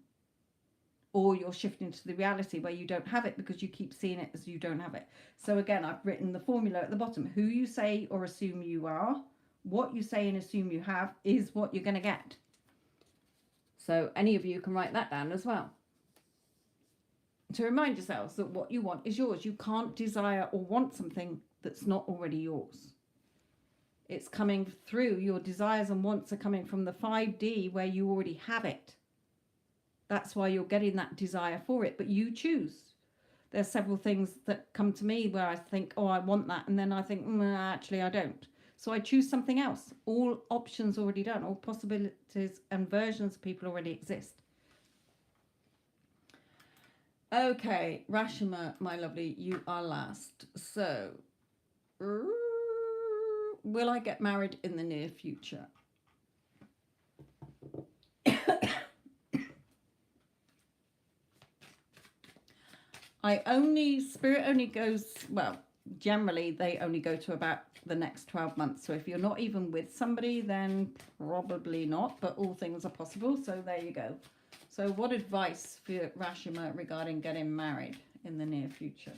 [SPEAKER 1] Or you're shifting to the reality where you don't have it because you keep seeing it as you don't have it. So again, I've written the formula at the bottom. Who you say or assume you are, what you say and assume you have is what you're going to get. So any of you can write that down as well. To remind yourselves that what you want is yours. You can't desire or want something that's not already yours. It's coming through. Your desires and wants are coming from the 5D where you already have it. That's why you're getting that desire for it. But you choose. There's several things that come to me where I think, oh, I want that. And then I think, actually, I don't. So I choose something else. All options already done. All possibilities and versions of people already exist. Okay, Rashima, my lovely, you are last. So, will I get married in the near future? Spirit only goes, well, generally they only go to about the next 12 months. So if you're not even with somebody, then probably not, but all things are possible. So there you go. So what advice for Rashima regarding getting married in the near future?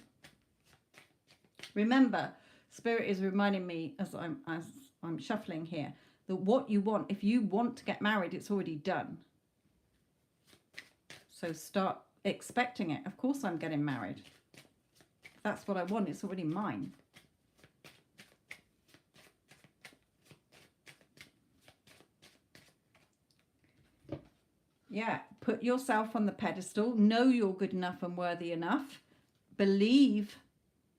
[SPEAKER 1] Remember, Spirit is reminding me as I'm shuffling here that what you want, if you want to get married, it's already done. So start expecting it. Of course I'm getting married. If that's what I want, it's already mine. Yeah, put yourself on the pedestal. Know you're good enough and worthy enough. Believe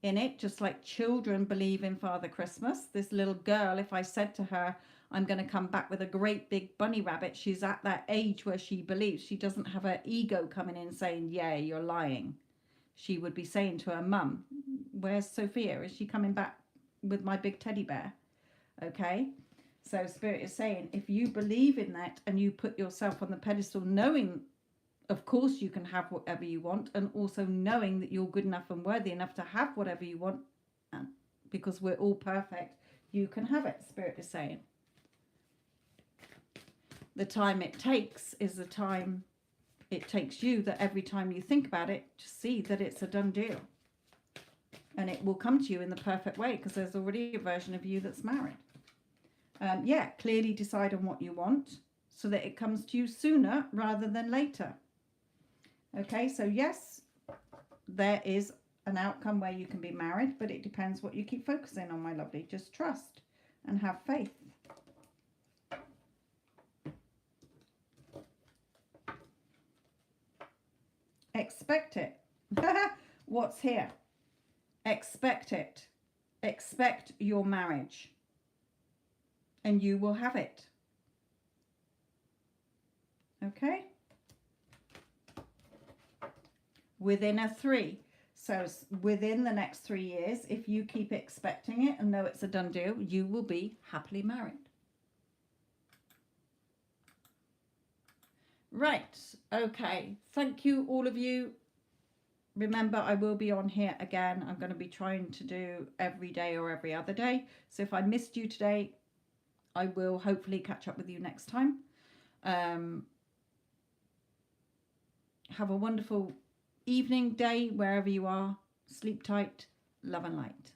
[SPEAKER 1] in it, just like children believe in Father Christmas. This little girl, if I said to her, I'm going to come back with a great big bunny rabbit, she's at that age where she believes. She doesn't have her ego coming in saying, yeah, you're lying. She would be saying to her mum, where's Sophia? Is she coming back with my big teddy bear? Okay. So Spirit is saying, if you believe in that and you put yourself on the pedestal, knowing, of course, you can have whatever you want, and also knowing that you're good enough and worthy enough to have whatever you want, and because we're all perfect, you can have it, Spirit is saying. The time it takes is the time it takes you, that every time you think about it, to see that it's a done deal. And it will come to you in the perfect way, because there's already a version of you that's married. Yeah, clearly decide on what you want so that it comes to you sooner rather than later. Okay, so yes, there is an outcome where you can be married, but it depends what you keep focusing on, my lovely. Just trust and have faith. Expect it. What's here? Expect it. Expect your marriage. And you will have it. Okay? Within a 3. So within the next 3 years, if you keep expecting it and know it's a done deal, you will be happily married. Right. Okay. Thank you, all of you. Remember, I will be on here again. I'm going to be trying to do every day or every other day. So if I missed you today, I will hopefully catch up with you next time. Have a wonderful evening, day, wherever you are. Sleep tight. Love and light.